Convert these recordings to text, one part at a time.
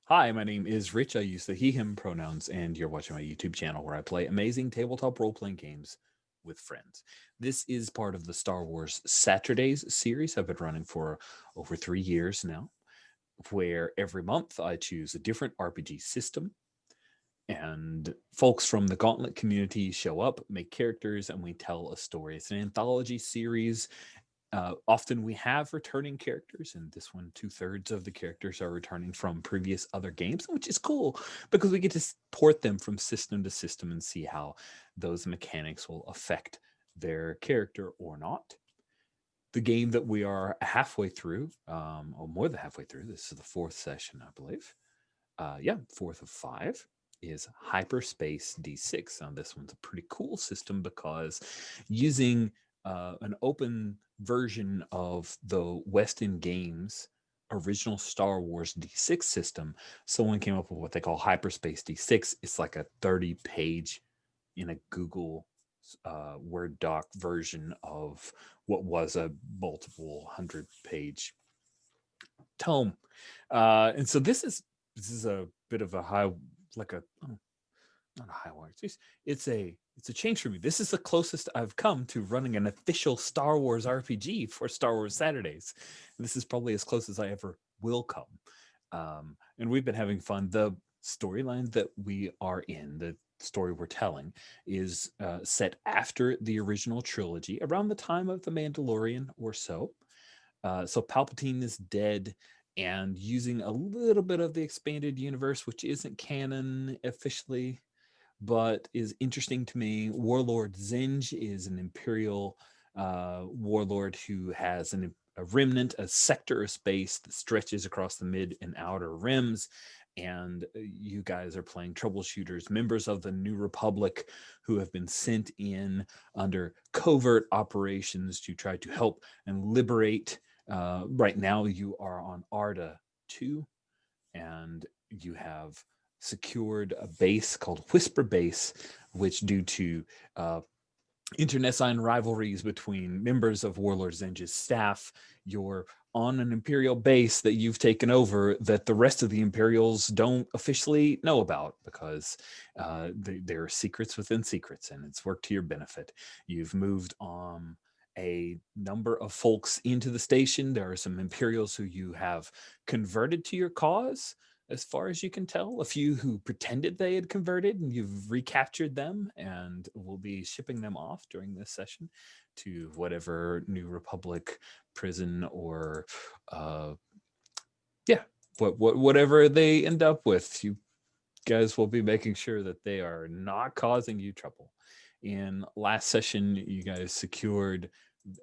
Hi, my name is Rich. I use the he, him pronouns, and you're watching my YouTube channel where I play amazing tabletop role playing games with friends. This is part of the Star Wars Saturdays series I've been running for over 3 years now, where every month I choose a different RPG system, and folks from the Gauntlet community show up, make characters, and we tell a story. It's an anthology series. Often we have returning characters, and this one, two-thirds of the characters are returning from previous other games, which is cool because we get to port them from system to system and see how those mechanics will affect their character or not. The game that we are halfway through, or more than halfway through, this is the fourth session, I believe. Yeah, fourth of five is Hyperspace D6. Now, this one's a pretty cool system because using an open version of the Weston Games original Star Wars D6 system, someone came up with what they call Hyperspace D6. It's like a 30-page in a Google Word doc version of what was a multiple 100-page tome. And so this is a bit of a high, like a not a high wire. It's a change for me. This is the closest I've come to running an official Star Wars RPG for Star Wars Saturdays. And this is probably as close as I ever will come. And we've been having fun. The storyline that we are in, the story we're telling, is set after the original trilogy, around the time of The Mandalorian or so. So Palpatine is dead, and using a little bit of the expanded universe, which isn't canon officially, but is interesting to me. Warlord Zsinj is an Imperial warlord who has a remnant, a sector of space that stretches across the mid and outer rims. And you guys are playing troubleshooters, members of the New Republic who have been sent in under covert operations to try to help and liberate. Right now, you are on Arda 2, and you have secured a base called Whisper Base, which, due to internecine rivalries between members of Warlord Zinj's staff, you're on an Imperial base that you've taken over that the rest of the Imperials don't officially know about because there are secrets within secrets, and it's worked to your benefit. You've moved on a number of folks into the station. There are some Imperials who you have converted to your cause, as far as you can tell, a few who pretended they had converted, and you've recaptured them and will be shipping them off during this session to whatever New Republic prison or, uh, yeah, whatever they end up with. You guys will be making sure that they are not causing you trouble. In last session, you guys secured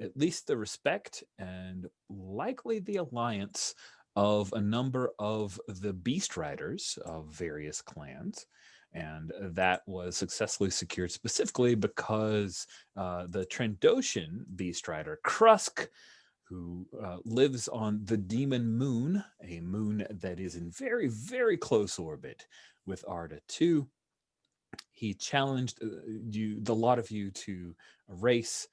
at least the respect and likely the alliance of a number of the beast riders of various clans. And that was successfully secured specifically because the Trandoshan beast rider, Krusk, who lives on the Demon Moon, a moon that is in very, very close orbit with Arda 2. He challenged the lot of you to a race,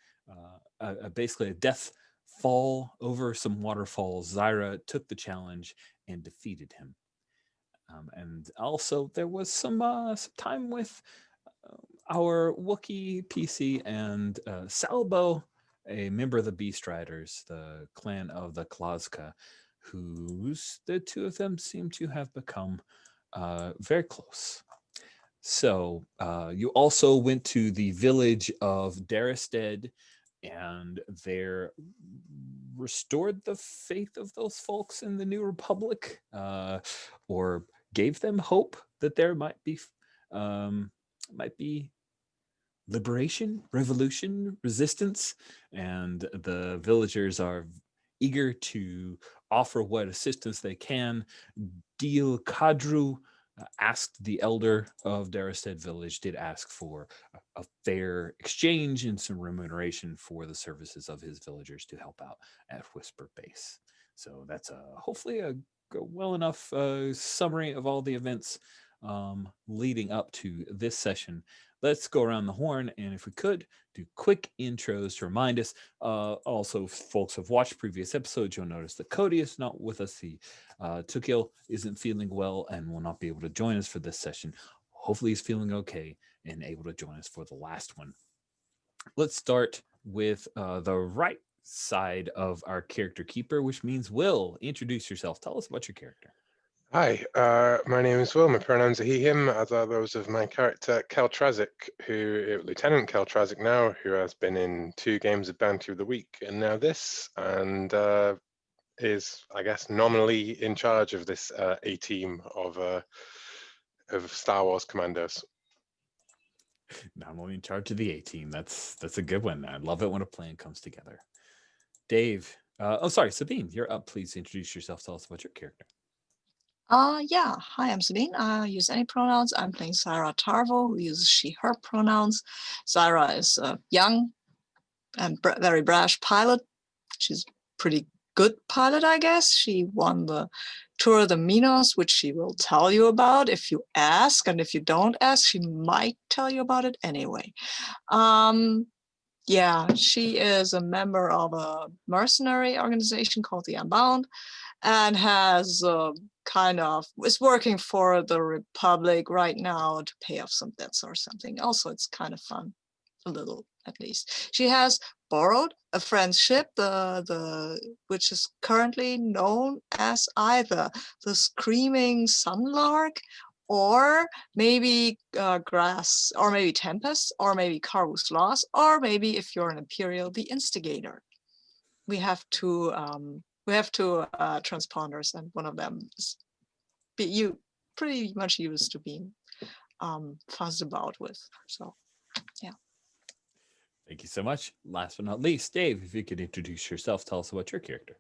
basically a death fall over some waterfalls. Zyra took the challenge and defeated him. And also, there was some time with our Wookiee PC and Salbo, a member of the Beast Riders, the clan of the Klazka, who's the two of them seem to have become very close. So you also went to the village of Daristed, and there restored the faith of those folks in the New Republic, or gave them hope that there might be liberation, revolution, resistance, and the villagers are eager to offer what assistance they can. Deal Kadru asked the elder of Daristed village, did ask for a fair exchange and some remuneration for the services of his villagers to help out at Whisper Base. So that's hopefully a well enough summary of all the events leading up to this session. let's go around the horn, and if we could, do quick intros to remind us. Also, folks have watched previous episodes, you'll notice that Cody is not with us. He Tukil isn't feeling well and will not be able to join us for this session. Hopefully he's feeling okay and able to join us for the last one. Let's start with the right side of our character keeper, which means Will. Introduce yourself. Tell us about your character. Hi, my name is Will. My pronouns are he, him, as are those of my character, Keltrazic, Lieutenant Keltrazic now, who has been in 2 games of Bounty of the Week, and now this, and is, I guess, nominally in charge of this A-team of Star Wars commandos. Not only in charge of the A-team. That's a good one. I love it when a plan comes together. Dave. Sabine, you're up. Please introduce yourself. Tell us about your character. Yeah. Hi, I'm Sabine. I use any pronouns. I'm playing Zyra Tarvo, who uses she, her pronouns. Zyra is a young and very brash pilot. She's pretty good pilot, I guess. She won the Tour de Minos, which she will tell you about if you ask. And if you don't ask, she might tell you about it anyway. Yeah, she is a member of a mercenary organization called the Unbound, and has is working for the Republic right now to pay off some debts or something. Also, it's kind of fun, a little at least. She has borrowed a friend's ship, which is currently known as either the Screaming Sunlark, or maybe Grass, or maybe Tempest, or maybe Carvus Loss, or maybe, if you're an Imperial, the Instigator. We have two transponders, and one of them is pretty much used to being fuzzed about with. So, yeah. Thank you so much. Last but not least, Dave, if you could introduce yourself, tell us about your character.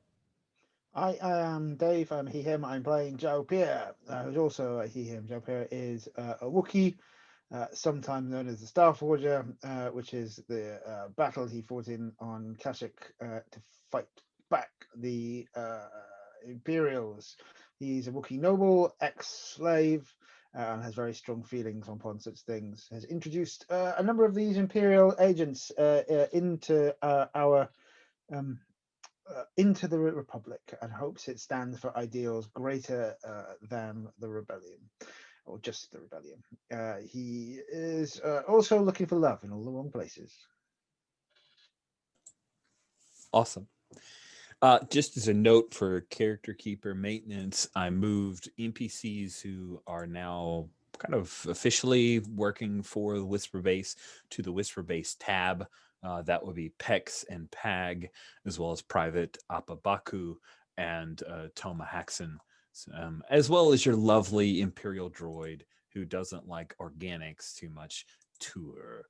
I am Dave. I'm he, him. I'm playing Zhao Pierre, who's also a he, him. Zhao Pierre is a Wookiee, sometimes known as the Star Forger, which is the battle he fought in on Kashyyyk to fight back the Imperials. He's a Wookiee noble, ex-slave, and has very strong feelings upon such things. Has introduced a number of these Imperial agents into into the Republic, and hopes it stands for ideals greater than the rebellion, or just the rebellion. He is also looking for love in all the wrong places. Awesome. Just as a note for character keeper maintenance, I moved NPCs who are now kind of officially working for the Whisper Base to the Whisper Base tab. That would be Pex and Pag, as well as Private Apabaku and Toma Haxon, as well as your lovely Imperial droid who doesn't like organics too much, Tour.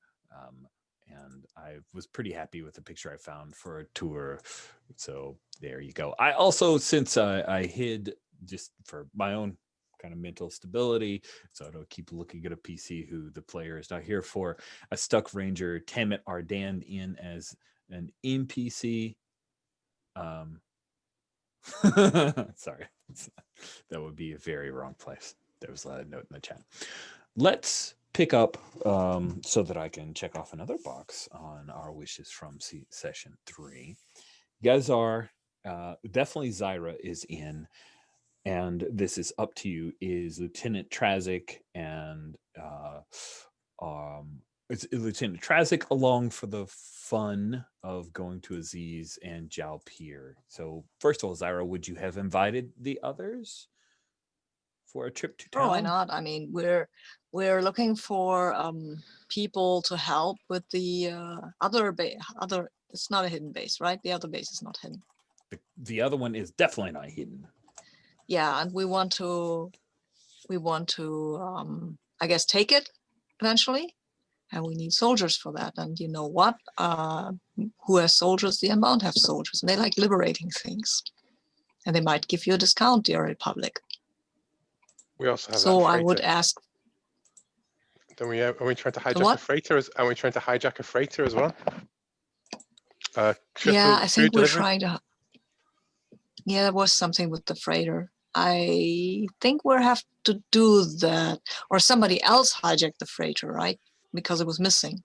And I was pretty happy with the picture I found for a Tour. So there you go. I also, since I hid just for my own kind of mental stability, so I don't keep looking at a PC who the player is not here for, I stuck Ranger Tamit Ardan in as an NPC. Sorry, that would be a very wrong place. There was a note in the chat. Let's pick up so that I can check off another box on our wishes from session 3. You guys are definitely Zyra is in, and this is up to you. Is Lieutenant Trazic and is Lieutenant Trazic along for the fun of going to Aziz and Zhao Pierre? So first of all, Zyra, would you have invited the others for a trip to town? Oh, why not? I mean, we're looking for people to help with the other base. It's not a hidden base, right? The other base is not hidden. The other one is definitely not hidden. Yeah, and we want to I guess take it eventually, and we need soldiers for that. And you know what? Who has soldiers? The Unbound have soldiers, and they like liberating things, and they might give you a discount, dear Republic. We also have so that I would ask. Are we trying to hijack a freighter? Are we trying to hijack a freighter as well? Yeah, I think we're trying to. Yeah, there was something with the freighter. I think we'll have to do that, or somebody else hijack the freighter, right? because it was missing.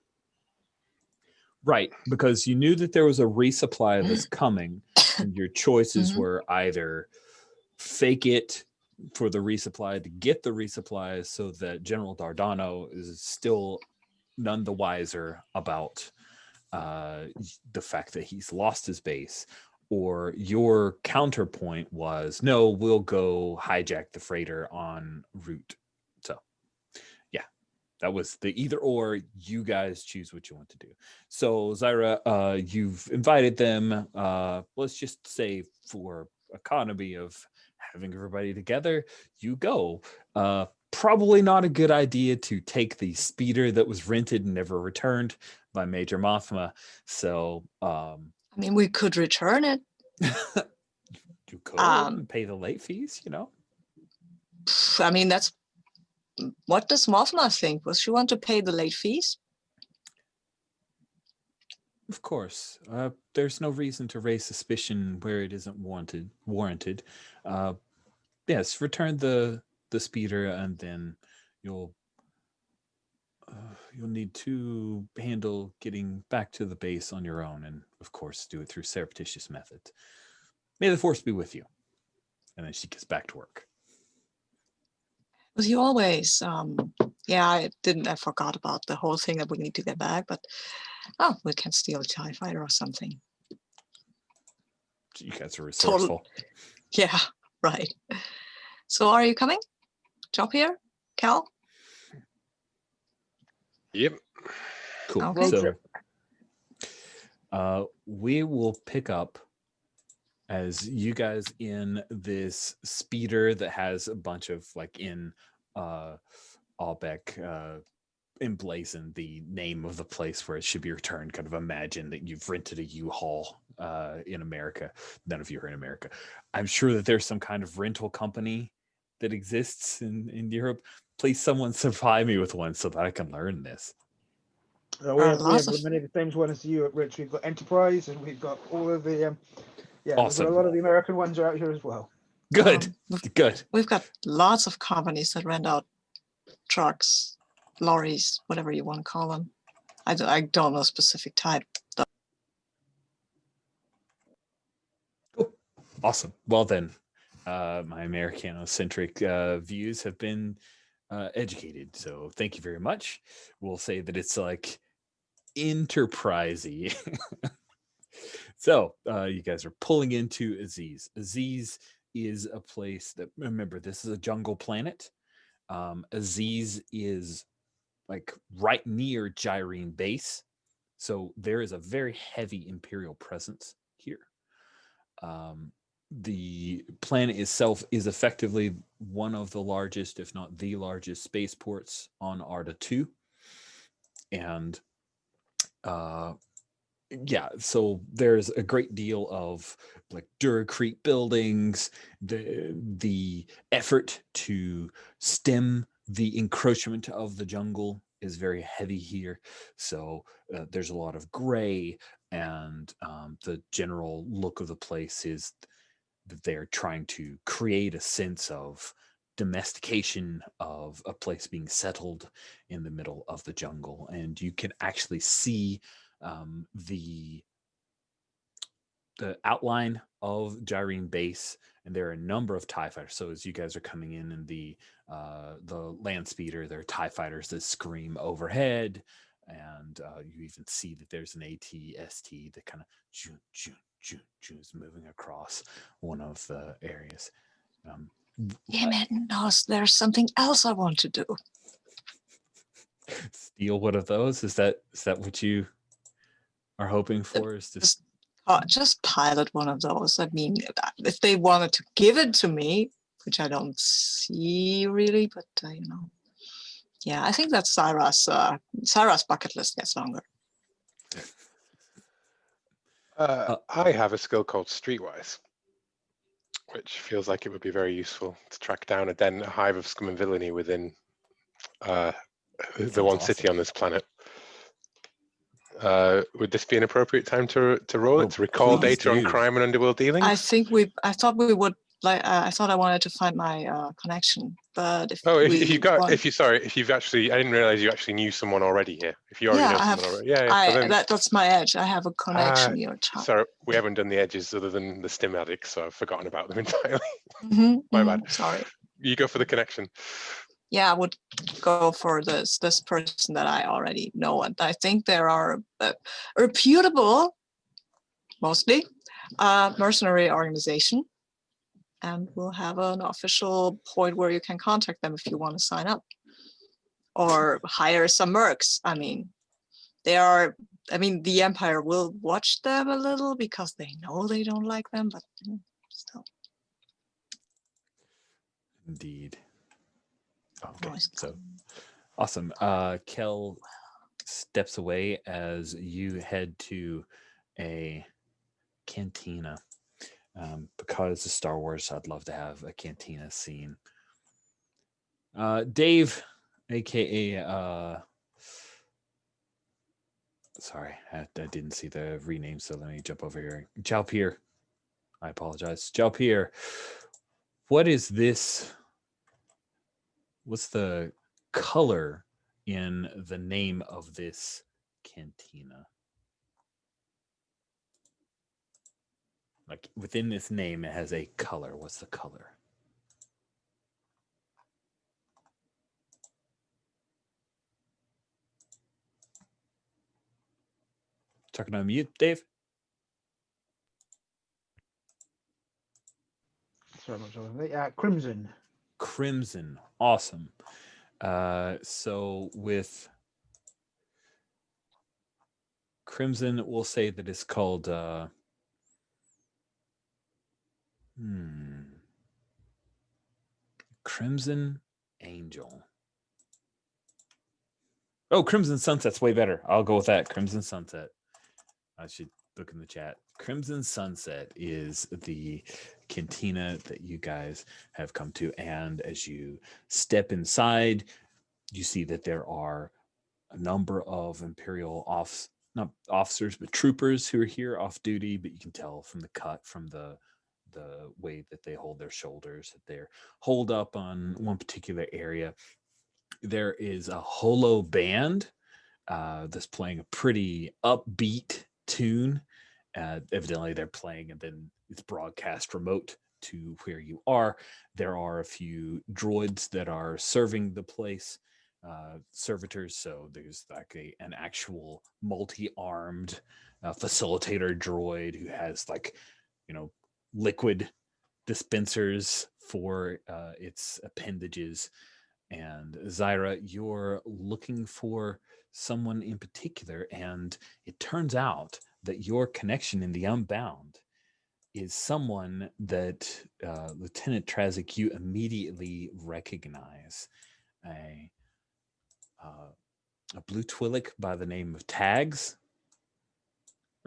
Right, because you knew that there was a resupply that's coming, and your choices were either fake it for the resupply to get the resupply so that General Dardano is still none the wiser about the fact that he's lost his base, or your counterpoint was, no, we'll go hijack the freighter en route. So yeah, that was the either or. You guys choose what you want to do. So Zyra, you've invited them, let's just say for economy of having everybody together, you go. Probably not a good idea to take the speeder that was rented and never returned by Major Mothma. So I mean, we could return it. you could and pay the late fees, I mean, that's what does Mothma think? Will she want to pay the late fees? Of course. There's no reason to raise suspicion where it isn't warranted. Yes, return the speeder, and then you'll need to handle getting back to the base on your own, and of course do it through surreptitious methods. May the force be with you. And then she gets back to work. With you always. Yeah, I forgot about the whole thing that we need to get back, but we can steal a TIE fighter or something. You guys are resourceful. Yeah, right. So are you coming? Job here, Cal? Yep. Cool. Okay. So we will pick up as you guys in this speeder that has a bunch of in Albeck emblazoned the name of the place where it should be returned. Kind of imagine that you've rented a U-Haul in America. None of you are in America. I'm sure that there's some kind of rental company that exists in Europe. Please, someone supply me with one so that I can learn this. We have many of the same ones as you, Rich. We've got Enterprise, and we've got all of the awesome. We've got a lot of the American ones are out here as well. Good. Good. We've got lots of companies that rent out trucks, lorries, whatever you want to call them. I don't know specific type. Cool. Awesome. Well then, my Americanocentric views have been educated. So thank you very much. We'll say that it's like enterprisey. So you guys are pulling into Aziz. Aziz is a place that, remember, this is a jungle planet. Aziz is right near Gyrene base. So there is a very heavy Imperial presence here. The planet itself is effectively one of the largest, if not the largest, spaceports on Arda 2. And so there's a great deal of Duracrete buildings. The effort to stem the encroachment of the jungle is very heavy here. So there's a lot of gray, and the general look of the place is that they're trying to create a sense of domestication, of a place being settled in the middle of the jungle. And you can actually see the outline of Gyrene base, and there are a number of TIE fighters. So as you guys are coming in the land speeder, there are TIE fighters that scream overhead, and you even see that there's an AT-ST that kind of is moving across one of the areas. Damn it, no, there's something else I want to do. Steal one of those? Is that what you are hoping for? Is just pilot one of those. I mean, if they wanted to give it to me, which I don't see really, but yeah, I think that's Sarah's bucket list gets longer. I have a skill called Streetwise, which feels like it would be very useful to track down a hive of scum and villainy within the one city on this planet. Would this be an appropriate time to roll it, to recall data on crime and underworld dealings? I thought we would I thought I wanted to find my connection, but if Oh, we if you got, want- if you've actually, I didn't realize you actually knew someone already here. If you already yeah, know I have. someone already, yeah. So then, That's my edge. I have a connection near top. sorry, we haven't done the edges other than the stim addicts, so I've forgotten about them entirely. My bad. Sorry. You go for the connection. Yeah, I would go for this person that I already know, and I think there are reputable, mostly, mercenary organization, and we'll have an official point where you can contact them if you want to sign up or hire some mercs. I mean, the Empire will watch them a little because they know they don't like them, but still. Indeed. Okay, Noise. so awesome. Kel steps away as you head to a cantina. Because of Star Wars, I'd love to have a cantina scene. Dave, aka sorry, I didn't see the rename, so let me jump over here. Jalpier. I apologize. Jalpier, what is this? What's the color in the name of this cantina? Like within this name, it has a color. What's the color? Talking on mute, Dave? Sorry, much over. Crimson. Crimson. Awesome. So with Crimson, we'll say that it's called Crimson Angel. Oh, Crimson Sunset's way better. I'll go with that. Crimson Sunset. I should look in the chat. Crimson Sunset is the cantina that you guys have come to. And as you step inside, you see that there are a number of Imperial not officers, but troopers who are here off duty. But you can tell from the cut, from the way that they hold their shoulders, that they're holed up on one particular area. There is a holo band that's playing a pretty upbeat tune. Evidently, they're playing, and then it's broadcast remote to where you are. There are a few droids that are serving the place, servitors. So there's like an actual multi-armed facilitator droid who has liquid dispensers for its appendages. And Zyra, you're looking for someone in particular, and it turns out that your connection in the Unbound is someone that Lieutenant Trazik, you immediately recognize. A blue Twi'lek by the name of Tags,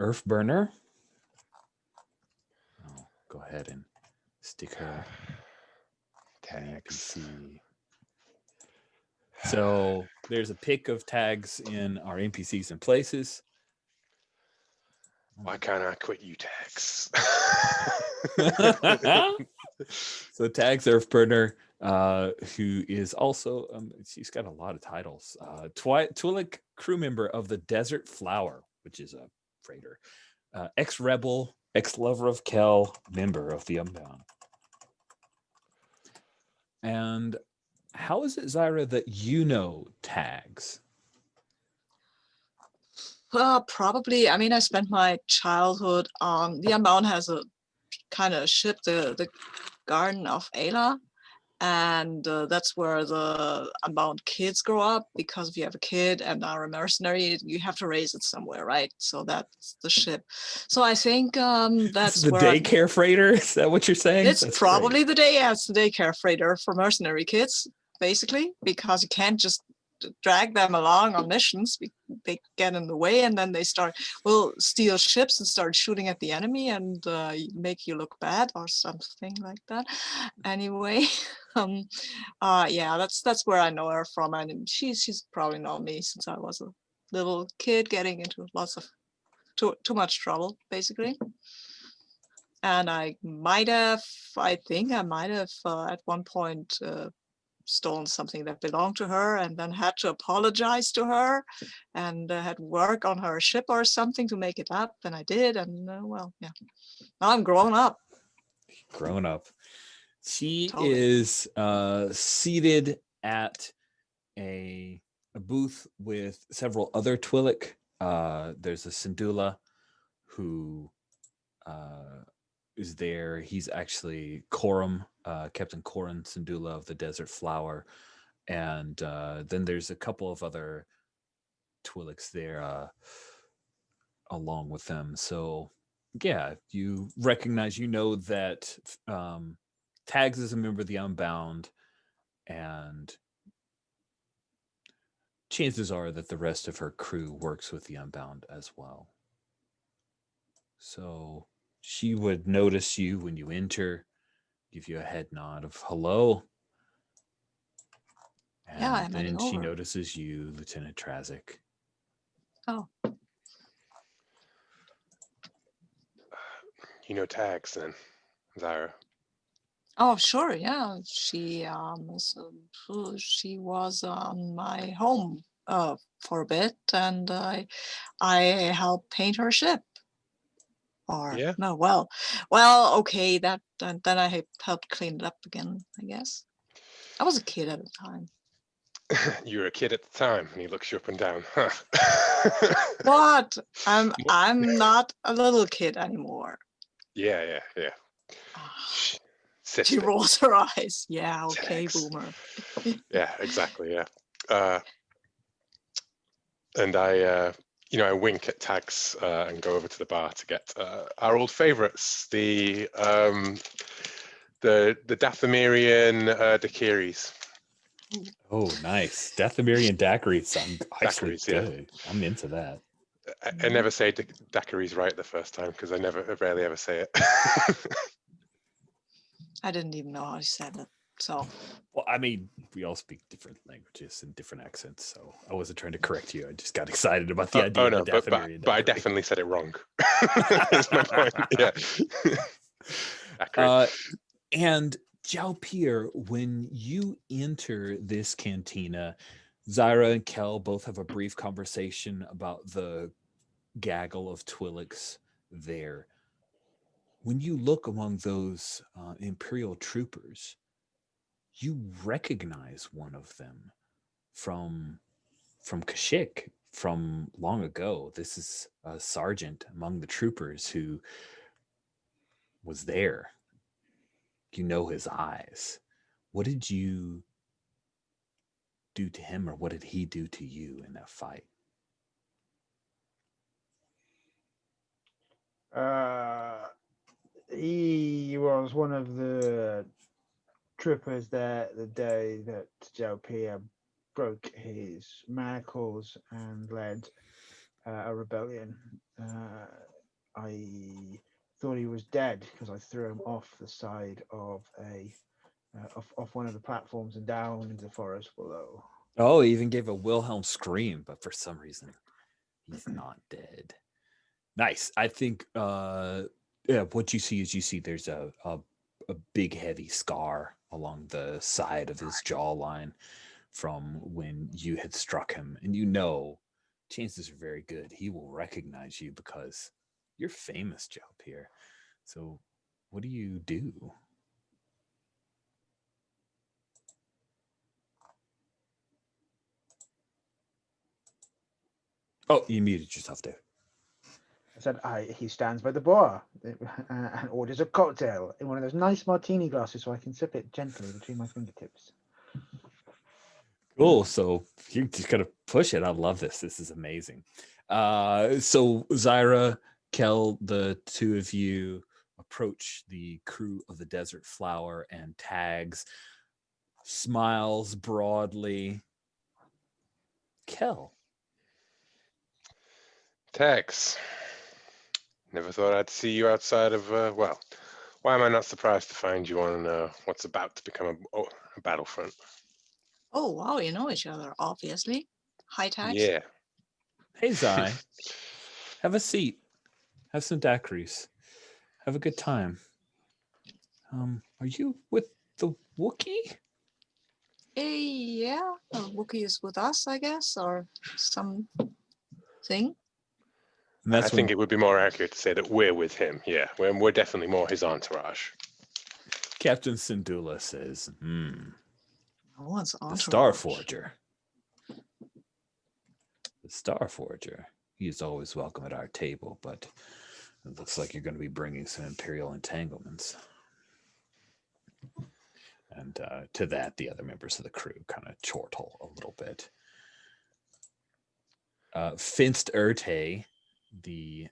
Earthburner. I'll go ahead and stick her. Tags. You can see. So there's a pic of Tags in our NPCs and places. Why can't I quit you, Tags? So Tags Earthburner, who is also, she's got a lot of titles. Twi'lek crew member of the Desert Flower, which is a freighter. Ex-rebel, ex-lover of Kel, member of the Unbound. And how is it, Zyra, that you know Tags? Probably. I mean, I spent my childhood on the Unbound has a kind of ship, the Garden of Ayla, and that's where the Unbound kids grow up. Because if you have a kid and are a mercenary, you have to raise it somewhere, right? So that's the ship. So I think that's the where daycare freighter. Is that what you're saying? it's That's probably great. it's the daycare freighter for mercenary kids, basically, because you can't just drag them along on missions. They get in the way, and then they steal ships and start shooting at the enemy and make you look bad or something like that. Anyway, yeah, that's where I know her from, and she's probably known me since I was a little kid getting into lots of too much trouble, basically. And I think I might have at one point stolen something that belonged to her and then had to apologize to her and had work on her ship or something to make it up. And I did. And well, yeah, now I'm grown up. Grown up. She Totally. is seated at a booth with several other Twi'lek. There's a Syndulla who is there. He's actually Corum, Captain Corin Syndulla of the Desert Flower. And then there's a couple of other Twi'leks there along with them. So yeah, you recognize, that Tags is a member of the Unbound, and chances are that the rest of her crew works with the Unbound as well. So she would notice you when you enter, give you a head nod of hello. And Yeah, I'm then heading she over. notices you, Lieutenant Trazik. Oh, You know Tags then, Zyra? oh, sure. Yeah, she was on my home for a bit, and I helped paint her ship. Or Yeah. no, well, okay. That and then I helped clean it up again. I guess I was a kid at the time. You were a kid at the time, and he looks you up and down. Huh. What? I'm not a little kid anymore. Yeah. Ah, she Sister. rolls her eyes. Yeah, okay, Tags. boomer. Yeah, exactly. Yeah. And I wink at Tags and go over to the bar to get our old favourites, the Dathomirian daiquiris. Oh, nice. Dathomirian daiquiris. I'm actually Daiquiris, yeah. good. I'm into that. I never say daiquiris right the first time because I rarely ever say it. I didn't even know how he said it. So Well, I mean, we all speak different languages and different accents, so I wasn't trying to correct you. I just got excited about the idea of a Dathomirian but I daiquiri. definitely said it wrong. That's my point. Yeah. And Zhao Pier, when you enter this cantina, Zyra and Kel both have a brief conversation about the gaggle of Twi'leks there. When you look among those Imperial troopers, you recognize one of them from Kashyyyk from long ago. This is a sergeant among the troopers who was there. You know his eyes. What did you do to him, or what did he do to you in that fight? He was one of the troopers there the day that Zhao Pia broke his manacles and led a rebellion. I thought he was dead because I threw him off the side of off one of the platforms and down into the forest below. Oh, he even gave a Wilhelm scream, but for some reason, he's not dead. Nice. I think what you see there's a big heavy scar along the side of his jawline from when you had struck him, and chances are very good he will recognize you because you're famous, Joe Pierre. So what do you do? Oh, you muted yourself, Dave. I said, he stands by the bar and orders a cocktail in one of those nice martini glasses so I can sip it gently between my fingertips. Cool. So you're just gonna push it. I love this. This is amazing. So Zyra, Kel, the two of you approach the crew of the Desert Flower, and Tags smiles broadly. Kel. Tags. Never thought I'd see you outside of, why am I not surprised to find you on what's about to become a battlefront? oh wow, you know each other, obviously. Hi, Tags. Yeah. Hey, Zai. Have a seat. Have some daiquiris. Have a good time. Are you with the Wookiee? Yeah, a Wookiee is with us, I guess, or something. And that's I think it would be more accurate to say that we're with him. Yeah, we're definitely more his entourage. Captain Syndulla says, No one's the entourage. Star Forger. The Star Forger. He is always welcome at our table, but it looks like you're going to be bringing some Imperial entanglements. And to that, the other members of the crew kind of chortle a little bit. Finst Urte, the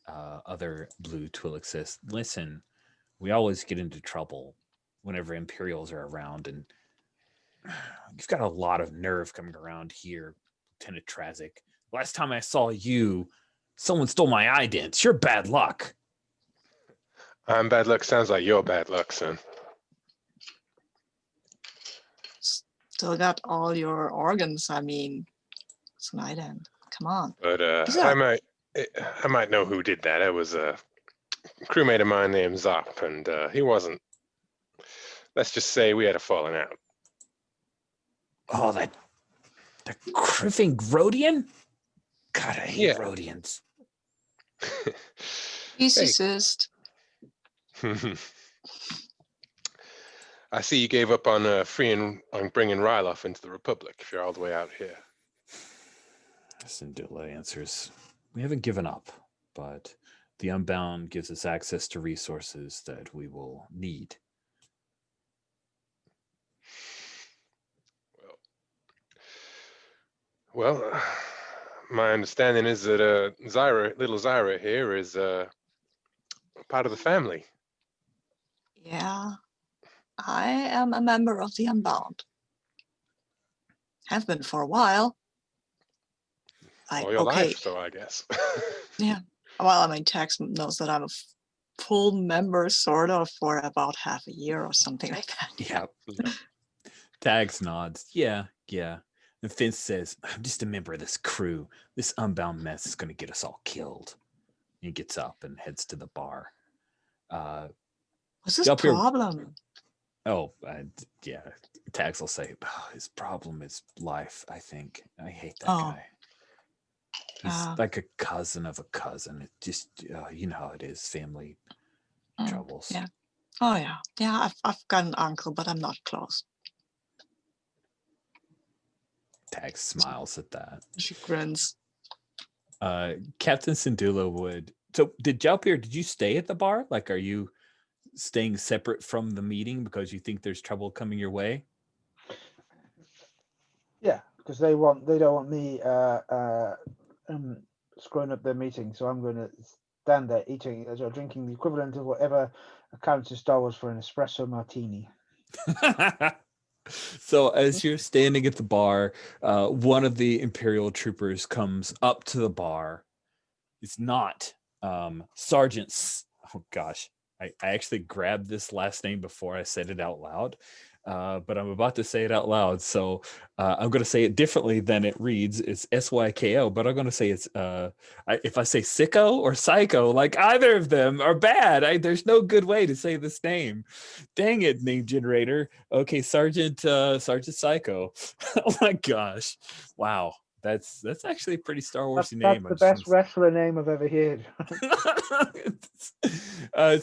other blue Twi'lek, says, listen, we always get into trouble whenever Imperials are around, and you've got a lot of nerve coming around here, Lieutenant Trazik. Last time I saw you, someone stole my idents. You're bad luck. I'm bad luck sounds like your bad luck, son. Still got all your organs. I mean, it's an ident. Come on. But Yeah. I might know who did that. It was a crewmate of mine named Zop, and he wasn't. Let's just say we had a falling out. Oh, the Criffing Rhodian? God, I hate Yeah. Rhodians. Speciesist. I see you gave up on bringing Ryloff into the Republic. If you're all the way out here. Syndulla answers, we haven't given up, but the Unbound gives us access to resources that we will need. Well, my understanding is that little Zyra here is part of the family. Yeah. I am a member of the Unbound. Have been for a while. All your life, so I guess. Yeah. Well, I mean, Tax knows that I'm a full member, sort of, for about half a year or something like that. Yeah. Tags nods. Yeah. And Finch says, I'm just a member of this crew. This Unbound mess is going to get us all killed. He gets up and heads to the bar. What's his problem? Yeah. Tags will say, his problem is life, I think. I hate that guy. He's like a cousin of a cousin. It just, you know how it is, family troubles. Yeah. Oh, yeah. Yeah, I've got an uncle, but I'm not close. Tag smiles at that. She grins. Captain Syndulla would... So, Jalpir, did you stay at the bar? Like, are you staying separate from the meeting because you think there's trouble coming your way? Yeah, because they don't want me screwing up their meeting, so I'm going to stand there eating, drinking the equivalent of whatever accounts to Star Wars for an espresso martini. So as you're standing at the bar, one of the Imperial troopers comes up to the bar. It's not Sergeant. Oh gosh, I actually grabbed this last name before I said it out loud. But I'm about to say it out loud, so I'm going to say it differently than it reads. It's SYKO, but I'm going to say it's if I say sicko or psycho, like either of them are bad. There's no good way to say this name. Dang it, name generator. Okay, Sergeant Psycho. Oh my gosh, wow. That's actually a pretty Star Wars name. That's the best wrestler name I've ever heard.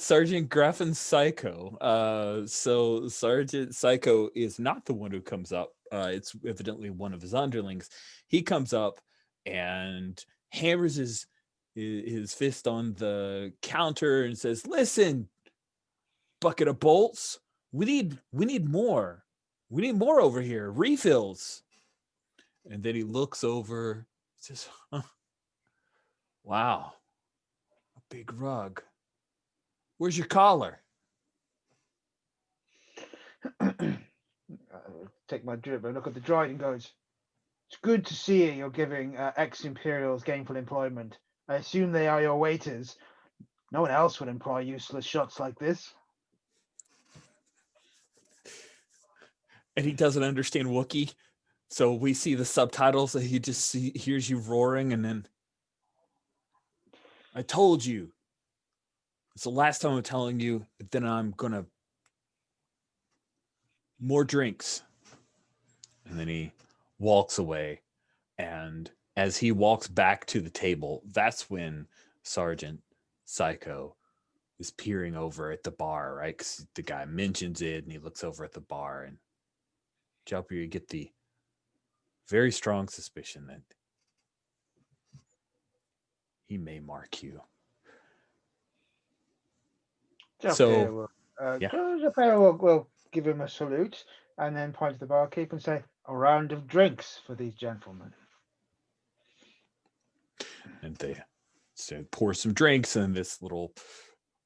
Sergeant Graffin Psycho. So Sergeant Psycho is not the one who comes up. It's evidently one of his underlings. He comes up and hammers his fist on the counter and says, "Listen, bucket of bolts. We need more. We need more over here. Refills." And then he looks over, says, wow, a big rug. Where's your collar? Take my drip and look at the droid and goes, it's good to see you're giving ex-Imperials gainful employment. I assume they are your waiters. No one else would employ useless shots like this. And he doesn't understand Wookiee. So we see the subtitles that he just hears you roaring, and then I told you. It's the last time I'm telling you, then I'm gonna more drinks. And then he walks away. And as he walks back to the table, that's when Sergeant Psycho is peering over at the bar, right? Because the guy mentions it and he looks over at the bar. And Jalpier, you get the very strong suspicion that he may mark you. Jalpier will give him a salute and then point to the barkeep and say, "A round of drinks for these gentlemen." And they pour some drinks, and this little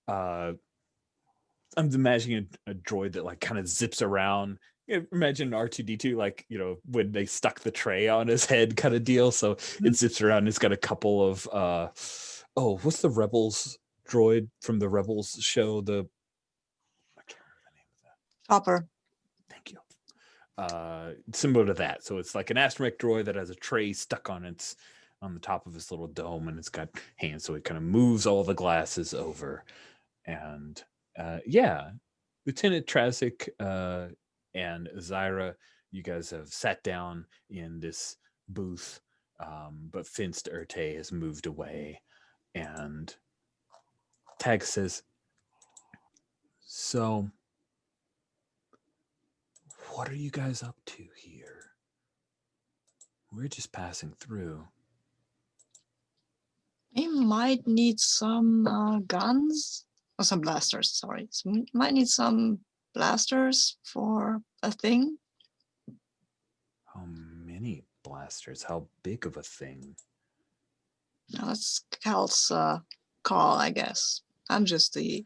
I'm imagining a droid that like kind of zips around. Imagine R2D2, like, when they stuck the tray on his head kind of deal. So it zips around and it's got a couple of what's the Rebels droid from the Rebels show? I can't remember the name of that. Chopper. Thank you. Similar to that. So it's like an astromech droid that has a tray stuck on the top of his little dome, and it's got hands, so it kind of moves all the glasses over. And Lieutenant Trazic and Zyra, you guys have sat down in this booth, but Finst Urte has moved away. And Tag says, "So, what are you guys up to here? We're just passing through." We might need some guns. Or some blasters, sorry. So we might need some blasters for a thing. How many blasters? How big of a thing? Now that's Cal's call, I guess. I'm just the.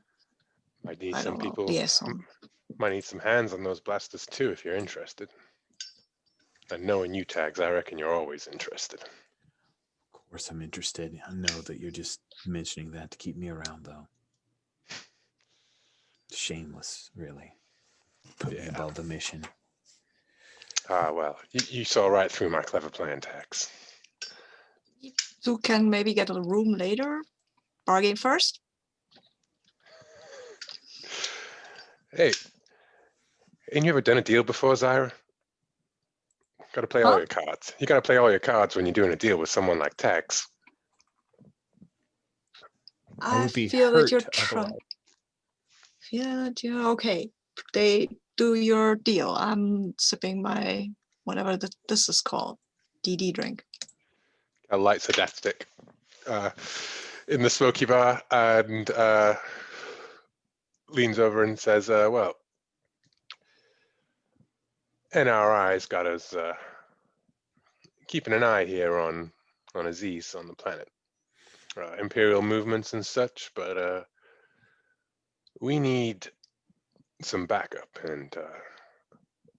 Might need I some don't know, people. liaison. Might need some hands on those blasters too, if you're interested. And knowing you, Tags, I reckon you're always interested. Of course I'm interested. I know that you're just mentioning that to keep me around, though. Shameless, really. Put me above the mission. Ah, well, you saw right through my clever plan, Tags. You can maybe get a room later. Bargain first. Hey, ain't you ever done a deal before, Zyra? Got to play all your cards. You got to play all your cards when you're doing a deal with someone like Tags. I would be feel that you're otherwise. Yeah, okay. They do your deal. I'm sipping my whatever this is called, DD drink. Lights a death stick in the smoky bar and leans over and says, well, NRI's got us keeping an eye here on Aziz on the planet. Imperial movements and such, but we need some backup, and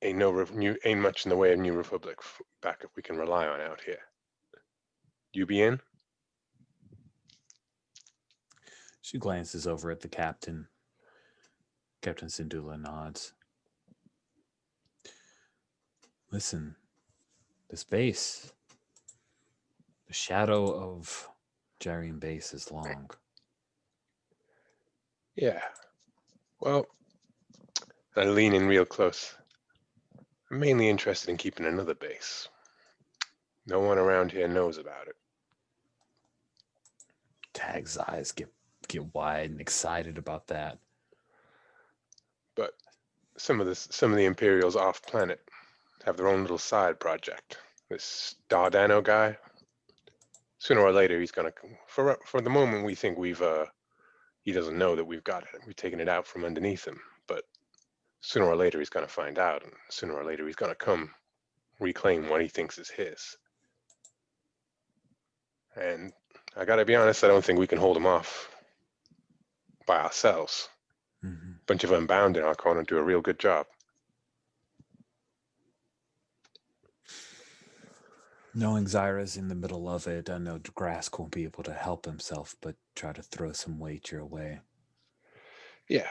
ain't much in the way of New Republic backup we can rely on out here. You be in? She glances over at the captain. Captain Syndulla nods. Listen, this base, the shadow of Jarian base is long. Yeah. Well, I lean in real close. I'm mainly interested in keeping another base. No one around here knows about it. Tag's eyes get wide and excited about that. But some of the Imperials off planet have their own little side project. This Dardano guy, sooner or later he's gonna. For the moment, we think he doesn't know that we've got it. We've taken it out from underneath him. But sooner or later he's gonna find out, and sooner or later he's gonna come reclaim what he thinks is his. And I gotta be honest, I don't think we can hold him off by ourselves. Mm-hmm. Bunch of Unbound in our corner do a real good job. Knowing Zyra's in the middle of it, I know Grask won't be able to help himself, but try to throw some weight your way. Yeah.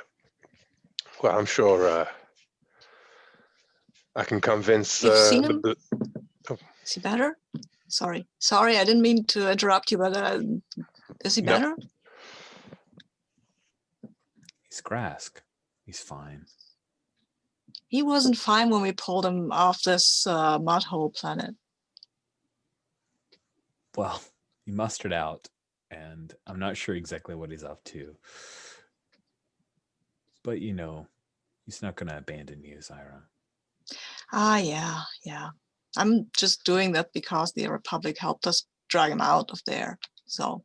Well, I'm sure I can convince. You've seen him? Is he better? Sorry, I didn't mean to interrupt you, but is he better? He's Grask. He's fine. He wasn't fine when we pulled him off this mud hole planet. Well, he mustered out, and I'm not sure exactly what he's up to. But you know, he's not going to abandon you, Zyra. Ah, yeah. I'm just doing that because the Republic helped us drag him out of there. So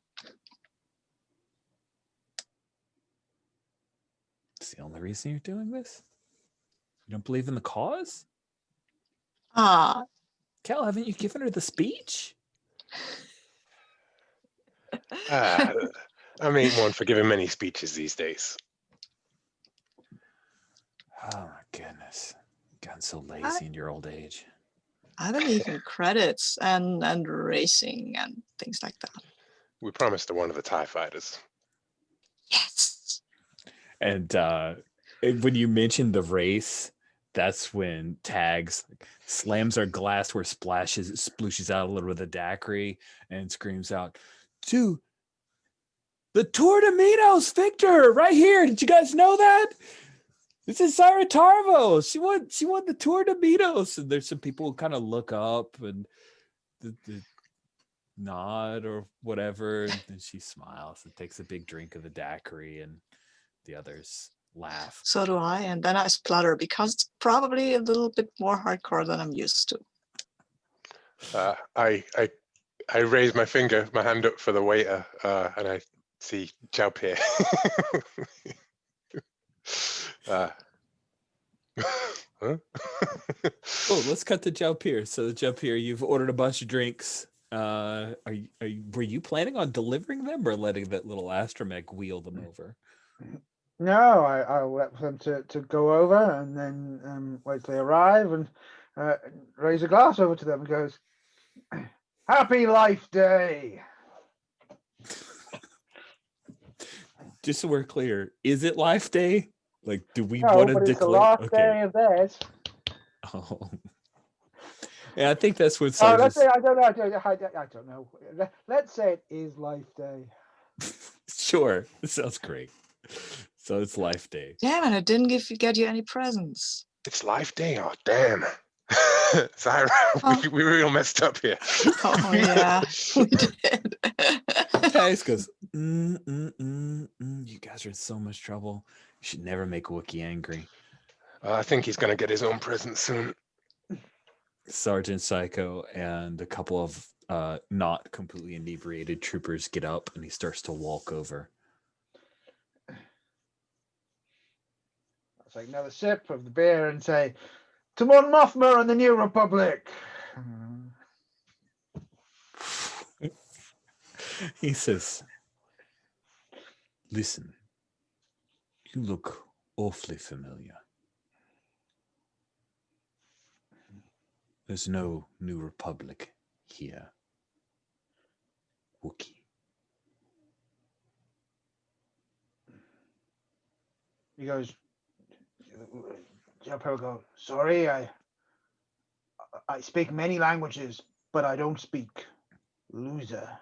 It's the only reason you're doing this? You don't believe in the cause? Cal, haven't you given her the speech? I'm ain't one for giving many speeches these days. Oh my goodness. You've gotten so lazy in your old age. I believe in credits and racing and things like that. We promised her one of the TIE fighters. Yes. And when you mentioned the race, that's when Tags slams her glassware, splooshes out a little bit of the daiquiri, and screams out, "To the Tour de Minos victor right here! Did you guys know that? This is Zyra Tarvo. She won the Tour de Minos." And there's some people who kind of look up and the nod or whatever, and then she smiles and takes a big drink of the daiquiri, and the others laugh. So do I, and then I splutter because it's probably a little bit more hardcore than I'm used to. I raise my hand up for the waiter, and I see Zhao Pierre. Huh? Oh, let's cut to Zhao Pierre. So Zhao Pierre, you've ordered a bunch of drinks. Were you planning on delivering them or letting that little astromech wheel them over? No, I'll wait for them to go over and then wait till they arrive and raise a glass over to them and goes, "Happy Life Day." Just so we're clear, is it Life Day? Like, do we No, want to but it's the declare? last day of theirs. Oh. Yeah, I think that's what Oh, let's Sarge's. say I don't know. Let's say it is Life Day. Sure, it sounds great. So it's Life Day. Damn it, I didn't get you any presents. It's Life Day. Oh, damn. Zyra, Oh. we real messed up here. Oh yeah, we did. Tags goes, you guys are in so much trouble. You should never make Wookiee angry. I think he's going to get his own present soon. Sergeant Psycho and a couple of not completely inebriated troopers get up, and he starts to walk over. I'll take another sip of the beer and say, "To Mon Mothma and the New Republic." He says, "Listen, you look awfully familiar. There's no New Republic here, Wookiee." He goes, Joe goes, "Sorry, I speak many languages, but I don't speak loser."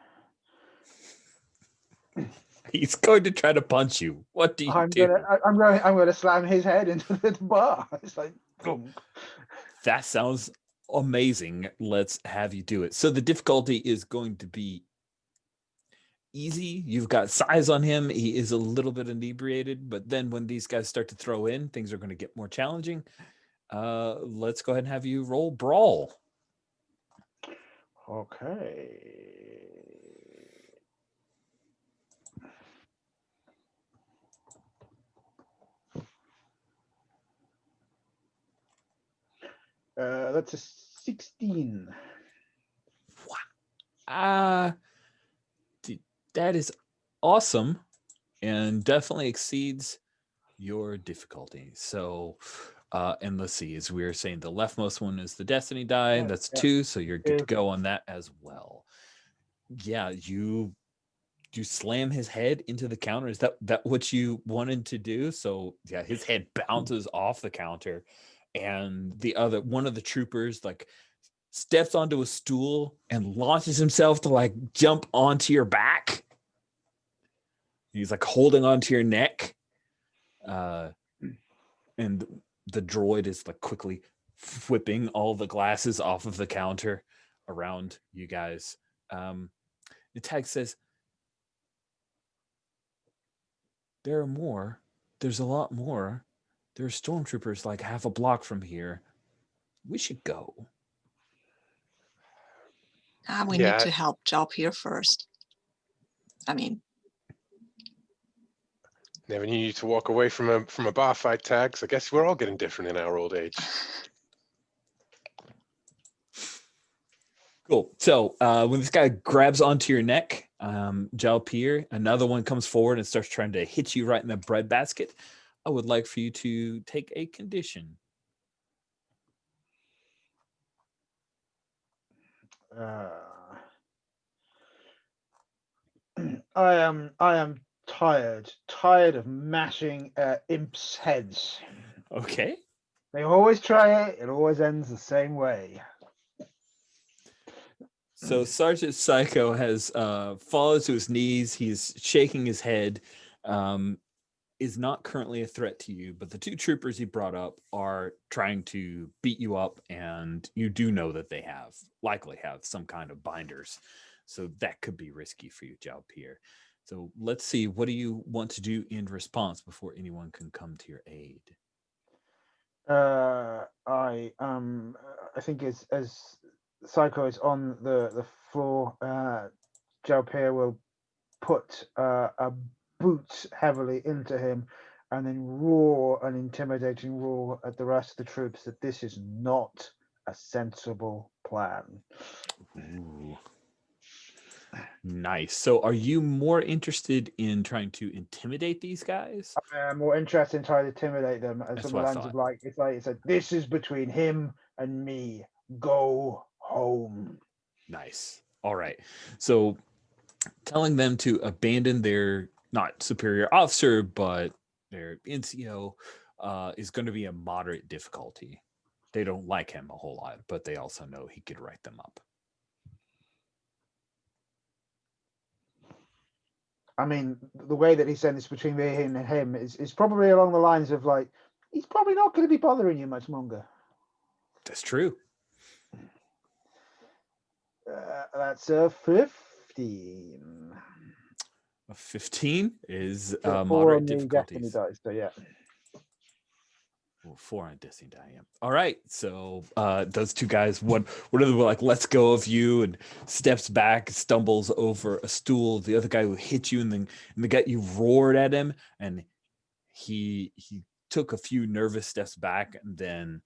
He's going to try to punch you. What do you do? I'm gonna slam his head into the bar. It's like, boom. That sounds amazing. Let's have you do it. So the difficulty is going to be easy. You've got size on him. He is a little bit inebriated, but then when these guys start to throw in, things are going to get more challenging. Let's go ahead and have you roll Brawl. Okay. That's a 16. That is awesome and definitely exceeds your difficulty. So, and let's see, as we were saying, the leftmost one is the Destiny die. That's 2, so you're good to go on that as well. Yeah, you slam his head into the counter. Is that what you wanted to do? So yeah, his head bounces off the counter, and one of the troopers like steps onto a stool and launches himself to like jump onto your back. He's like holding onto your neck. and the droid is like quickly whipping all the glasses off of the counter around you guys. The tag says, there are more. There's a lot more. There are stormtroopers like half a block from here. We should go. We need to help Job here first. I mean, never knew you to walk away from a bar fight, Tags. I guess we're all getting different in our old age. Cool. So when this guy grabs onto your neck, Jalpir, another one comes forward and starts trying to hit you right in the breadbasket. I would like for you to take a condition. I am tired of mashing imps' heads. Okay. They always try it. It always ends the same way. So Sergeant Psycho has fallen to his knees. He's shaking his head. Is not currently a threat to you, but the two troopers he brought up are trying to beat you up, and you do know that they likely have some kind of binders. So that could be risky for you, Jalpir. So let's see, what do you want to do in response before anyone can come to your aid? I think as Psycho is on the floor, Jalpir will put a boot heavily into him and then roar an intimidating roar at the rest of the troops that this is not a sensible plan. Ooh. Nice. So are you more interested in trying to intimidate these guys? I'm more interested in trying to intimidate them as That's some lines of like it's like this is between him and me. Go home. Nice. All right. So telling them to abandon their not superior officer, but their NCO is going to be a moderate difficulty. They don't like him a whole lot, but they also know he could write them up. I mean, the way that he said this between me and him is probably along the lines of like, he's probably not going to be bothering you much longer. That's true. That's a 15. A 15 is So moderate difficulties. Dice, so yeah. 4 on Destiny die. Yeah. All right. So those two guys, one of them were like, let's go of you, and steps back, stumbles over a stool. The other guy who hit you in the gut, you roared at him, and he took a few nervous steps back, and then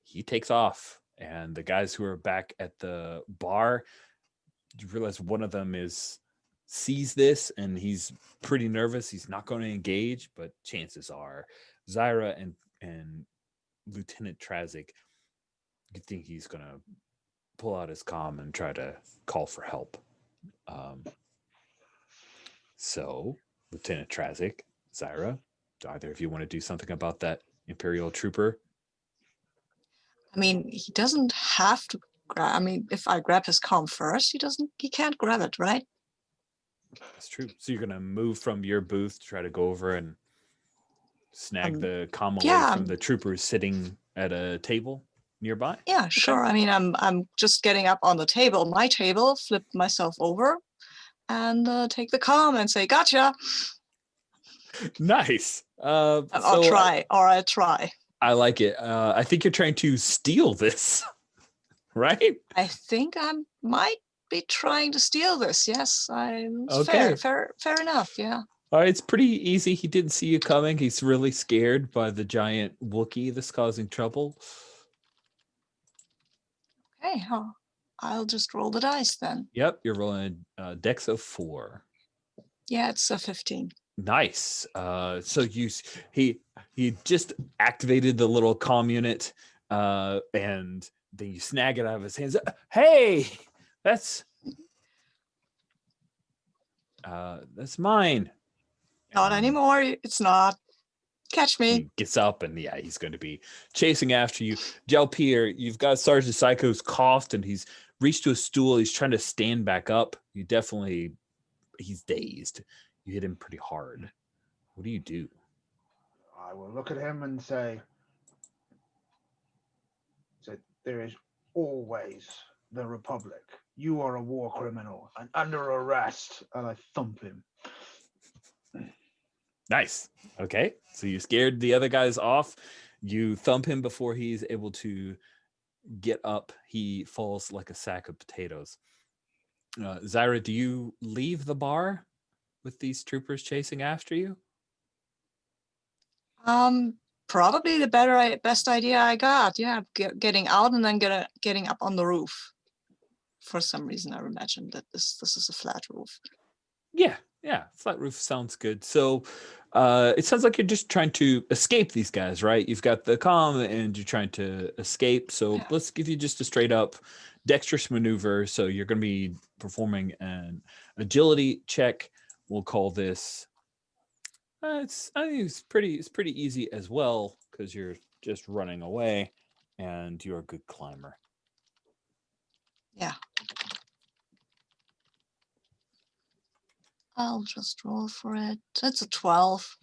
he takes off. And the guys who are back at the bar, you realize one of them sees this, and he's pretty nervous. He's not going to engage, but chances are Zyra and Lieutenant Trazik, you think he's going to pull out his comm and try to call for help. So Lieutenant Trazik, Zyra, do either of you want to do something about that Imperial trooper? I mean, he doesn't have to grab. I mean, if I grab his comm first, he can't grab it, right? That's true. So you're going to move from your booth to try to go over and snag the comm away from the troopers sitting at a table nearby? Yeah, sure. I mean, I'm just getting up on my table, flip myself over, and take the comm and say, "Gotcha." Nice. I'll try. I like it. I think you're trying to steal this, right? I think I might be trying to steal this. Yes, okay. Fair enough. Yeah. All right, it's pretty easy. He didn't see you coming. He's really scared by the giant Wookiee that's causing trouble. Okay, I'll just roll the dice then. Yep, you're rolling a dex of 4. Yeah, it's a 15. Nice. So he just activated the little comm unit, and then you snag it out of his hands. Hey, that's mine. Not anymore. It's not. Catch me. He gets up, and yeah, he's going to be chasing after you. Jalpir, you've got Sergeant Psycho's coughed, and he's reached to a stool. He's trying to stand back up. He's dazed. You hit him pretty hard. What do you do? I will look at him and say, there is always the Republic. You are a war criminal and under arrest. And I thump him. Nice. Okay. So you scared the other guys off. You thump him before he's able to get up. He falls like a sack of potatoes. Zyra, do you leave the bar with these troopers chasing after you? Probably the best idea I got. Yeah, getting out and then getting up on the roof. For some reason, I imagined that this is a flat roof. Yeah, flat roof sounds good. So it sounds like you're just trying to escape these guys, right? You've got the comm and you're trying to escape. So Yeah. let's give you just a straight up dexterous maneuver. So you're going to be performing an agility check. We'll call this. I think it's pretty easy as well because you're just running away and you're a good climber. Yeah. I'll just roll for it. It's a 12.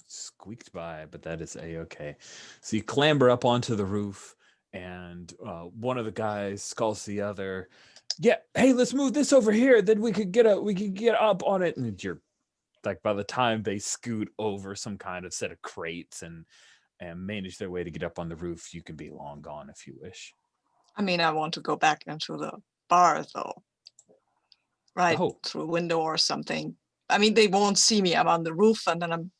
Squeaked by, but that is a-okay. So you clamber up onto the roof, and one of the guys calls the other, "Yeah, hey, let's move this over here. Then we could get up on it." And you're like, by the time they scoot over some kind of set of crates and manage their way to get up on the roof, you can be long gone if you wish. I mean, I want to go back into the bar though. Right, through a window or something. I mean, they won't see me. I'm on the roof, and then I'm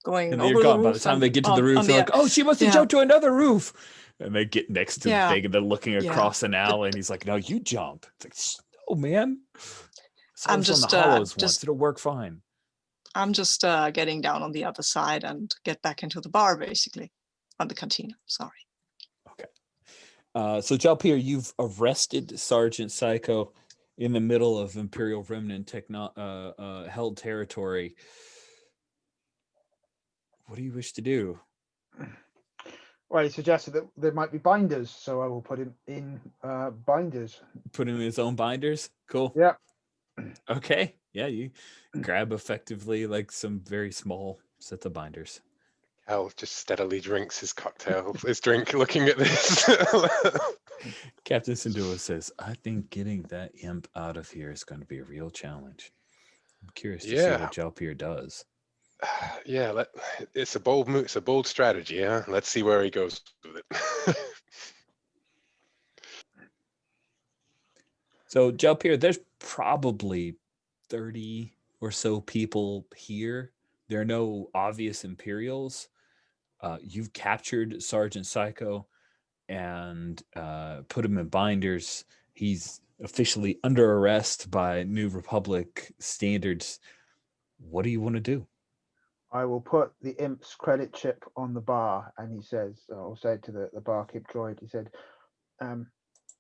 going and over they're gone. the roof. By the time they get to the roof, they're like, "Oh, she must have yeah. jumped to another roof." And they get next to the thing, and they're looking Yeah. across an alley, and he's like, "No, you jump." It's like, "Oh man, I'm just on the Hollows once. It'll work fine." I'm just getting down on the other side and get back into the bar, basically, on the cantina. Sorry. Okay. So Jalpir, you've arrested Sergeant Psycho in the middle of Imperial Remnant held territory. What do you wish to do? Well, he suggested that there might be binders, so I will put him in binders. Put him in his own binders? Cool. Yeah. Okay. Yeah, you grab effectively like some very small sets of binders. Cal just steadily drinks his cocktail, his drink, looking at this. Captain Sindula says, "I think getting that imp out of here is going to be a real challenge. I'm curious to see what Jalpir does." Yeah, it's a bold move. It's a bold strategy. Yeah, let's see where he goes with it. So Jalpir, there's probably 30 or so people here. There are no obvious Imperials. You've captured Sergeant Psycho and put him in binders. He's officially under arrest by New Republic standards. What do you want to do? I will put the imp's credit chip on the bar, and he says, I'll say to the barkeep droid, he said,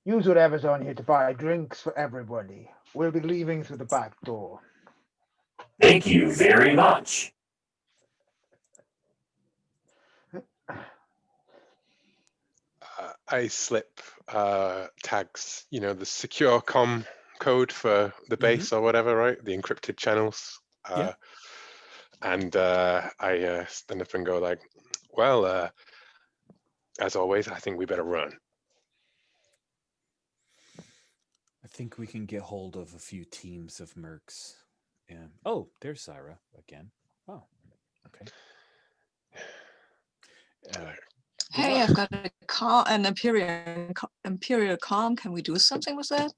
use whatever's on here to buy drinks for everybody. We'll be leaving through the back door. Thank you very much. I slip tags, the secure comm code for the base or whatever, right? The encrypted channels. And I stand up and go like, well, as always, I think we better run. I think we can get hold of a few teams of mercs. And there's Zyra again. Oh, okay. Hey, I've got an Imperial comm. Can we do something with that?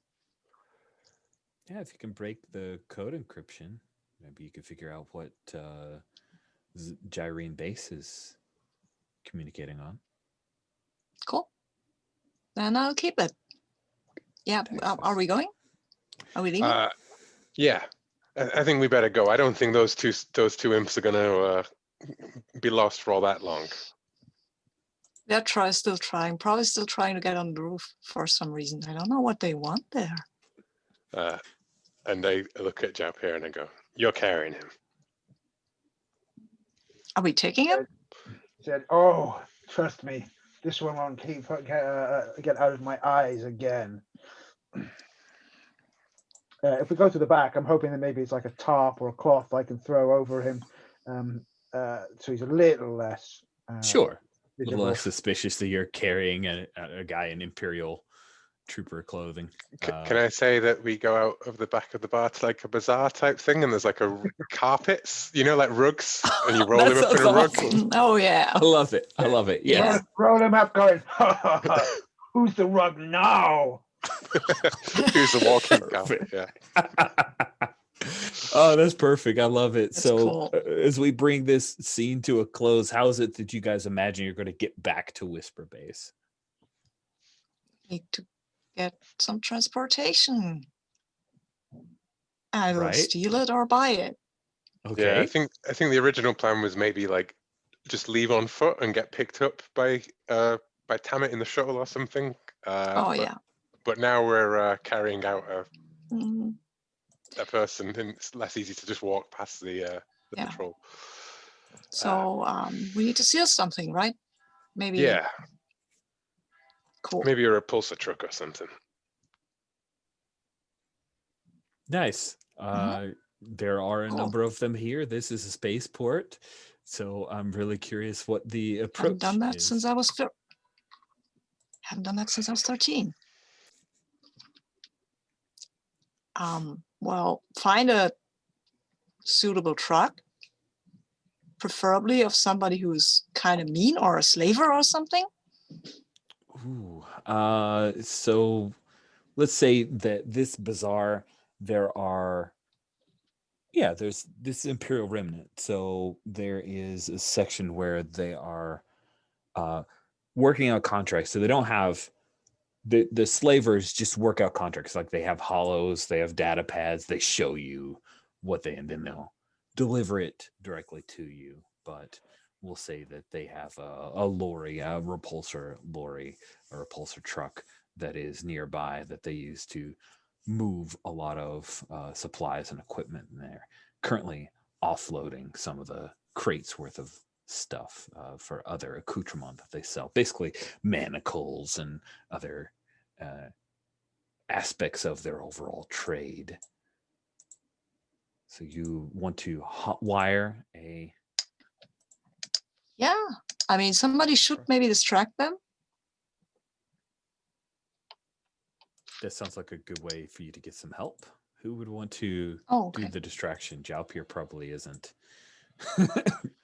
Yeah, if you can break the code encryption, maybe you can figure out what Gyrene base is communicating on. Cool. Then I'll keep it. Yeah. Are we going? Are we leaving? Yeah, I think we better go. I don't think those two imps are gonna be lost for all that long. They're still trying. Probably still trying to get on the roof for some reason. I don't know what they want there. And I look at Jap here and I go, "You're carrying him." Are we taking him? He said, "Oh, trust me, this one won't get out of my eyes again." If we go to the back, I'm hoping that maybe it's like a tarp or a cloth I can throw over him. so he's a little less Sure. A little visible. less suspicious that you're carrying a guy in Imperial trooper clothing. Can I say that we go out of the back of the bar to like a bazaar type thing, and there's like a carpets, like rugs, and you roll That him up in a sounds rug. awesome. Oh yeah. I love it. I love it. Yes. Roll him up, going. Who's the rug now? Who's the walking Perfect. carpet? Yeah. Oh, that's perfect. I love it. That's So cool. as we bring this scene to a close, how is it that you guys imagine you're going to get back to Whisper Base? Need to get some transportation. I will Right. steal it or buy it. Okay. Yeah, I think the original plan was maybe like just leave on foot and get picked up by Tammet in the shuttle or something. Yeah. But now we're carrying out Mhm. a person, and it's less easy to just walk past the Yeah. patrol. So we need to steal something, right? Maybe. Yeah, Cool. maybe a repulsor truck or something. Nice. There are a Cool. number of them here. This is a spaceport, so I'm really curious what the approach Haven't done that is. since I was 13. Well, find a suitable truck, preferably of somebody who's kind of mean or a slaver or something. Ooh. So let's say that this bazaar, there's this Imperial Remnant. So there is a section where they are working out contracts. So they don't have the slavers just work out contracts. Like they have hollows, they have data pads, they show you and then they'll deliver it directly to you. But we'll say that they have a lorry, a repulsor lorry, a repulsor truck that is nearby that they use to move a lot of supplies and equipment in there. Currently offloading some of the crates worth of stuff for other accoutrement that they sell, basically manacles and other aspects of their overall trade. So you want to hotwire a... Yeah. I mean, somebody should maybe distract them. That sounds like a good way for you to get some help. Who would want to Okay. do the distraction? Jalpier probably isn't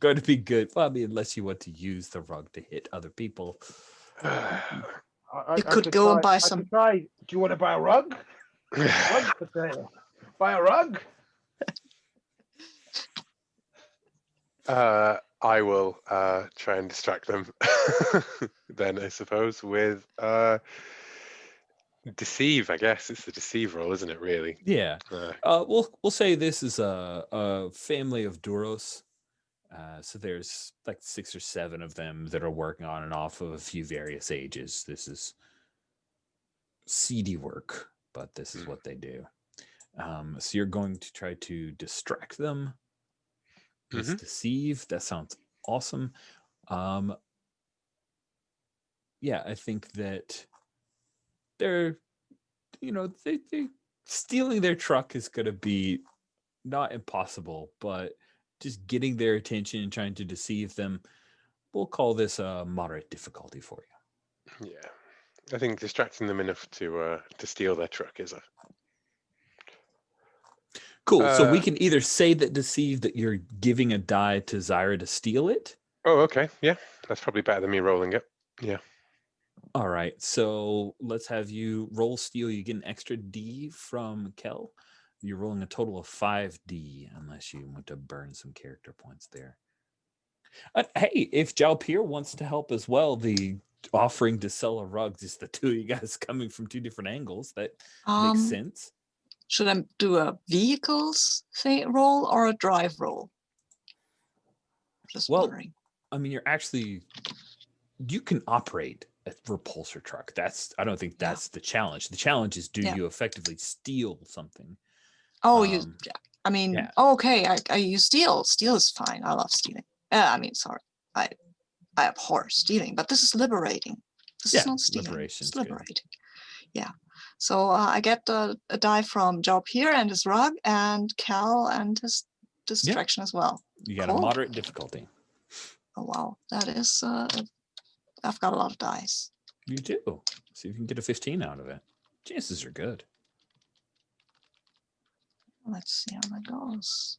going to be good. Well, I mean, unless you want to use the rug to hit other people. I could go and buy some- Try. Do you want to buy a rug? Rug for sale. Buy a rug. I will try and distract them then, I suppose, with deceive. I guess it's the deceive role, isn't it? Really? Yeah. We'll say this is a family of Duros. So there's like 6 or 7 of them that are working on and off of a few various ages. This is seedy work, but this is what they do. So you're going to try to distract them with deceive. That sounds awesome. Yeah, I think that they're, they stealing their truck is going to be not impossible, but just getting their attention and trying to deceive them, we'll call this a moderate difficulty for you. Yeah, I think distracting them enough to steal their truck is a cool. So we can either say that deceive that you're giving a die to Zyra to steal it. Oh, okay. Yeah, that's probably better than me rolling it. Yeah. All right. So let's have you roll steal. You get an extra D from Kel. You're rolling a total of 5D, unless you want to burn some character points there. Hey, if Jalpier wants to help as well, the offering to sell a rug, just the two of you guys coming from 2 different angles, that makes sense. Should I do a vehicles roll or a drive roll? Just wondering. I mean, you can operate a repulsor truck. I don't think that's the challenge. The challenge is, do you effectively steal something? Oh, okay. You steal. Steal is fine. I love stealing. Sorry. I abhor stealing, but this is liberating. This is not stealing. It's liberating. Good. Yeah. So I get a die from Jalpier and his rug, and Cal and his distraction as well. You got a Cool. moderate difficulty. Oh wow, that is. I've got a lot of dice. You do. See if you can get a 15 out of it. Chances are good. Let's see how that goes.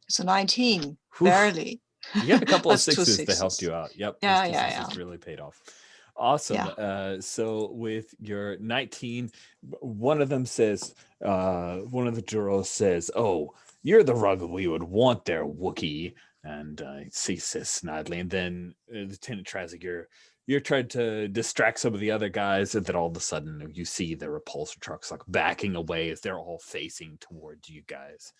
It's a 19, Whew. barely. You got a couple of That's two sixes that helped sixes. you out. Yep. Yeah, those two yeah, sixes yeah. really paid off. Awesome. Yeah. So with your 19, one of them says, one of the Duros says, "Oh, you're the rug we would want there, Wookiee." And he says snidely, and then Lieutenant Trazik, you're trying to distract some of the other guys, and then all of a sudden you see the repulsor trucks like backing away as they're all facing towards you guys.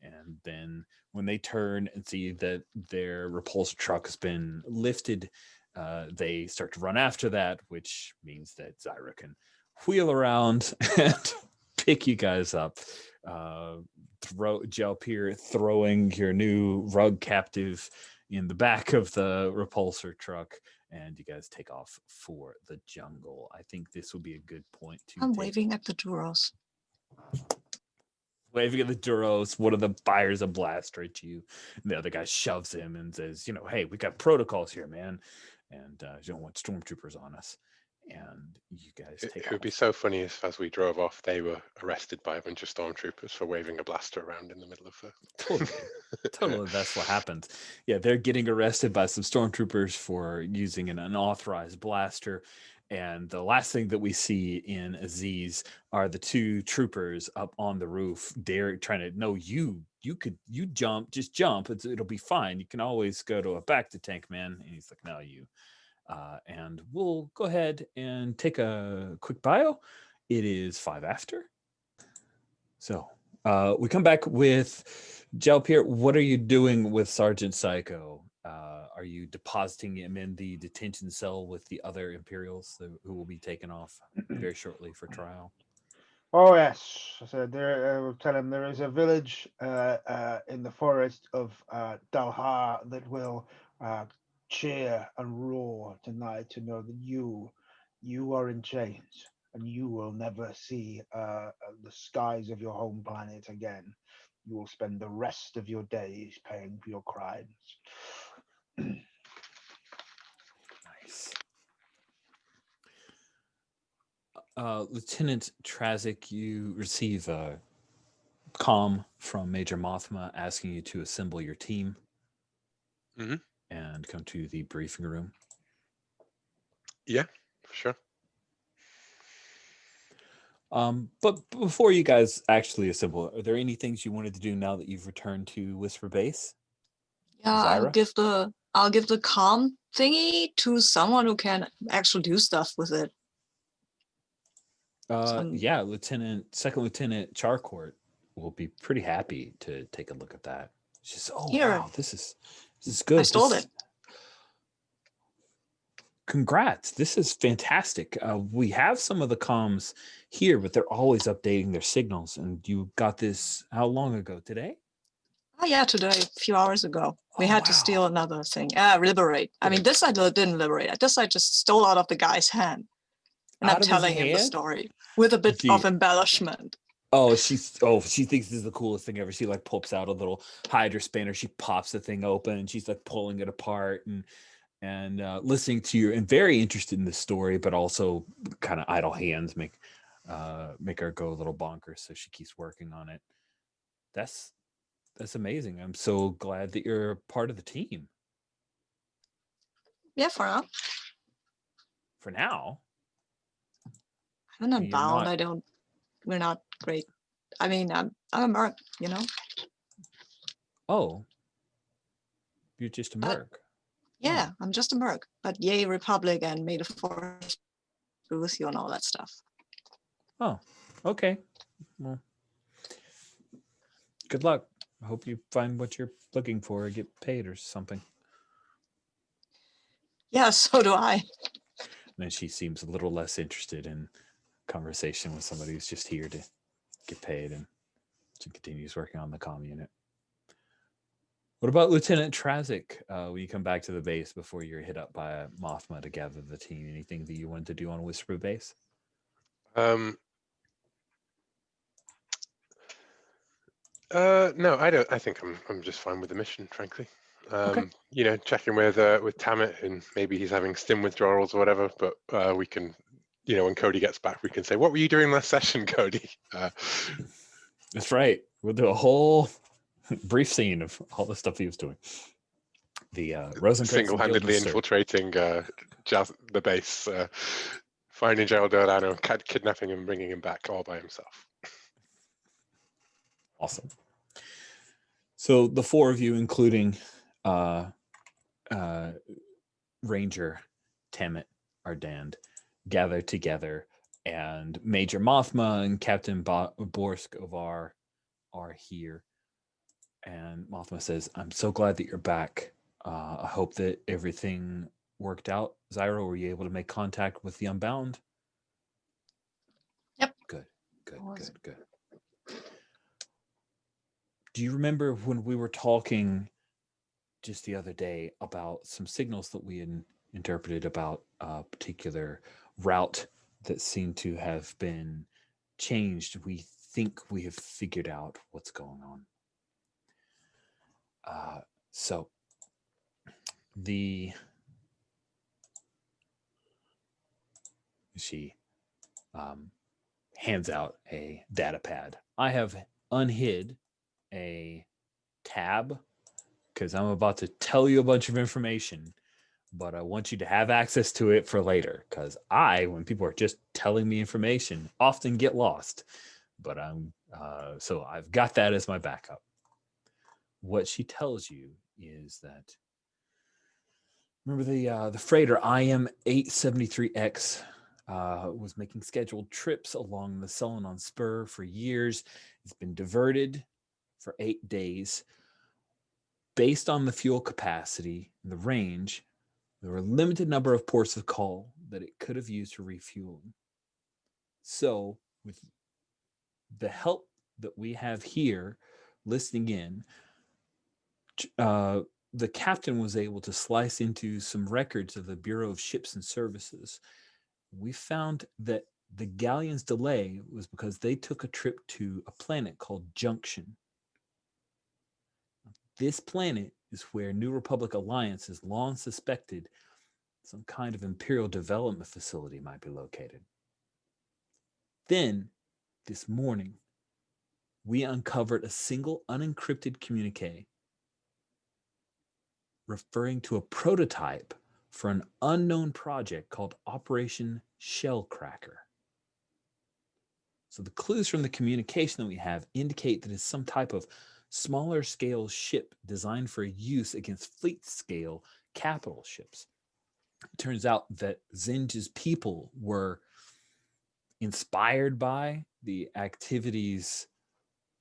And then when they turn and see that their repulsor truck has been lifted, they start to run after that, which means that Zyra can wheel around and pick you guys up. Throw Jalpir throwing your new rug captive in the back of the repulsor truck, and you guys take off for the jungle. I think this will be a good point to I'm take. waving at the Duros. Waving at the Duros, one of them fires a blaster at you. And the other guy shoves him and says, "Hey, we got protocols here, man. And you don't want stormtroopers on us." And you guys take It off. would be so funny if, as we drove off, they were arrested by a bunch of stormtroopers for waving a blaster around in the middle of the. Totally, that's what happens. Yeah, they're getting arrested by some stormtroopers for using an unauthorized blaster. And the last thing that we see in Aziz are the two troopers up on the roof. They're trying to, "No, you jump, just jump. It'll be fine. You can always go to a back to tank, man." And he's like, "No, you." And we'll go ahead and take a quick bio. It is 5 after. So we come back with Jalpir. What are you doing with Sergeant Psycho? Are you depositing him in the detention cell with the other Imperials who will be taken off very shortly for trial? Oh yes, I said there. We'll tell him there is a village in the forest of Dalhar that will cheer and roar tonight to know that you are in chains and you will never see the skies of your home planet again. You will spend the rest of your days paying for your crimes. Nice. Lieutenant Trazik, you receive a comm from Major Mothma asking you to assemble your team and come to the briefing room. Yeah, for sure. But before you guys actually assemble, are there any things you wanted to do now that you've returned to Whisper Base? Yeah, Zyra? I'll give the comm thingy to someone who can actually do stuff with it. Yeah, Second Lieutenant Charcourt will be pretty happy to take a look at that. She's, Here. Wow, this is good. I stole it. Congrats. This is fantastic. We have some of the comms here, but they're always updating their signals. And you got this how long ago? Today? Oh yeah, today, a few hours ago. We had to steal another thing. Liberate. I mean, this I didn't liberate. This I just stole out of the guy's hand. And I'm telling him the story with a bit of embellishment. She thinks this is the coolest thing ever. She like pops out a little Hydra spanner. She pops the thing open and she's like pulling it apart and listening to you and very interested in the story, but also kind of idle hands make her go a little bonkers. So she keeps working on it. That's amazing. I'm so glad that you're part of the team. Yeah, for now. For now? I'm not bound. We're not great. I mean, I'm a merc, you know? Oh. You're just a merc. Yeah, I'm just a merc. But yay, Republic, and may the force be with you and all that stuff. Oh, okay. Well, good luck. I hope you find what you're looking for or get paid or something. Yeah, so do I. And then she seems a little less interested in conversation with somebody who's just here to get paid, and she continues working on the comm unit. What about Lieutenant Trazik? When you come back to the base before you're hit up by Mothma to gather the team, anything that you wanted to do on Whisper Base? No, I don't. I think I'm just fine with the mission, frankly. Okay. You know, checking with Tammet, and maybe he's having stim withdrawals or whatever. But we can, you know, when Cody gets back, we can say, "What were you doing last session, Cody?" That's right. We'll do a whole brief scene of all the stuff he was doing. The Rosencrantz Single-handedly and Guildenstern. infiltrating the base, finding Gerald Delano, kidnapping him, bringing him back all by himself. Awesome. So the four of you, including Ranger, Tammet, Ardand, gather together, and Major Mothma and Captain Borsk Ovar are here. And Mothma says, "I'm so glad that you're back. I hope that everything worked out. Zyro, were you able to make contact with the Unbound?" Yep. Good. Do you remember when we were talking just the other day about some signals that we had interpreted about a particular route that seemed to have been changed? We think we have figured out what's going on. So she hands out a data pad. I have unhid a tab because I'm about to tell you a bunch of information, but I want you to have access to it for later, because when people are just telling me information, often get lost. But so I've got that as my backup. What she tells you is that, remember the freighter IM 873X was making scheduled trips along the Selenon Spur for years. It's been diverted for 8 days. Based on the fuel capacity and the range, there were a limited number of ports of call that it could have used to refuel. So, with the help that we have here, listening in, the captain was able to slice into some records of the Bureau of Ships and Services. We found that the galleon's delay was because they took a trip to a planet called Junction. This planet is where New Republic Alliance has long suspected some kind of Imperial development facility might be located. Then, this morning, we uncovered a single unencrypted communique referring to a prototype for an unknown project called Operation Shellcracker. So the clues from the communication that we have indicate that it's some type of smaller scale ship designed for use against fleet scale capital ships. It turns out that Zsinj's people were inspired by the activities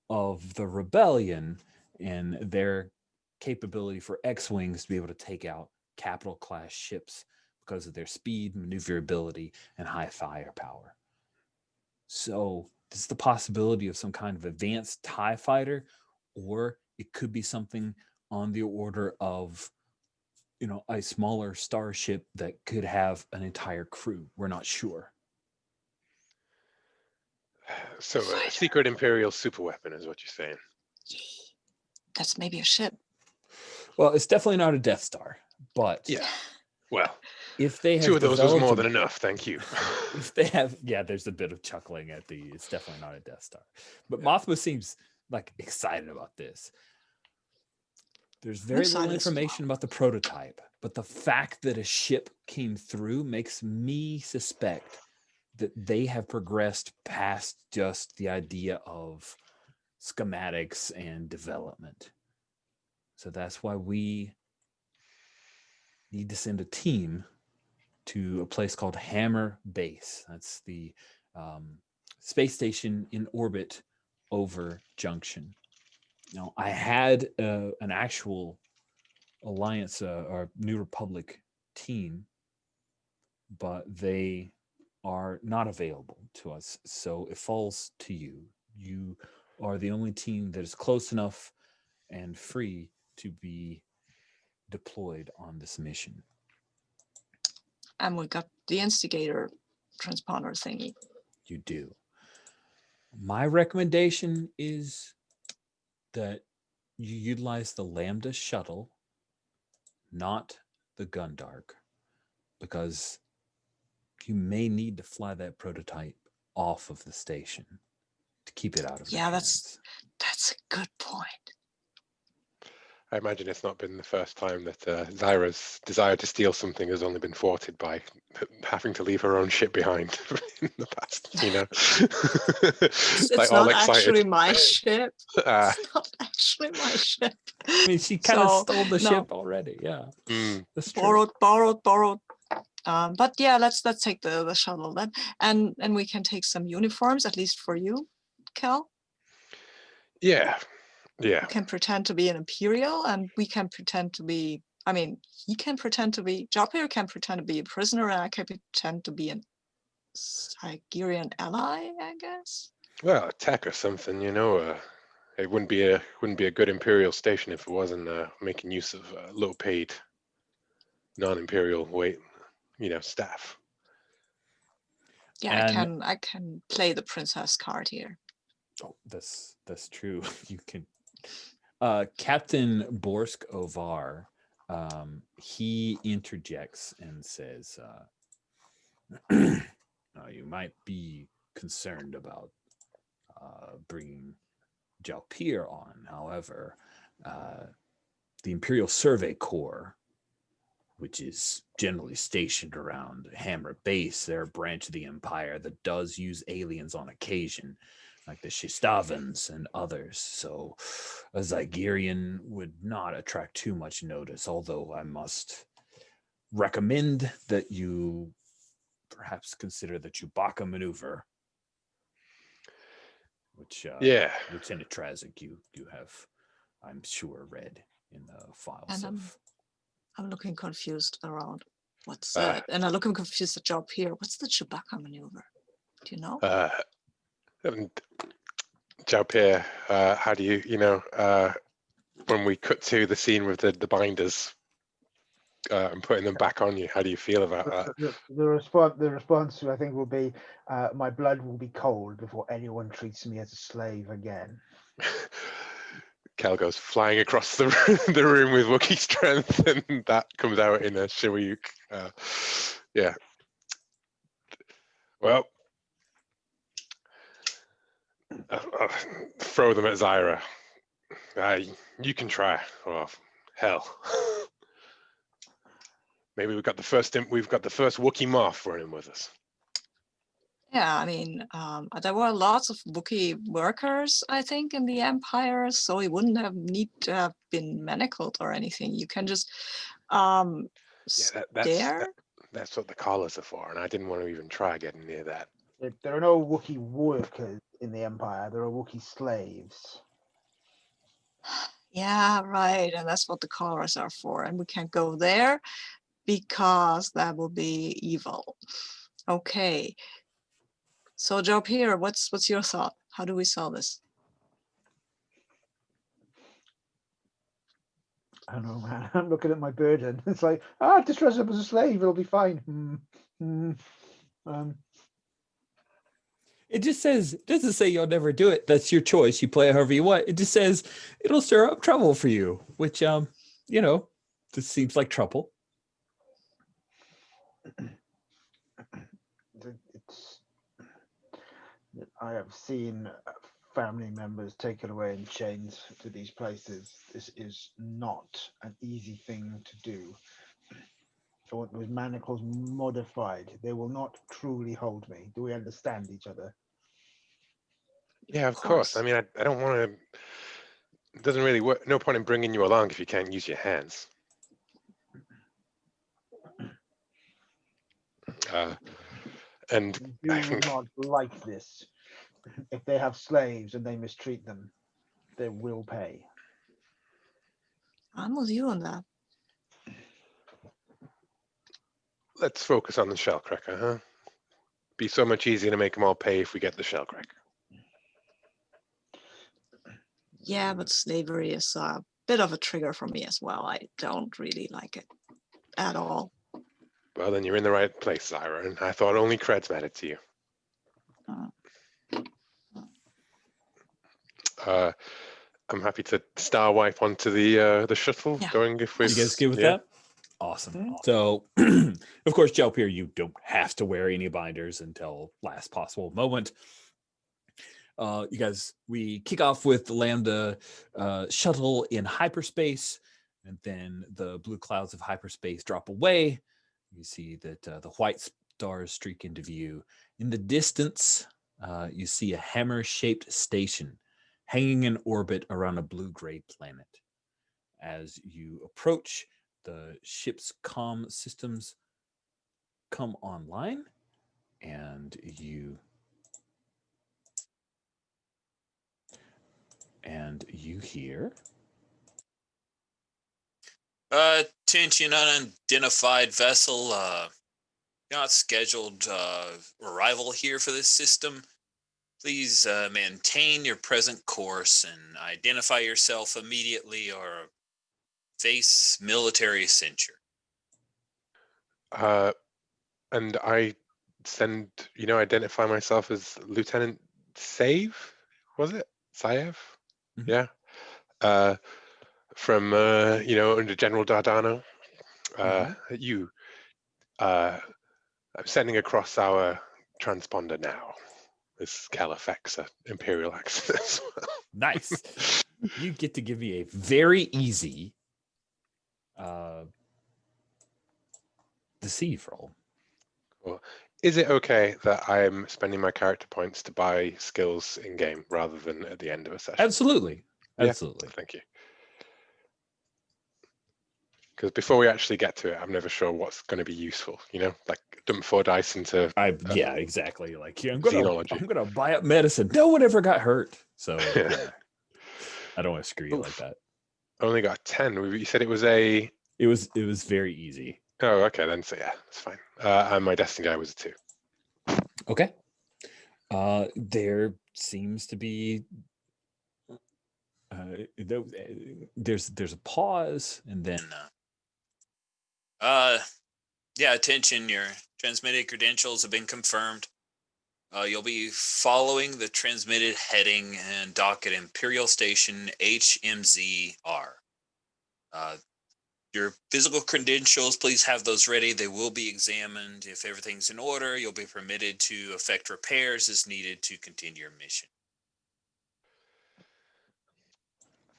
of the rebellion and their capability for X-Wings to be able to take out capital class ships because of their speed, maneuverability, and high firepower. So this is the possibility of some kind of advanced TIE fighter, or it could be something on the order of, a smaller starship that could have an entire crew. We're not sure. So a secret Imperial superweapon is what you're saying. That's maybe a ship. Well, it's definitely not a Death Star, but yeah. Well, if they have 2 of those was more than enough. Thank you. If they have, there's a bit of chuckling at it's definitely not a Death Star. But Mothma seems like excited about this. There's very little information about the prototype, but the fact that a ship came through makes me suspect that they have progressed past just the idea of schematics and development. So that's why we need to send a team to a place called Hammer Base. That's the space station in orbit over Junction. Now, I had an actual Alliance or New Republic team, but they are not available to us. So it falls to you. You are the only team that is close enough and free to be deployed on this mission. And we got the instigator transponder thingy. You do. My recommendation is that you utilize the Lambda shuttle, not the Gundark, because you may need to fly that prototype off of the station to keep it out of their Yeah, hands. that's a good point. I imagine it's not been the first time that Zyra's desire to steal something has only been thwarted by having to leave her own ship behind in the past, you know. It's Like not all excited. actually my ship. Ah, It's not actually my ship. I mean, she kind of So, stole the no. ship already. Yeah, mm. that's true. Borrowed. But yeah, let's take the shuttle then, and we can take some uniforms, at least for you, Cal. Yeah. You can pretend to be an Imperial, and we can pretend to be. I mean, he can pretend to be. Jopir can pretend to be a prisoner, and I can pretend to be an Sigerian ally, I guess. Well, a tech or something, you know. It wouldn't be a good Imperial station if it wasn't making use of low-paid, non-Imperial staff. Yeah, And I can play the princess card here. oh, that's true. You can. Captain Borsk Ovar, he interjects and says, "You might be concerned about bringing Jalpir on. However, the Imperial Survey Corps, which is generally stationed around Hammer Base, they're a branch of the Empire that does use aliens on occasion, like the Shistavans and others. So a Zygerian would not attract too much notice, although I must recommend that you perhaps consider the Chewbacca maneuver, which Lieutenant Trazik, you have, I'm sure, read in the files And of... I'm looking confused around what's and I'm looking confused at job here. What's the Chewbacca maneuver? Do you know? Jalpir, how do you when we cut to the scene with the binders and putting them back on you, how do you feel about that? The response I think will be, my blood will be cold before anyone treats me as a slave again. Cal goes flying across the room with Wookiee strength, and that comes out in a Shiwyuk. Yeah. Well, throw them at Zyra. You can try. Oh, hell. Maybe we've got the first Wookiee Moth running with us. Yeah, I mean, there were lots of Wookiee workers, I think, in the Empire, so he wouldn't have need to have been manacled or anything. You can just stare. That's what the collars are for, and I didn't want to even try getting near that. There are no Wookiee workers in the Empire. There are Wookiee slaves. Yeah, right, and that's what the collars are for, and we can't go there because that will be evil. Okay. So, Job here, what's your thought? How do we solve this? I don't know, man. I'm looking at my burden. It's like, just dress up as a slave. It'll be fine. It just says, it doesn't say you'll never do it. That's your choice. You play it however you want. It just says it'll stir up trouble for you, which, this seems like trouble. I have seen family members taken away in chains to these places. This is not an easy thing to do. I want those manacles modified. They will not truly hold me. Do we understand each other? Yeah, of course. I mean, I don't want to. It doesn't really work. No point in bringing you along if you can't use your hands. And you I think not like this. If they have slaves and they mistreat them, they will pay. I'm with you on that. let's focus on the shellcracker, huh? Be so much easier to make them all pay if we get the shellcracker. Yeah, but slavery is a bit of a trigger for me as well. I don't really like it at all. Well, then you're in the right place, Zyra, and I thought only creds mattered to you. I'm happy to star wipe onto the shuttle. Yeah. Going if we. You guys good with that? Awesome. Mhm. So, of course, Jelp here, you don't have to wear any binders until last possible moment. You guys, we kick off with the Lambda shuttle in hyperspace, and then the blue clouds of hyperspace drop away. You see that the white stars streak into view. In the distance, you see a hammer-shaped station hanging in orbit around a blue-gray planet. As you approach, the ship's comm systems come online, and you hear. Attention, unidentified vessel. Not scheduled arrival here for this system. Please maintain your present course and identify yourself immediately or face military censure. And I identify myself as Lieutenant Save, was it? Saev? Mhm. Yeah. From under General Dardano. I'm sending across our transponder now. This Cal affects Imperial accent as well. Nice. You get to give me a very easy deceive roll. Cool. Is it okay that I'm spending my character points to buy skills in game rather than at the end of a session? Absolutely. Yeah. Absolutely. Thank you. Because before we actually get to it, I'm never sure what's going to be useful. Like dump 4 dice into Yeah, exactly. Like, yeah, I'm xenology. gonna buy up medicine. No one ever got hurt. So yeah. I don't want to screw you like that. Only got 10. You said it was a. It was very easy. Oh, okay, then. So yeah, it's fine. And my destiny die was a 2. Okay. There seems to be there's a pause, and then Yeah, attention, your transmitted credentials have been confirmed. You'll be following the transmitted heading and dock at Imperial Station HMZR. Your physical credentials, please have those ready. They will be examined. If everything's in order, you'll be permitted to effect repairs as needed to continue your mission.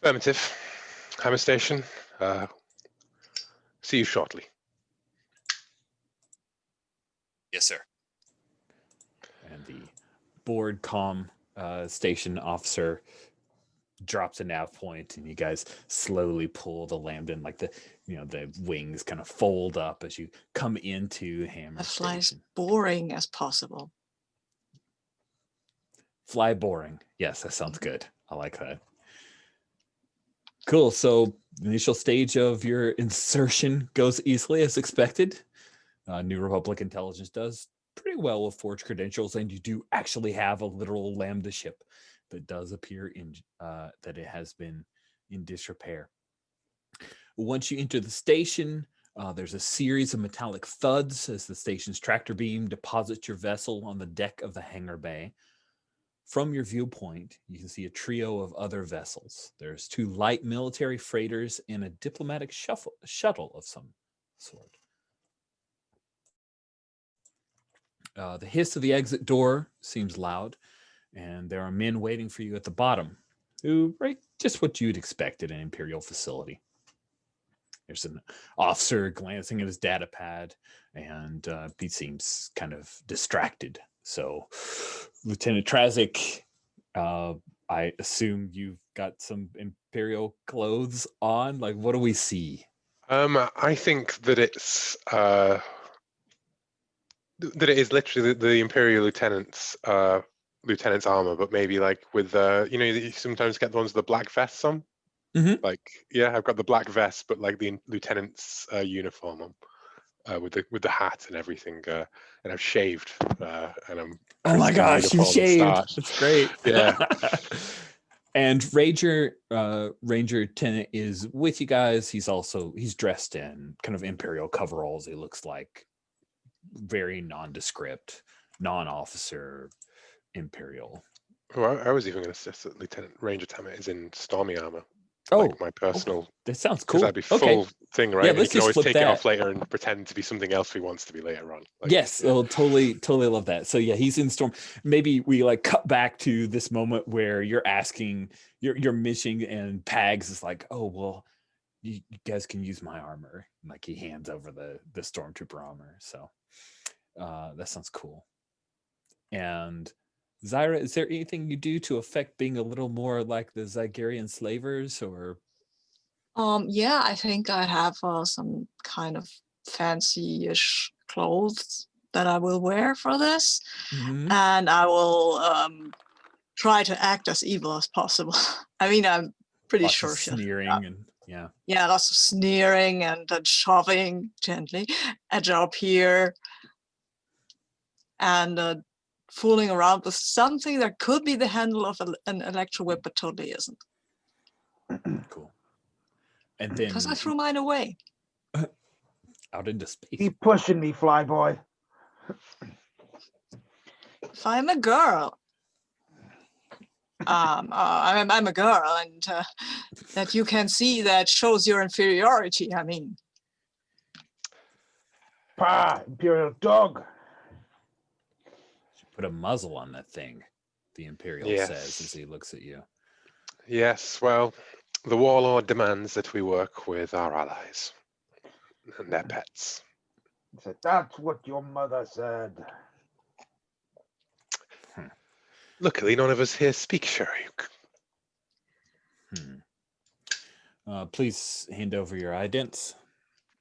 Affirmative. Hammer Station. See you shortly. Yes, sir. and the board comm station officer drops a nav point, and you guys slowly pull the Lambda, like the wings kind of fold up as you come into Hammer I fly as Station. boring as possible. Fly boring. Yes, that sounds good. I like that. Cool. So the initial stage of your insertion goes easily as expected. New Republic intelligence does pretty well with forged credentials, and you do actually have a literal Lambda ship that does appear in that it has been in disrepair. Once you enter the station, there's a series of metallic thuds as the station's tractor beam deposits your vessel on the deck of the hangar bay. From your viewpoint, you can see a trio of other vessels. There's 2 light military freighters and a diplomatic shuttle of some sort. The hiss of the exit door seems loud, and there are men waiting for you at the bottom, who right just what you'd expect at an Imperial facility. There's an officer glancing at his data pad, and he seems kind of distracted. So, Lieutenant Trazik, I assume you've got some Imperial clothes on. Like, what do we see? I think that it's that it is literally the Imperial lieutenant's armor, but maybe like with you sometimes get the ones with the black vests on. Mm-hmm. Like, yeah, I've got the black vest, but like the lieutenant's uniform on, with the hat and everything, and I've shaved, and I'm. Oh my gosh, you shaved! That's great. Yeah. And Ranger Tennant is with you guys. He's dressed in kind of Imperial coveralls. He looks like very nondescript, non-officer Imperial Well, I was even going to suggest that Lieutenant Ranger Tammet is in Stormy armor, Oh, like my personal, that sounds because cool. that'd be Okay. full thing, right? Yeah, And he let's can just always flip take that. it off later and pretend to be something else he wants to be later on. Like, Yes, yeah. oh, totally love that. So yeah, he's in Storm. Maybe we like cut back to this moment where you're asking, you're missing, and Pags is like, oh well, you guys can use my armor. And, like he hands over the stormtrooper armor. So that sounds cool. And Zyra, is there anything you do to affect being a little more like the Zygerian slavers, or? Yeah, I think I have some kind of fancy-ish clothes that I will wear for this, Mhm. and I will try to act as evil as possible. I mean, I'm pretty Lots sure of she'll. sneering and yeah. Yeah, lots of sneering and shoving gently at up here, and fooling around with something that could be the handle of an electro whip, but totally isn't. Cool. And Because I then threw mine away. out into space. Keep pushing me, Flyboy. If I'm a girl, I'm a girl, and that you can see that shows your inferiority. I mean, Pah, Imperial dog. Put a muzzle on that thing, the Imperial says as he looks at you. Yes, well, the Warlord demands that we work with our allies and their pets. So that's what your mother said. Luckily, none of us here speak Sharuk. Please hand over your idents.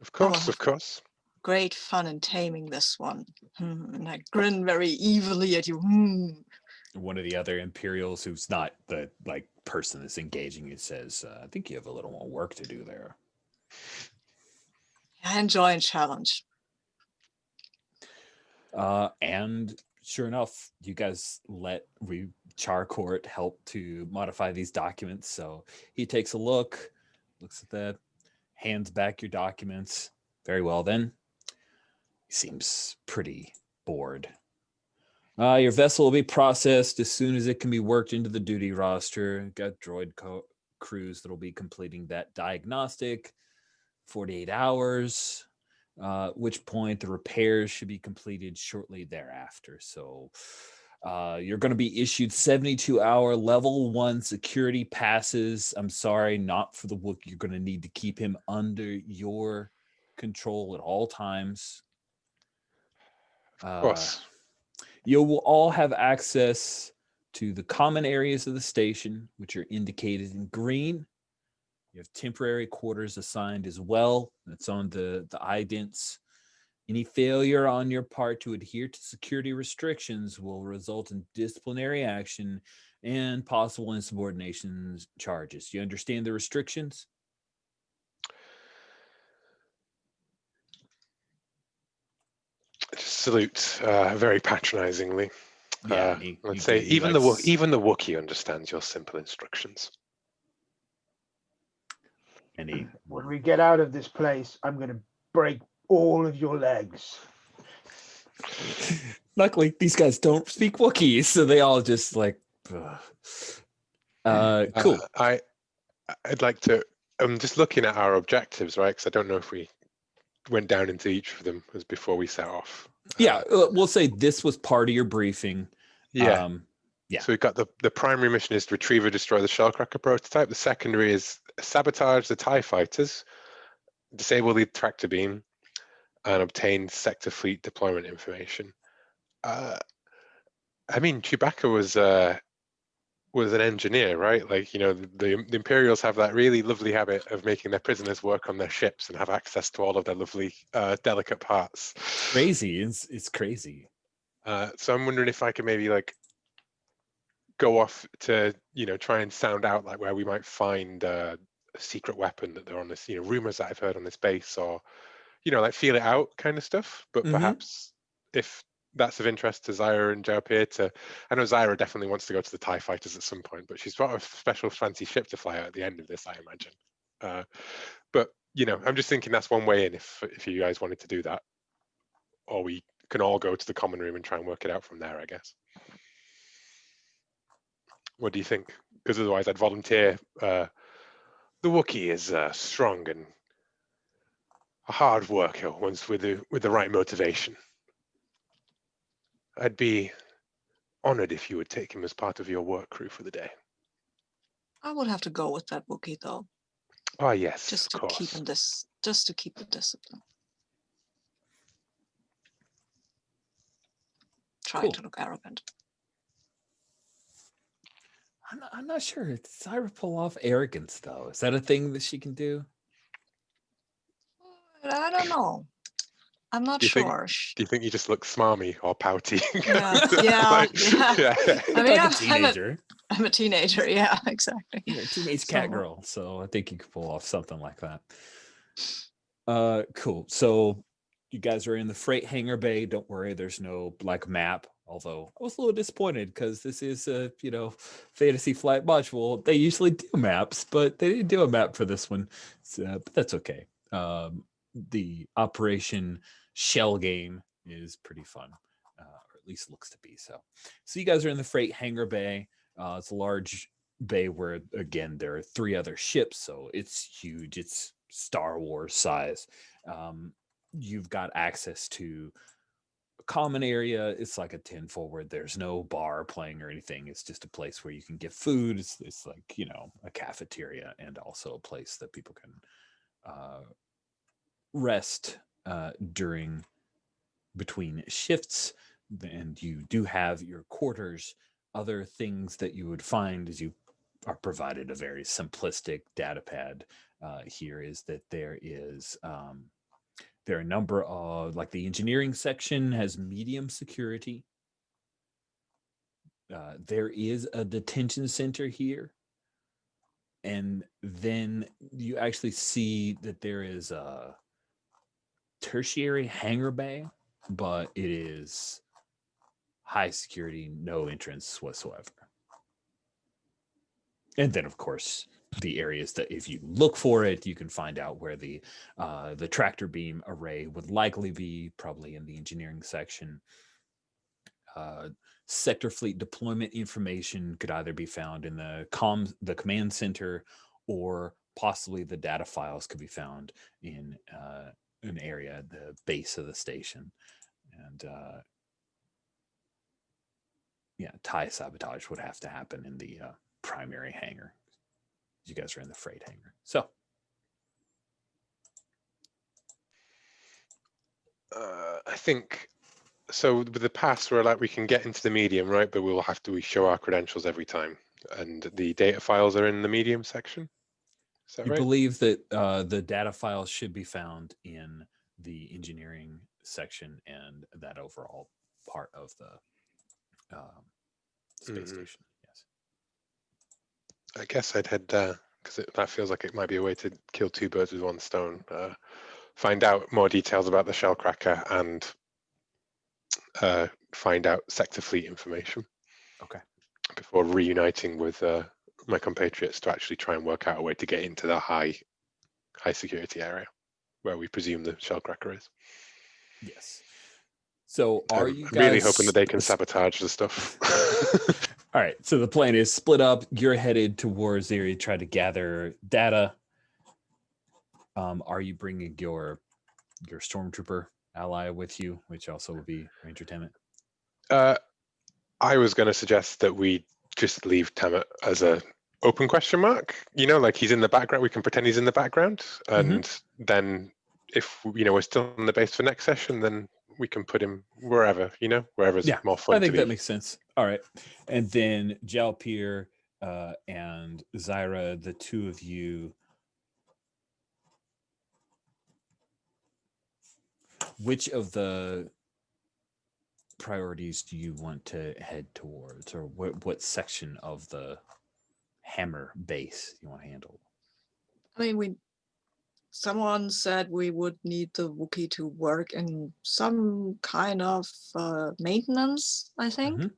Of course, of course. Great fun in taming this one. And I grin very evilly at you. One of the other Imperials, who's not the like person that's engaging you, says, "I think you have a little more work to do there." I enjoy a challenge. And sure enough, you guys let Charcourt help to modify these documents. So he takes a look, looks at that, hands back your documents. Very well, then. He seems pretty bored. Your vessel will be processed as soon as it can be worked into the duty roster. Got droid crews that will be completing that diagnostic. 48 hours, which point the repairs should be completed shortly thereafter. So you're going to be issued 72-hour level 1 security passes. I'm sorry, not for the Wookiee. You're going to need to keep him under your control at all times. Of course. You will all have access to the common areas of the station, which are indicated in green. You have temporary quarters assigned as well. That's on the idents. Any failure on your part to adhere to security restrictions will result in disciplinary action and possible insubordination charges. You understand the restrictions? Salute very patronizingly. Yeah, let's say even the Wookiee understands your simple instructions. When we get out of this place, I'm going to break all of your legs. Luckily, these guys don't speak Wookiee, so they all just like, cool. I'd like to. I'm just looking at our objectives, right? Because I don't know if we went down into each of them as before we set off. Yeah, we'll say this was part of your briefing. Yeah. Yeah. So we've got the primary mission is to retrieve or destroy the Shellcracker prototype. The secondary is sabotage the TIE fighters, disable the tractor beam, and obtain sector fleet deployment information. I mean, Chewbacca was an engineer, right? Like, you know, the Imperials have that really lovely habit of making their prisoners work on their ships and have access to all of their lovely delicate parts. Crazy. It's crazy. So I'm wondering if I can maybe like go off to, you know, try and sound out like where we might find a secret weapon that they're on this, you know, rumors that I've heard on this base, or, you know, like feel it out kind of stuff. But perhaps if that's of interest to Zyra and Jaupir I know Zyra definitely wants to go to the TIE fighters at some point, but she's got a special fancy ship to fly out at the end of this, I imagine. But, you know, I'm just thinking that's one way in if you guys wanted to do that. Or we can all go to the common room and try and work it out from there, I guess. What do you think? Because otherwise I'd volunteer. The Wookiee is strong and a hard worker once with the right motivation. I'd be honored if you would take him as part of your work crew for the day. I would have to go with that Wookiee though, Ah, yes, just of to keep course. him just to keep the discipline. Try Cool. to look arrogant. I'm not sure. Does Zyra pull off arrogance though? Is that a thing that she can do? I don't know. I'm not Do you think- sure. Do you think you just look smarmy or pouty? Yeah, yeah, Like, yeah. I mean, Like a I'm teenager. I'm a teenager. Yeah, exactly. You're a teenage cat So- girl, so I think you could pull off something like that. Cool. So you guys are in the freight hangar bay. Don't worry, there's no like map. Although I was a little disappointed because this is a fantasy flight module. They usually do maps, but they didn't do a map for this one. But that's okay. The Operation Shell game is pretty fun, or at least looks to be so. So you guys are in the freight hangar bay. It's a large bay where again there are 3 other ships, so it's huge. It's Star Wars size. You've got access to a common area. It's like a 10 forward. There's no bar playing or anything. It's just a place where you can get food. It's like a cafeteria and also a place that people can rest during between shifts. And you do have your quarters. Other things that you would find is you are provided a very simplistic data pad here is that there are a number of, like, the engineering section has medium security. There is a detention center here. And then you actually see that there is a tertiary hangar bay, but it is high security, no entrance whatsoever. And then, of course, the areas that if you look for it, you can find out where the tractor beam array would likely be, probably in the engineering section. Sector fleet deployment information could either be found in the command center, or possibly the data files could be found in an area at the base of the station. And tie sabotage would have to happen in the primary hangar. You guys are in the freight hangar. So I think so. With the pass, we can get into the medium, right? But we'll have to show our credentials every time, and the data files are in the medium section. Is that you right? believe that the data files should be found in the engineering section and that overall part of the space station. Yes. I guess I'd head because that feels like it might be a way to kill 2 birds with 1 stone. Find out more details about the shellcracker and find out sector fleet information. Okay. Before reuniting with my compatriots to actually try and work out a way to get into the high security area where we presume the shellcracker is. Yes. So are you guys really hoping that they can sabotage the stuff? All right. So the plan is split up. You're headed towards the area to try to gather data. Are you bringing your stormtrooper ally with you, which also will be Ranger Temet? I was going to suggest that we just leave Temet as a open question mark. Like he's in the background. We can pretend he's in the background, and then if we're still in the base for next session, then we can put him wherever, wherever's more fun. I think that makes sense. All right. And then Jalpir and Zyra, the 2 of you, which of the priorities do you want to head towards, or what section of the hammer base you want to handle? I mean, someone said we would need the Wookiee to work in some kind of maintenance, I think.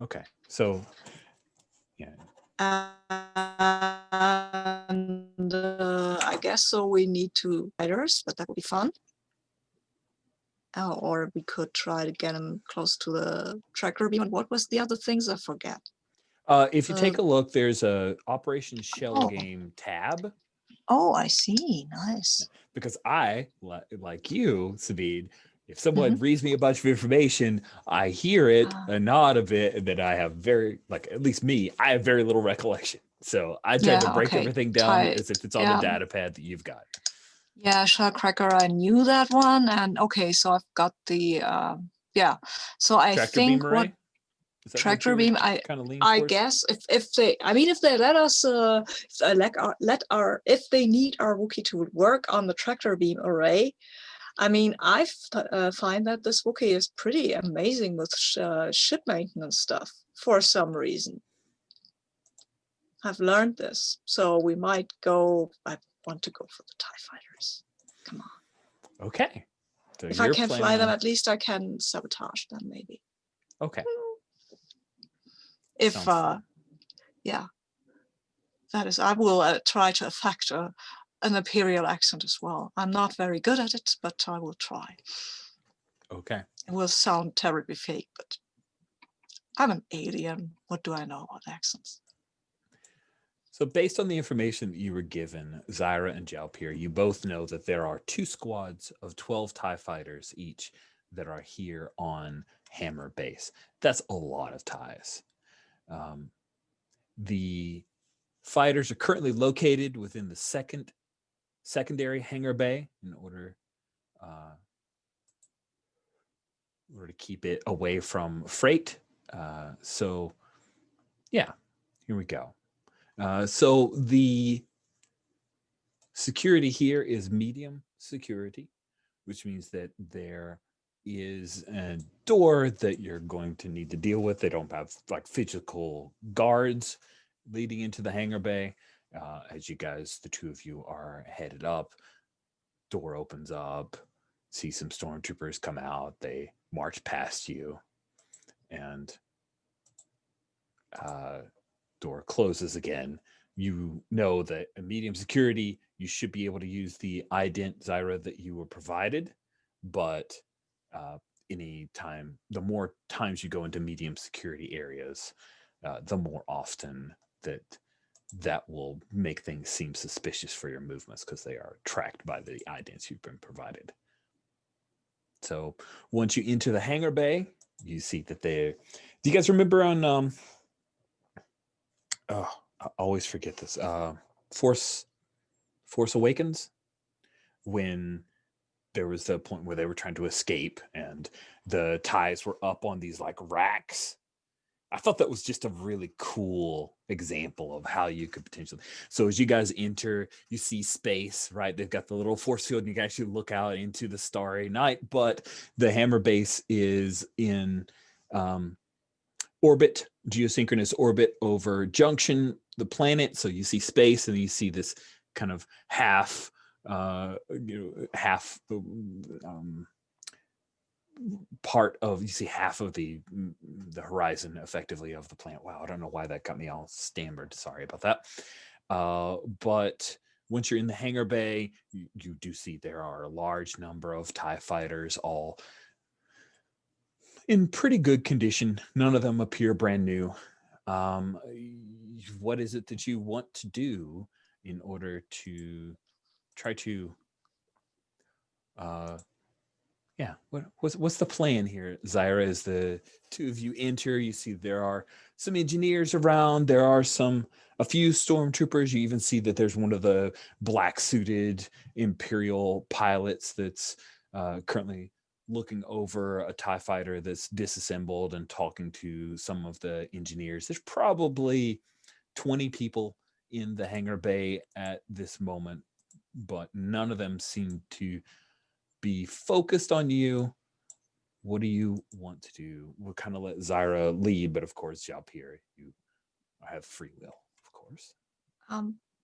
Okay. So, yeah. And I guess so we need 2 fighters, but that would be fun. Oh, or we could try to get him close to the tractor beam. And what was the other things? I forget. If you take a look, there's a Operation Shell Oh. Game tab. Oh, I see. Nice. Because I, like you, Sabine, if someone reads me a bunch of information, I hear it, a nod of it, and then I have at least me, I have very little recollection. So I tend to break everything down as if it's on the data pad that you've got. Yeah, Shellcracker, I knew that one. And okay, so I've got the, So I Tractor think beam what array? Is that what tractor you were beam, kind of leaning I towards? guess if they let us if they need our Wookiee to work on the tractor beam array, I mean, I find that this Wookiee is pretty amazing with ship maintenance stuff for some reason. I've learned this, so we might go. I want to go for the TIE fighters. Come on. Okay. So If I can't fly them, at least I can sabotage them, maybe. Okay. If yeah, that is. I will try to affect an Imperial accent as well. I'm not very good at it, but I will try. Okay. It will sound terribly fake, but I'm an alien. What do I know about accents? So based on the information that you were given, Zyra and Jalpir, you both know that there are 2 squads of 12 TIE fighters each that are here on Hammer Base. That's a lot of TIEs. The fighters are currently located within the secondary hangar bay in order to keep it away from freight. So yeah, here we go. So the security here is medium security, which means that there is a door that you're going to need to deal with. They don't have like physical guards leading into the hangar bay. As you guys, the 2 of you are headed up, door opens up, see some stormtroopers come out. They march past you, and door closes again. You know that in medium security, you should be able to use the ident, Zyra, that you were provided, but the more times you go into medium security areas, the more often that will make things seem suspicious for your movements because they are tracked by the idents you've been provided. So once you enter the hangar bay, you see that do you guys remember on I always forget this. Force Awakens, when there was the point where they were trying to escape and the TIEs were up on these like racks. I thought that was just a really cool example of how you could potentially. So as you guys enter, you see space, right? They've got the little force field and you can actually look out into the starry night, but the Hammer base is in orbit, geosynchronous orbit over Junction, the planet. So you see space and you see this kind of half part of, you see half of the horizon effectively of the planet. Wow, I don't know why that got me all stammered. Sorry about that. But once you're in the hangar bay, you do see there are a large number of TIE fighters, all in pretty good condition. None of them appear brand new. What is it that you want to do in order to try to what's the plan here, Zyra? As the 2 of you enter, you see there are some engineers around. There are a few stormtroopers. You even see that there's one of the black suited Imperial pilots that's currently looking over a TIE fighter that's disassembled and talking to some of the engineers. There's probably 20 people in the hangar bay at this moment, but none of them seem to be focused on you. What do you want to do? We'll kind of let Zyra lead, but of course, Jalpir, you have free will, of course.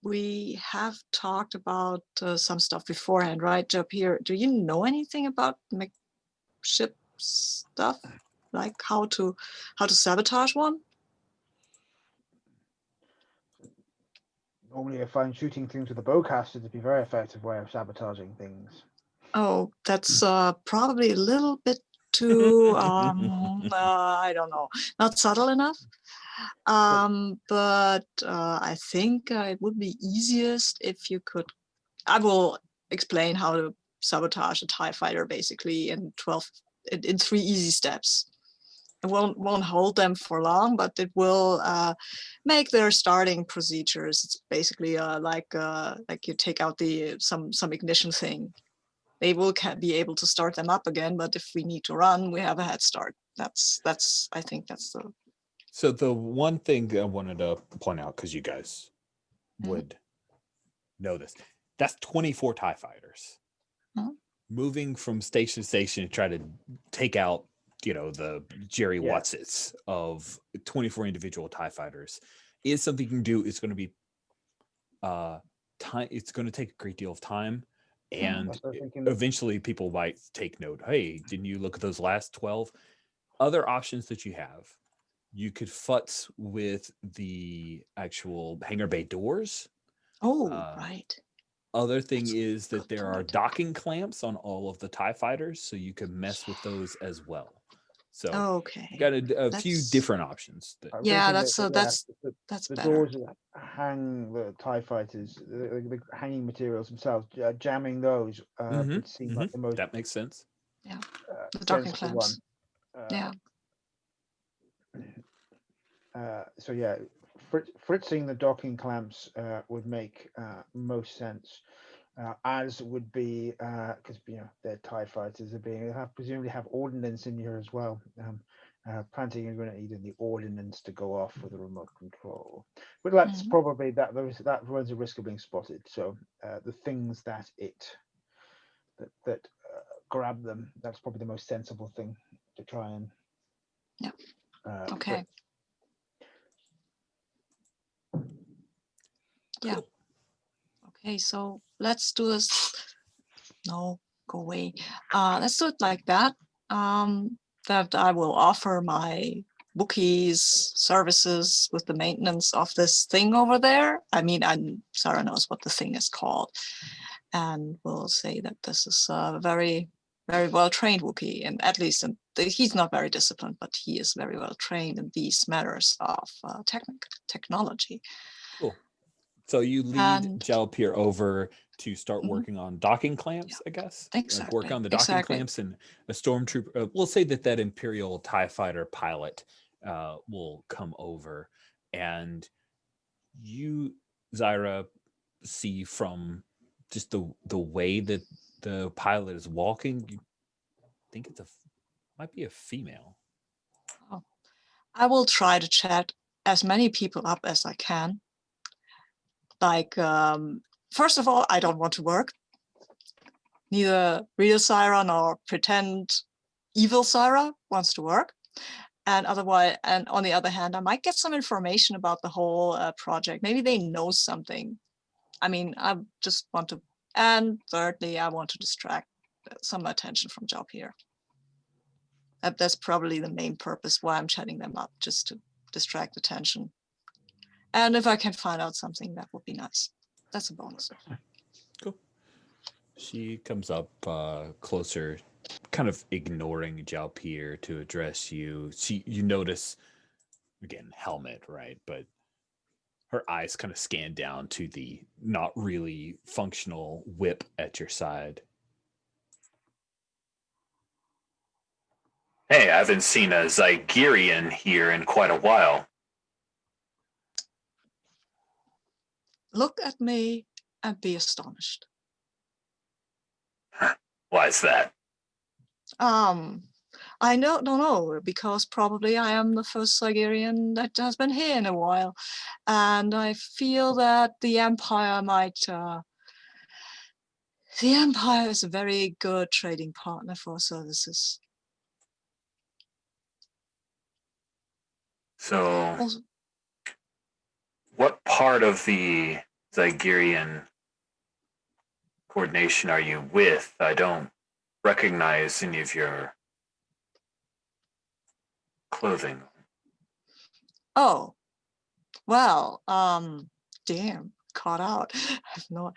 We have talked about some stuff beforehand, right, Jalpir? Do you know anything about ship stuff, like how to sabotage one? Normally, I find shooting things with a bowcaster to be a very effective way of sabotaging things. Oh, that's probably a little bit too, I don't know, not subtle enough. But I think it would be easiest if you could. I will explain how to sabotage a TIE fighter basically in 3 easy steps. It won't hold them for long, but it will make their starting procedures. It's basically like you take out some ignition thing. They will be able to start them up again, but if we need to run, we have a head start. That's I think that's the. So the one thing that I wanted to point out, because you guys would know this, that's 24 TIE fighters moving from station to station to try to take out, the Jerry Watsits of 24 individual TIE fighters is something you can do. It's going to be time. It's going to take a great deal of time. And eventually people might take note. Hey, didn't you look at those last 12? Other options that you have. You could futz with the actual hangar bay doors. Oh, right. Other thing is that there are docking clamps on all of the TIE fighters, so you could mess with those as well. So okay, got a few different options. That's the better. doors that hang the TIE fighters, the hanging materials themselves, jamming those would seem like the most. That makes sense. Yeah, the docking clamps. Yeah. So yeah, fritzing the docking clamps would make most sense, as would be because they're TIE fighters. They presumably have ordnance in here as well. Planting is going to need the ordnance to go off with a remote control, but that's probably that runs a risk of being spotted. So the things that grab them, that's probably the most sensible thing to try and. Yeah. Okay. Yeah. Okay, so let's do this. No, go away. Let's do it like that. That I will offer my Wookiees services with the maintenance of this thing over there. I mean, Sarah knows what the thing is called. And we'll say that this is a very, very well-trained Wookiee, and at least he's not very disciplined, but he is very well-trained in these matters of technology. Cool. So you lead Jalpir over to start working on docking clamps, I guess. Exactly. Like work on the docking clamps, and a stormtrooper. We'll say that Imperial TIE fighter pilot will come over, and you, Zyra, see from just the way that the pilot is walking, you think might be a female. Oh. I will try to chat as many people up as I can. Like, first of all, I don't want to work. Neither real Syra nor pretend evil Syra wants to work. And on the other hand, I might get some information about the whole project. Maybe they know something. I mean, I just want to. And thirdly, I want to distract some attention from Jalpir. That's probably the main purpose why I'm chatting them up, just to distract attention. And if I can find out something, that would be nice. That's a bonus. Cool. She comes up closer, kind of ignoring Jalpir to address you. You notice, again, helmet, right? But her eyes kind of scan down to the not really functional whip at your side. Hey, I haven't seen a Zygerian here in quite a while. Look at me and be astonished. Why is that? I don't know, because probably I am the first Zygerian that has been here in a while. And I feel that the Empire the Empire is a very good trading partner for services. So, what part of the Zygerian coordination are you with? I don't recognize any of your clothing. Oh, well, damn, caught out. I have no.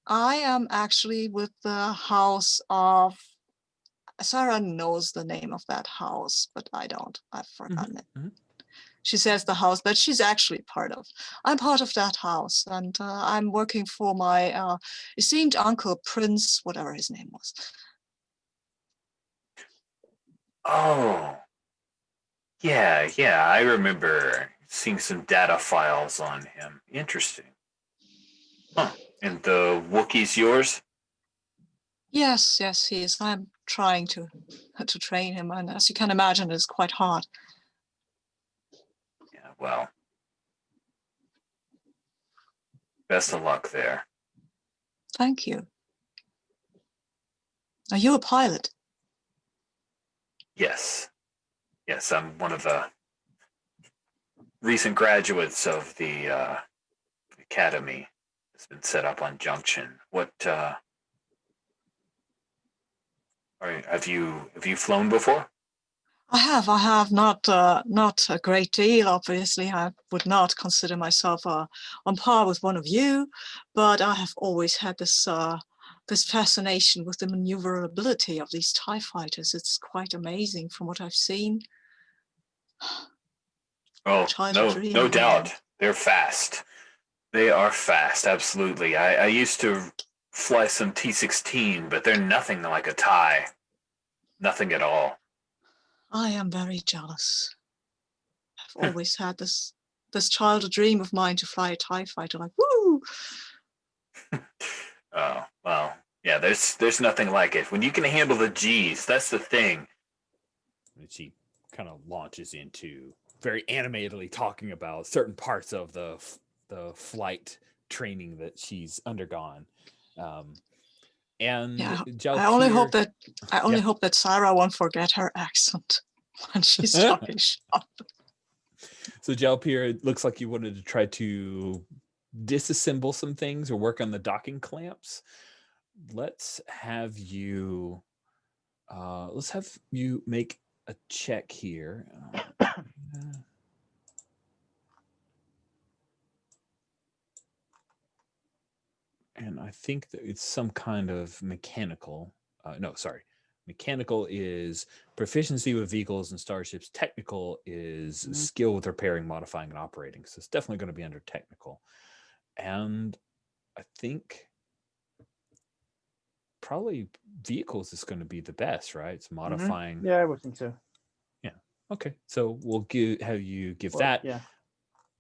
I am actually with the house of. Sarah knows the name of that house, but I don't. I've forgotten it. Mhm. She says the house that she's actually part of. I'm part of that house, and I'm working for my esteemed uncle, Prince, whatever his name was. Oh, yeah, I remember seeing some data files on him. Interesting. Huh. And the Wookiee's yours? Yes, he is. I'm trying to train him, and as you can imagine, it's quite hard. Yeah, well, best of luck there. Thank you. Are you a pilot? Yes, I'm one of the recent graduates of the academy. It's been set up on Junction. What have you flown before? I have not a great deal. Obviously, I would not consider myself on par with one of you, but I have always had this this fascination with the maneuverability of these TIE fighters. It's quite amazing from what I've seen. Oh, Childhood dream no of doubt. mine. They're fast. They are fast, absolutely. I used to fly some T-16, but they're nothing like a TIE. Nothing at all. I am very jealous. I've always had this childhood dream of mine to fly a TIE fighter, like woo! Oh, well, yeah, there's nothing like it. When you can handle the G's, that's the thing. And she kind of launches into very animatedly talking about certain parts of the flight training that she's undergone. And Yeah, Jalpir, I only hope that Sarah won't forget her accent when she's talking shop. So Jalpir, it looks like you wanted to try to disassemble some things or work on the docking clamps. Let's have you make a check here. And I think that it's some kind of mechanical. No, sorry. Mechanical is proficiency with vehicles and starships. Technical is skill with repairing, modifying, and operating. So it's definitely going to be under technical. And I think probably vehicles is going to be the best, right? It's modifying. Yeah, I would think so. Yeah. Okay. So we'll have you give that. Yeah.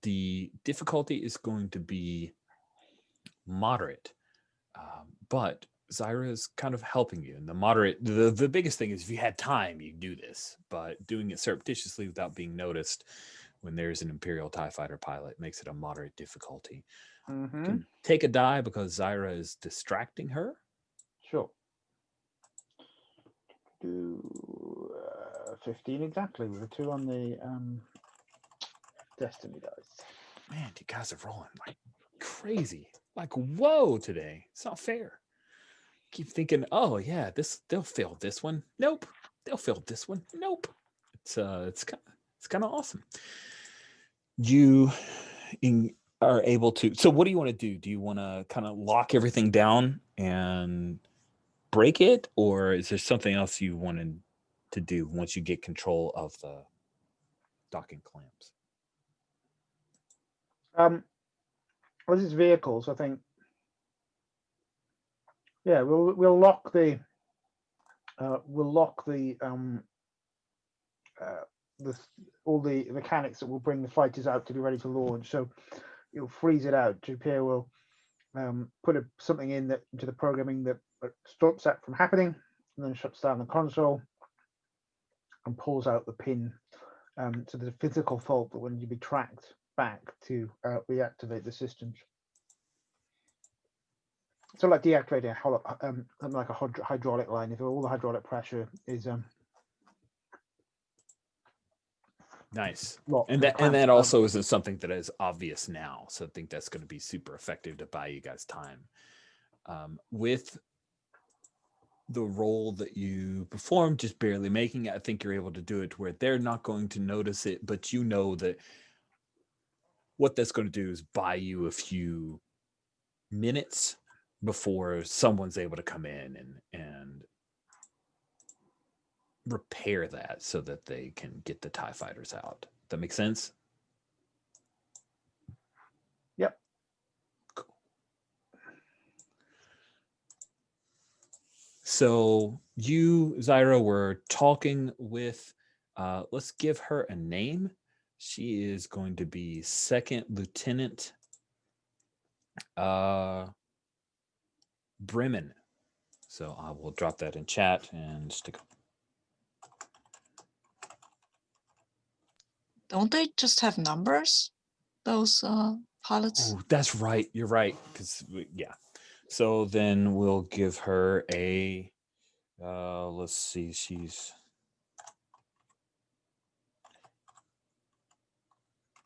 The difficulty is going to be moderate, but Zyra is kind of helping you. And the moderate, the biggest thing is if you had time, you do this, but doing it surreptitiously without being noticed when there's an Imperial TIE fighter pilot makes it a moderate difficulty. You can take a die because Zyra is distracting her. Sure. Do 15 exactly with a 2 on the destiny dice. Man, you guys are rolling like crazy. Like, whoa, today. It's not fair. Keep thinking, oh yeah, they'll fail this one. Nope. They'll fail this one. Nope. It's kind of awesome. You are able to. So what do you want to do? Do you want to kind of lock everything down and break it, or is there something else you wanted to do once you get control of the docking clamps? Well, this is vehicles, I think. Yeah, we'll lock the all the mechanics that will bring the fighters out to be ready to launch. So you'll freeze it out. JPA will put something into the programming that stops that from happening, and then shuts down the console and pulls out the pin. So there's a physical fault that will need to be tracked back to reactivate the systems. So like deactivating like a hydraulic line, if all the hydraulic pressure is nice. locked, and that also isn't something that is obvious now. So I think that's going to be super effective to buy you guys time. With the role that you perform, just barely making it, I think you're able to do it to where they're not going to notice it, but you know that what that's going to do is buy you a few minutes before someone's able to come in and repair that so that they can get the TIE fighters out. That makes sense? Yep. Cool. So you, Zyra, were talking with, let's give her a name. She is going to be Second Lieutenant Bremen. So I will drop that in chat and stick. Don't they just have numbers? Those pilots? Oh, that's right. You're right. Because yeah. So then we'll give her a. Let's see. She's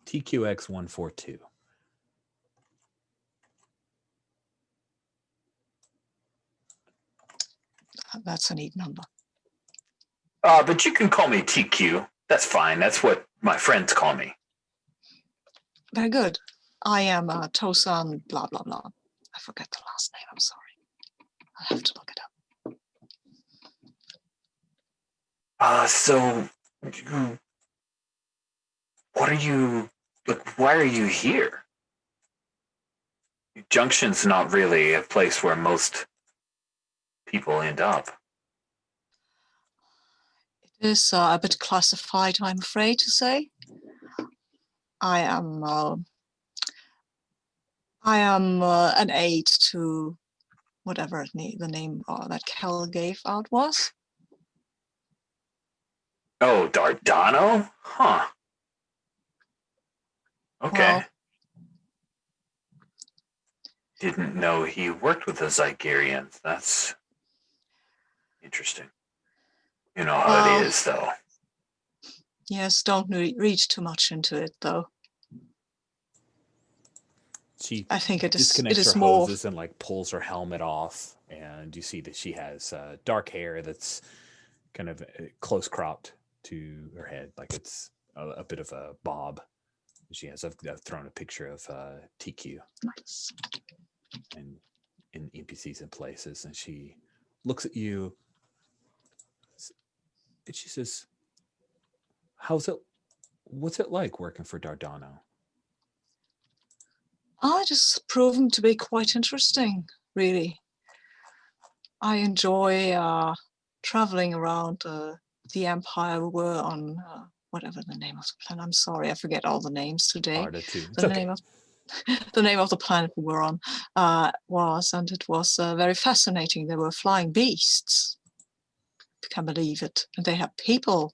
TQX 142. That's a neat number. But you can call me TQ. That's fine. That's what my friends call me. Very good. I am Tosan blah blah blah. I forget the last name. I'm sorry. I'll have to look it up. So what are you, like, why are you here? Junction's not really a place where most people end up. It is a bit classified, I'm afraid to say. I am an aide to whatever the name that Kel gave out was. Oh, Dardano? Huh. Okay. Well, Didn't know he worked with the Zygerians. That's interesting. You know how it is, though. yes, don't reach too much into it, though. She I think it disconnects is her more. hoses and like pulls her helmet off, and you see that she has dark hair that's kind of close cropped to her head, like it's a bit of a bob. She has. I've thrown a picture of TQ. Nice. And in NPCs and places, and she looks at you and she says, "How's it? What's it like working for Dardano?" I just proven to be quite interesting, really. I enjoy traveling around the Empire. We were on whatever the name of the planet. I'm sorry, I forget all the names today. Arda too. It's The okay. name of the name of the planet we were on was, and it was very fascinating. They were flying beasts. You can believe it, and they have people,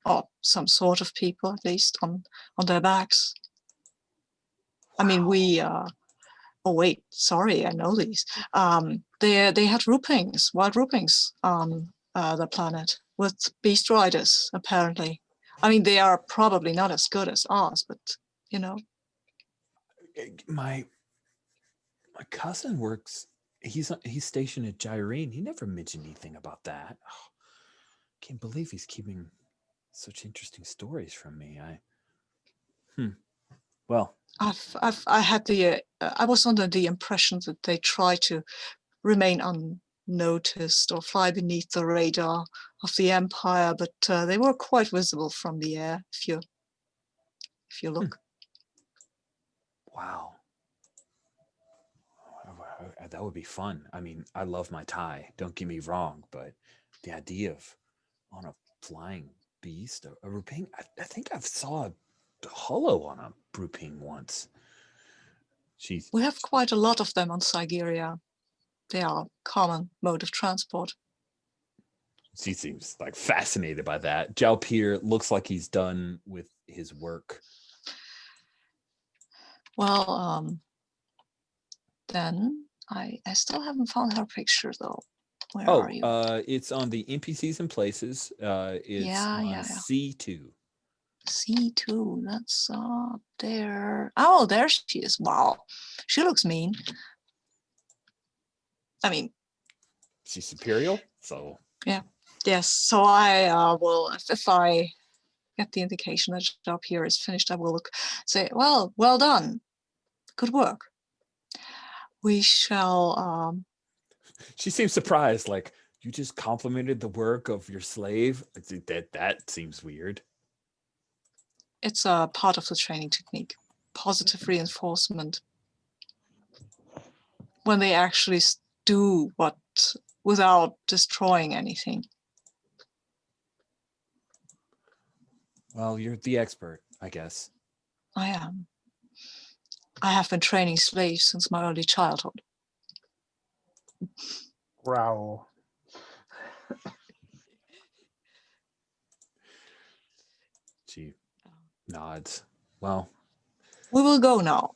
or some sort of people at least, on their backs. I mean, we. Oh wait, sorry, I know these. They had roopings, wild roopings on the planet with beast riders. Apparently, I mean they are probably not as good as ours, but you know. My cousin works. He's stationed at Gyrene. He never mentioned anything about that. Oh, can't believe he's keeping such interesting stories from me. Well, I had I was under the impression that they try to remain unnoticed or fly beneath the radar of the Empire, but they were quite visible from the air if you look. wow. That would be fun. I mean, I love my tie. Don't get me wrong, but the idea of on a flying beast, a Ruping, I think I've saw a hollow on a Ruping once. We have quite a lot of them on Sigeria. They are a common mode of transport. She seems like fascinated by that. Jalpir looks like he's done with his work. Well, then I still haven't found her picture though. Where are you? It's on the NPCs and places. It's on C2. C2, that's there. Oh, there she is. Wow, she looks mean. I mean, she's Imperial, so yeah, yes. So I will, if I get the indication that the job here is finished, I will say, well done, good work. We shall. She seems surprised, like, you just complimented the work of your slave? That seems weird. It's a part of the training technique. Positive reinforcement. When they actually do what without destroying anything. Well, you're the expert, I guess. I am. I have been training slaves since my early childhood. Growl. She nods. Well, We will go now.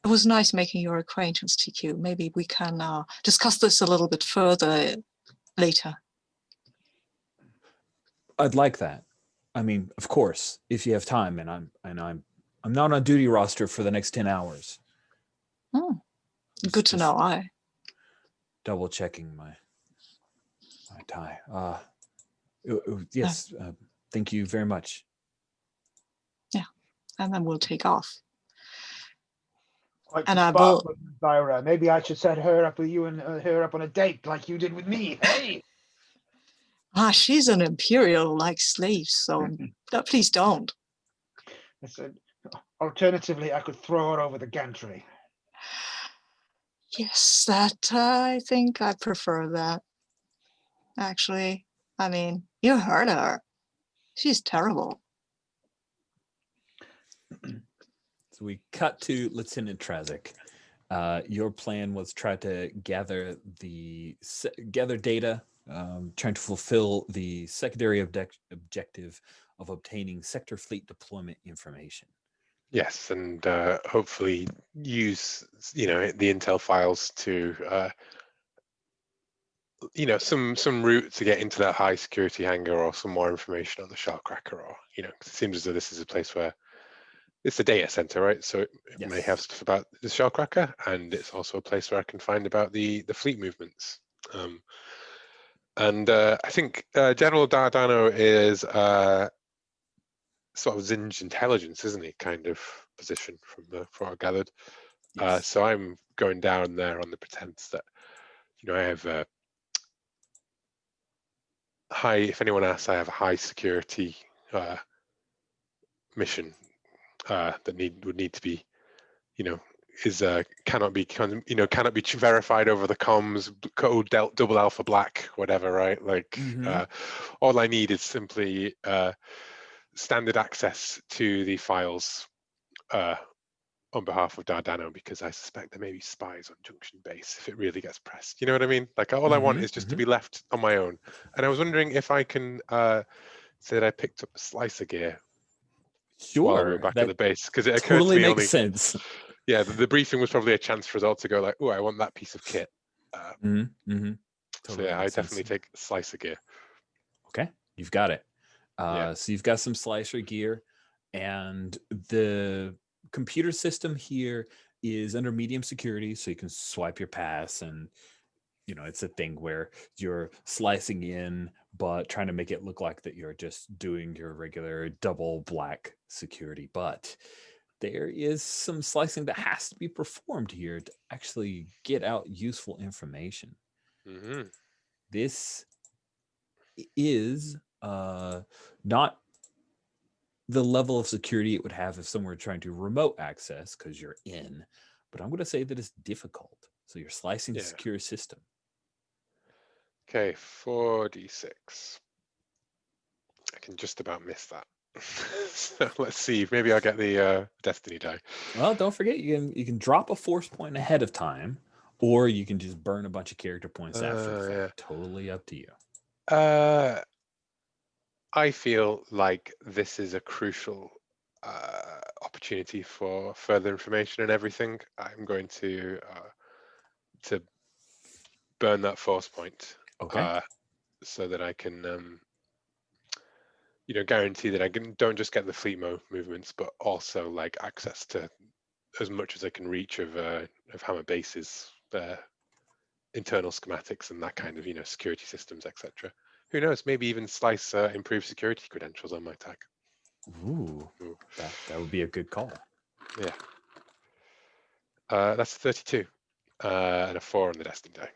It was nice making your acquaintance, TQ. Maybe we can discuss this a little bit further later. I'd like that. I mean, of course, if you have time, and I'm not on duty roster for the next 10 hours. Good to know. I double checking my tie. Yes, thank you very much. Yeah, and then we'll take off. Quite And the I spark will. with Zyra. Maybe I should set her up with you and her up on a date like you did with me. Hey. She's an Imperial like slave, so please don't. I said, alternatively, I could throw her over the gantry. Yes, that I think I prefer that. Actually, I mean, you heard her. She's terrible. So we cut to Lieutenant Trazic. Your plan was try to gather data, trying to fulfill the secondary objective of obtaining sector fleet deployment information. Yes, and hopefully use the intel files to some route to get into that high security hangar, or some more information on the shellcracker, or 'cause it seems as though this is a place where it's a data center, right? So it Yes. may have stuff about the shellcracker, and it's also a place where I can find about the fleet movements. And I think General Dardano is sort of Zsinj intelligence, isn't he? Kind of position from what I gathered. Yes. So I'm going down there on the pretense that I have high. If anyone asks, I have a high security mission that would need to be, is cannot be verified over the comms, code double alpha black, whatever, right? Like all I need is simply standard access to the files on behalf of Dardano, because I suspect there may be spies on Junction Base if it really gets pressed. You know what I mean? Like, all I want is just to be left on my own. And I was wondering if I can say that I picked up a slicer gear while we were back at the base, because it occurred totally to me makes sense. Yeah, the briefing was probably a chance for us all to go like, oh, I want that piece of kit. Totally so yeah, I definitely take slicer gear. Okay, you've got it. Yeah. So you've got some slicer gear, and the computer system here is under medium security, so you can swipe your pass, and it's a thing where you're slicing in but trying to make it look like that you're just doing your regular double black security. But there is some slicing that has to be performed here to actually get out useful information. This is not the level of security it would have if someone were trying to remote access, because you're in, but I'm going to say that it's difficult. So you're slicing a secure system. Okay, 4d6. I can just about miss that. So let's see. Maybe I'll get the destiny die. Well, don't forget, you can drop a force point ahead of time, or you can just burn a bunch of character points after the fact. Totally up to you. I feel like this is a crucial opportunity for further information and everything. I'm going to burn that force point, so that I can guarantee that I don't just get the fleet movements, but also like access to as much as I can reach of Hammer Base's internal schematics and that kind of security systems, etc. Who knows? Maybe even slice improved security credentials on my tag. Ooh. That would be a good call. Yeah. That's 32. and a 4 on the destiny die.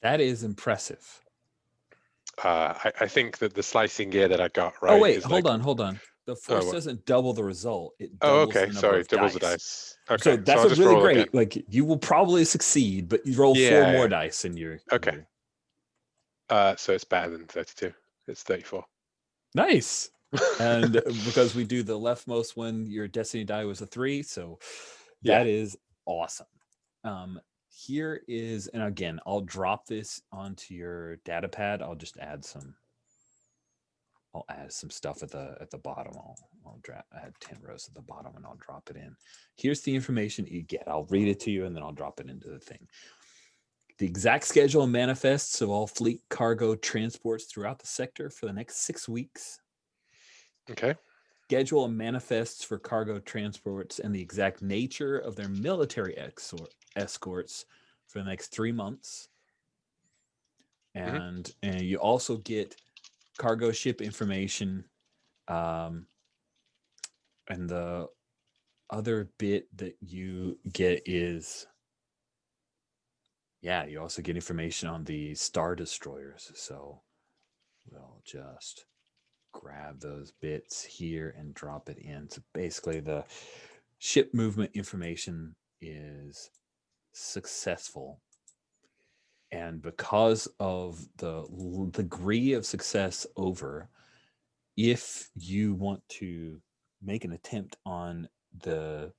That is impressive. I think that the slicing gear that I got right. Oh wait, is hold like, on. The force what? doesn't double the result; it Oh, doubles okay. the number Sorry, of doubles dice. the dice. Okay, So that's I'll a just really roll great. again. Like you will probably succeed, but you roll 4 Yeah, more yeah. dice in your. Okay. So it's better than 32. It's 34. Nice. And because we do the leftmost one, your destiny die was a 3, so Yeah. that is awesome. Here is, and again, I'll drop this onto your data pad. I'll just add some. I'll add some stuff at the bottom. I'll add 10 rows at the bottom, and I'll drop it in. Here's the information you get. I'll read it to you, and then I'll drop it into the thing. The exact schedule and manifests of all fleet cargo transports throughout the sector for the next 6 weeks. Okay. Schedule and manifests for cargo transports and the exact nature of their military escorts for the next 3 months. And you also get cargo ship information. And the other bit that you get is, you also get information on the Star Destroyers. So we'll just grab those bits here and drop it in. So basically the ship movement information is successful. And because of the degree of success over, if you want to make an attempt on the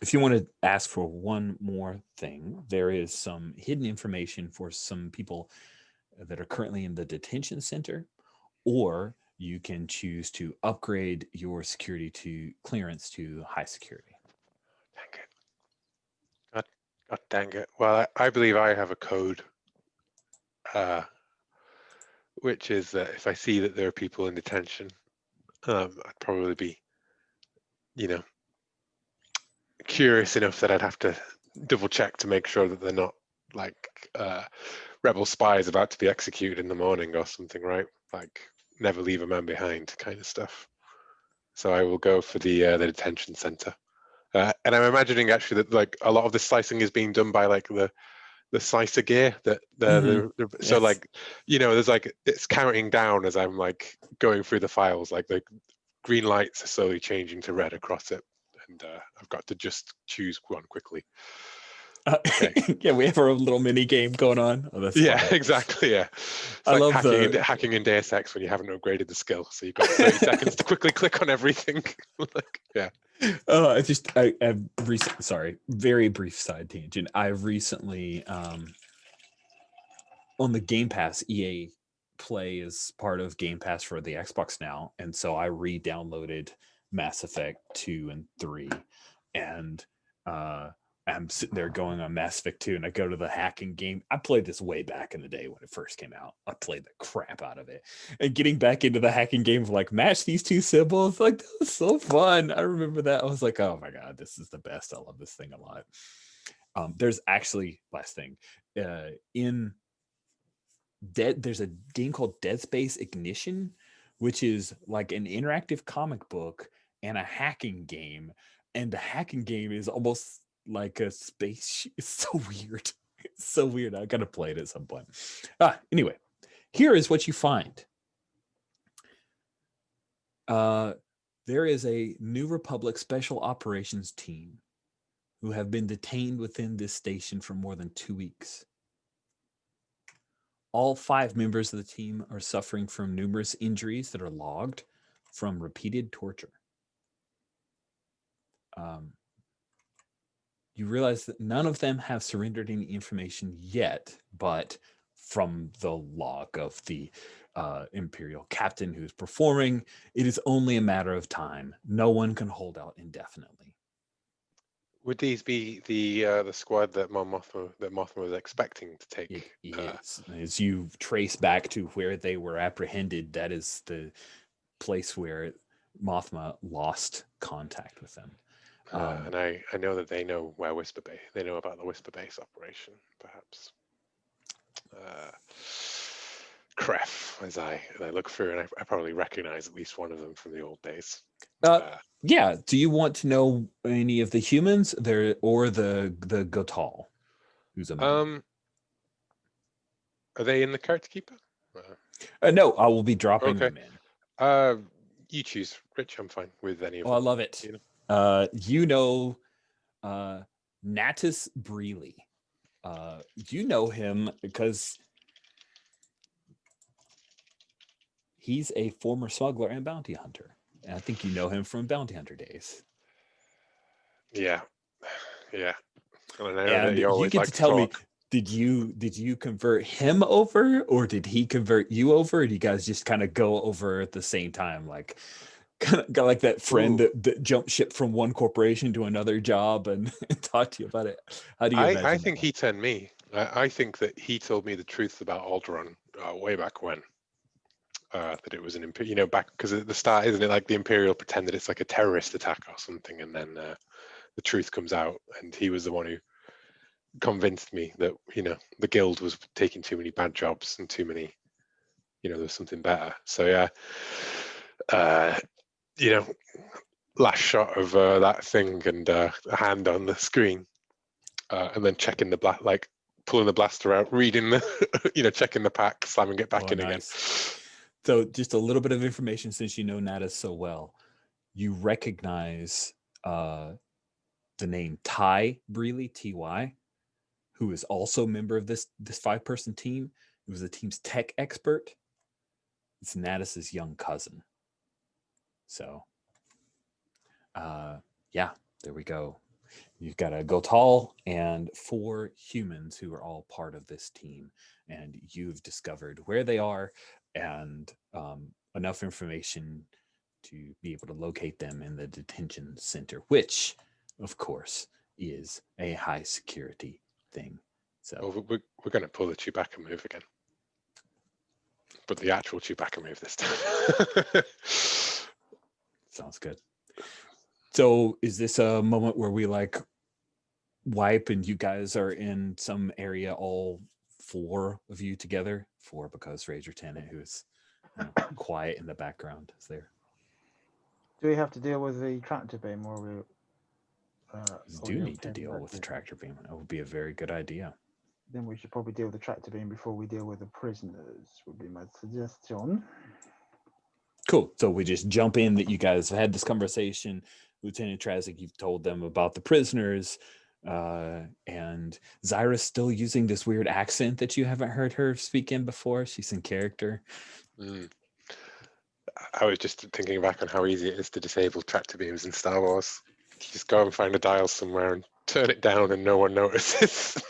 if you want to ask for one more thing, there is some hidden information for some people that are currently in the detention center, or you can choose to upgrade your security to clearance to high security. Dang it. God dang it. Well, I believe I have a code, which is that if I see that there are people in detention, I'd probably be, curious enough that I'd have to double check to make sure that they're not like rebel spies about to be executed in the morning or something, right? Like never leave a man behind kind of stuff. So I will go for the detention center. And I'm imagining actually that like a lot of the slicing is being done by like the slicer gear that so Yes. like there's like it's counting down as I'm like going through the files, like the green lights are slowly changing to red across it, and I've got to just choose one quickly. Okay. Yeah, we have our own little mini game going on. Oh, that's Yeah, funny. exactly. Yeah, it's I like love hacking in Deus Ex when you haven't upgraded the skill, so you've got 30 seconds to quickly click on everything. Like, yeah. I've recently, sorry, very brief side tangent. I've recently on the Game Pass, EA Play is part of Game Pass for the Xbox now, and so I re-downloaded Mass Effect 2 and 3, and I'm sitting there going on Mass Effect 2, and I go to the hacking game. I played this way back in the day when it first came out. I played the crap out of it, and getting back into the hacking game of like match these two symbols, like that was so fun. I remember that. I was like, oh my god, this is the best. I love this thing a lot. There's actually, last thing, in there's a game called Dead Space Ignition, which is like an interactive comic book and a hacking game, and the hacking game is almost like a space. It's so weird. It's so weird. I gotta play it at some point. Anyway, here is what you find. There is a New Republic Special Operations team who have been detained within this station for more than 2 weeks. All 5 members of the team are suffering from numerous injuries that are logged from repeated torture. You realize that none of them have surrendered any information yet, but from the log of the Imperial captain who's performing, it is only a matter of time. No one can hold out indefinitely. Would these be the squad that Mothma was expecting to take? It is. As you trace back to where they were apprehended, that is the place where Mothma lost contact with them. And I know that they know where Whisper Base. They know about the Whisper Base operation, perhaps. Kref as I look through, and I probably recognize at least one of them from the old days. Yeah. Do you want to know any of the humans there or the Gotal, who's a member? Are they in the character keeper? No, I will be dropping Okay. them in. You choose, Rich. I'm fine with any of Oh, I them. love it. You know? Natus Breely. You know him because he's a former smuggler and bounty hunter. And I think you know him from bounty hunter days. Yeah. I know that And you you always get like to to tell me, talk. did you convert him over, or did he convert you over? Or do you guys just kind of go over at the same time, like kind of like that friend that jumped ship from one corporation to another job and talk to you about it? How do you imagine? I think he turned me. I think that he told me the truth about Alderaan way back when. That it was an back because at the start, isn't it like the Imperial pretended it's like a terrorist attack or something, and then the truth comes out, and he was the one who convinced me that the guild was taking too many bad jobs and too many, there was something better. So yeah, last shot of that thing and a hand on the screen, and then checking the like pulling the blaster out, reading the, checking the pack, slamming it back in again. So just a little bit of information, since you know Natus so well, you recognize the name Ty Breely, Ty, who is also a member of this 5-person team. Who was the team's tech expert. It's Natus's young cousin. So, yeah, there we go. You've got a Gotal and 4 humans who are all part of this team, and you've discovered where they are and enough information to be able to locate them in the detention center, which, of course, is a high security thing. So we're going to pull the Chewbacca move again, but the actual Chewbacca move this time. Sounds good. So is this a moment where we like wipe and you guys are in some area, all 4 of you together? 4 because Razor Tennant, who is quiet in the background, is there. Do we have to deal with the tractor beam, or we do need to deal with the tractor beam? That would be a very good idea. Then we should probably deal with the tractor beam before we deal with the prisoners, would be my suggestion. Cool. So we just jump in that you guys have had this conversation. Lieutenant Trazik, you've told them about the prisoners, and Zyra's still using this weird accent that you haven't heard her speak in before. She's in character. I was just thinking back on how easy it is to disable tractor beams in Star Wars. You just go and find a dial somewhere and turn it down and no one notices.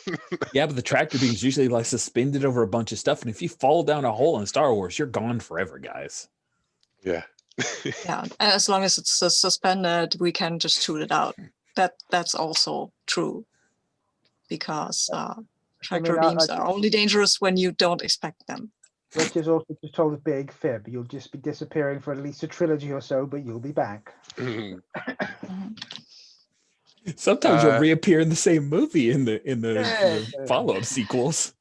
Yeah, but the tractor beam's usually like suspended over a bunch of stuff, and if you fall down a hole in Star Wars, you're gone forever, guys. Yeah. Yeah, as long as it's suspended, we can just shoot it out. That's also true, because tractor beams are only dangerous when you don't expect them. Rich has also just told a big fib. You'll just be disappearing for at least a trilogy or so, but you'll be back. Sometimes you'll reappear in the same movie in the follow-up sequels.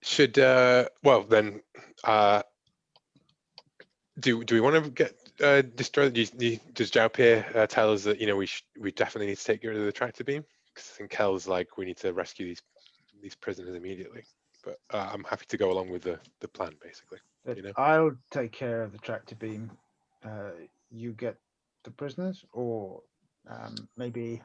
Should well then do we want to get destroyed? Does Jaupir tell us that we definitely need to take rid of the tractor beam? Because I think Kel's like, we need to rescue these prisoners immediately. But I'm happy to go along with the plan, basically. I'll take care of the tractor beam. You get the prisoners, or maybe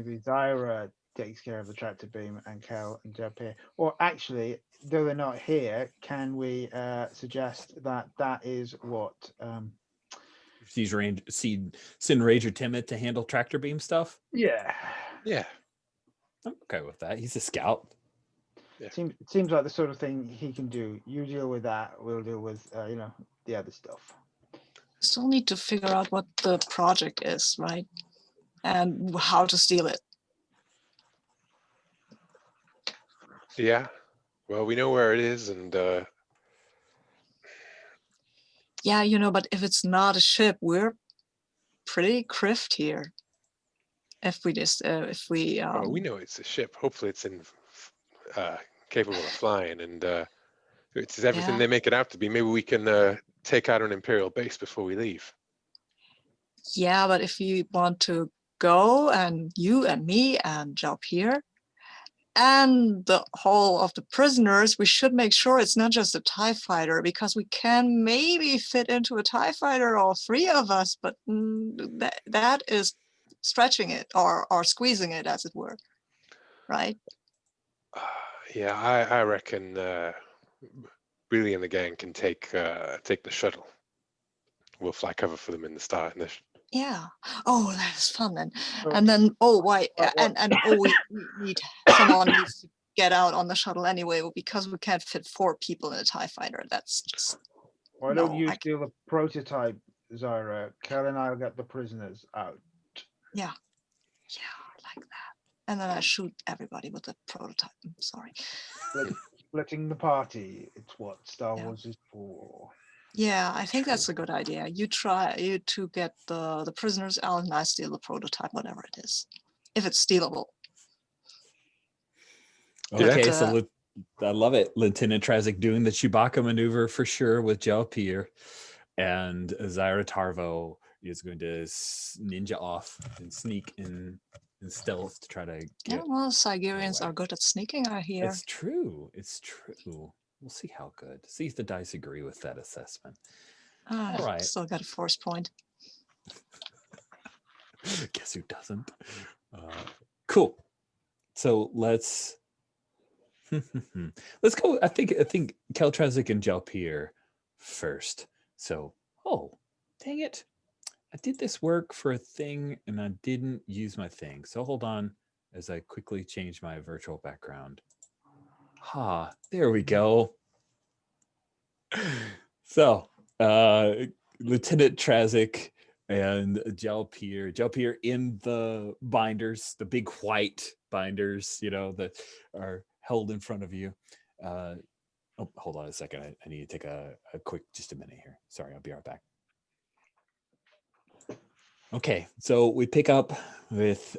Zyra takes care of the tractor beam, and Kel and Jaupir. Or actually, though they're not here, can we suggest that is what? Send Ranger Timid to handle tractor beam stuff? Yeah. I'm okay with that. He's a scout. Yeah. Seems like the sort of thing he can do. You deal with that. We'll deal with the other stuff. Still need to figure out what the project is, right? And how to steal it. Yeah. Well, we know where it is, and yeah, but if it's not a ship, we're pretty criffed here. If we we know it's a ship. Hopefully it's in capable of flying, and it's everything Yeah. they make it out to be. Maybe we can take out an Imperial base before we leave. Yeah, but if you want to go, and you and me and Zhao Pierre and the whole of the prisoners, we should make sure it's not just a TIE fighter, because we can maybe fit into a TIE fighter, all three of us, but that is stretching it or squeezing it, as it were, right? Yeah, I reckon Billy and the gang can take the shuttle. We'll fly cover for them in the start. Yeah. Oh, that is fun then. So- And then, oh, why? But what- We need someone needs to get out on the shuttle anyway, because we can't fit 4 people in a TIE fighter. That's just Why don't no, you I steal the prototype, Zyra? Kel and I'll get the prisoners out. yeah, I like that. And then I shoot everybody with the prototype. I'm sorry. Splitting the party. It's what Star Yeah. Wars is for. Yeah, I think that's a good idea. You to get the prisoners out, and I steal the prototype, whatever it is, if it's stealable. Okay, But, so I love it. Lieutenant Trazik doing the Chewbacca maneuver for sure with Zhao Pierre, and Zyra Tarvo is going to ninja off and sneak in stealth to try to yeah, get. well, Sigurians away. are good at sneaking, I hear. It's true. It's true. We'll see how good. See if the dice agree with that assessment. All right. Still got a force point. Guess who doesn't? Cool. So let's go. I think Keltrazik and Jalpir first. So, oh, dang it. I did this work for a thing and I didn't use my thing. So hold on as I quickly change my virtual background. There we go. So, Lieutenant Trazik and Jalpir in the binders, the big white binders, that are held in front of you. Oh, hold on a second. I need to take a quick, just a minute here. Sorry, I'll be right back. Okay, so we pick up with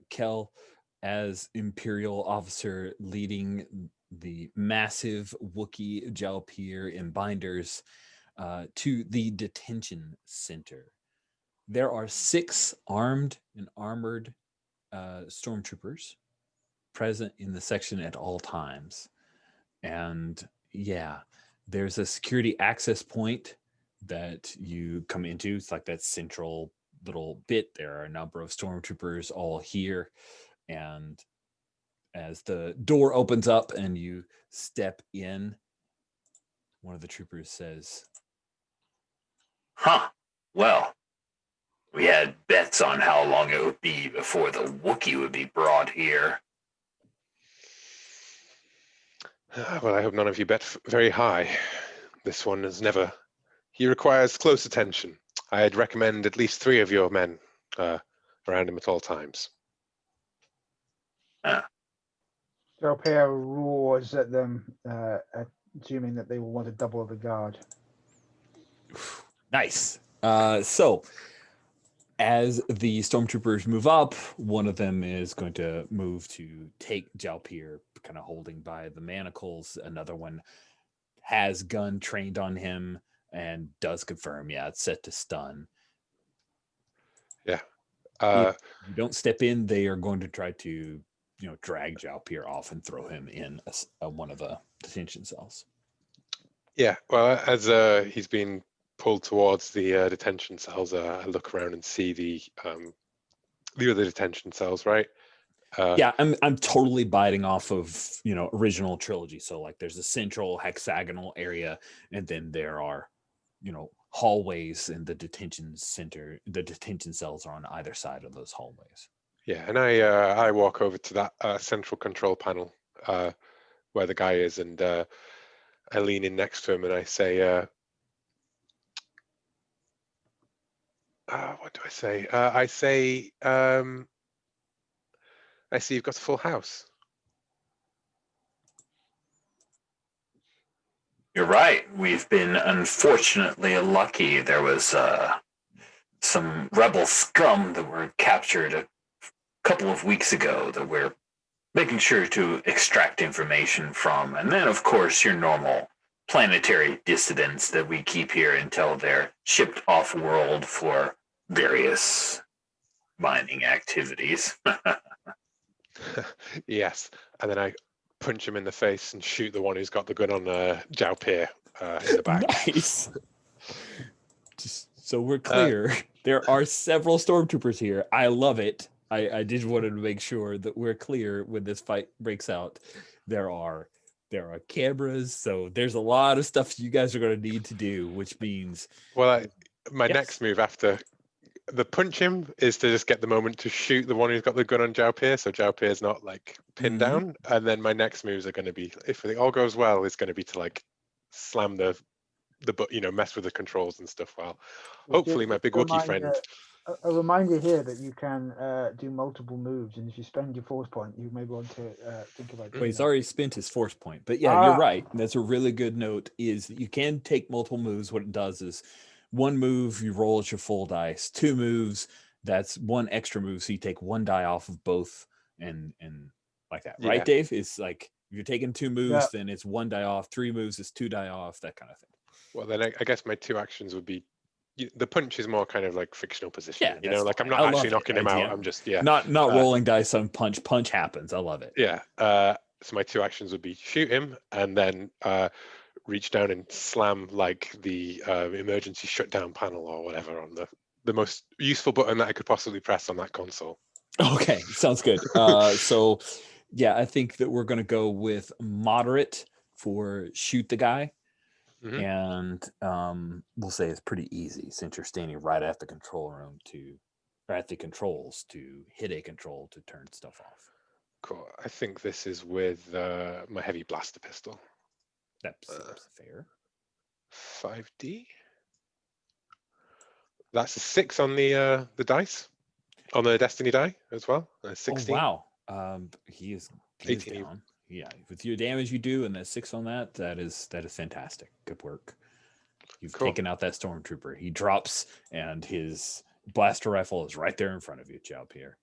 Kel as Imperial officer leading the massive Wookiee Jalpir in binders to the detention center. There are 6 armed and armored stormtroopers present in the section at all times. And yeah, there's a security access point that you come into. It's like that central little bit. There are a number of stormtroopers all here. And as the door opens up and you step in, one of the troopers says, Well, we had bets on how long it would be before the Wookiee would be brought here. Well, I hope none of you bet very high. This one has never. He requires close attention. I'd recommend at least 3 of your men around him at all times. Jalpir roars at them, assuming that they will want to double the guard. nice. So as the stormtroopers move up, one of them is going to move to take Jalpir, kind of holding by the manacles. Another one has gun trained on him and does confirm, it's set to stun. Yeah. If you don't step in, they are going to try to, drag Jalpir off and throw him in one of the detention cells. Yeah. Well, as he's been pulled towards the detention cells, I look around and see the other detention cells, right? Yeah, I'm totally biting off of original trilogy. So like there's a central hexagonal area, and then there are hallways in the detention center. The detention cells are on either side of those hallways. Yeah, and I walk over to that central control panel where the guy is, and I lean in next to him and I say, what do I say? I say, I see you've got a full house. You're right. We've been unfortunately lucky. There was some rebel scum that were captured a couple of weeks ago that we're making sure to extract information from, and then of course your normal planetary dissidents that we keep here until they're shipped off world for various mining activities. Yes, and then I punch him in the face and shoot the one who's got the gun on Zhao Pier in the back. Nice. Just so we're clear, there are several stormtroopers here. I love it. I just wanted to make sure that we're clear when this fight breaks out. There are cameras, so there's a lot of stuff you guys are going to need to do, which means Well, my Yes. next move after the punch him is to just get the moment to shoot the one who's got the gun on Zhao Pier, so Zhao Pier's not like pinned Mhm. down. And then my next moves are going to be, if it all goes well, is going to be to like slam the mess with the controls and stuff. While hopefully my big Wookiee friend. A reminder here that you can do multiple moves, and if you spend your force point, you may want to think about well, doing he's that. already spent his force point. But yeah, you're Ah. right. That's a really good note, is that you can take multiple moves. What it does is one move, you roll at your full dice. Two moves, that's one extra move. So you take one die off of both and like that. Yeah. Right, Dave? It's like if you're taking two moves, Yeah. then it's one die off. Three moves is two die off, that kind of thing. Well, then I guess my two actions would be the punch is more kind of like fictional positioning. that's Like I'm fine. not I love actually it. knocking him out. Yeah. I'm just Not rolling dice on punch. Punch happens. I love it. Yeah. So my two actions would be shoot him and then reach down and slam like the emergency shutdown panel or whatever on the most useful button that I could possibly press on that console. Okay, sounds good. So yeah, I think that we're going to go with moderate for shoot the guy. Mhm. And we'll say it's pretty easy since you're standing right at the control room or at the controls to hit a control to turn stuff off. Cool. I think this is with my heavy blaster pistol. That seems fair. 5D. That's a 6 on the dice, on the Destiny die as well. 16. Oh wow, he is 18 down. Yeah, with your damage you do and that 6 on that is fantastic. Good work. You've Cool. taken out that stormtrooper. He drops and his blaster rifle is right there in front of you, Zhao Pierre.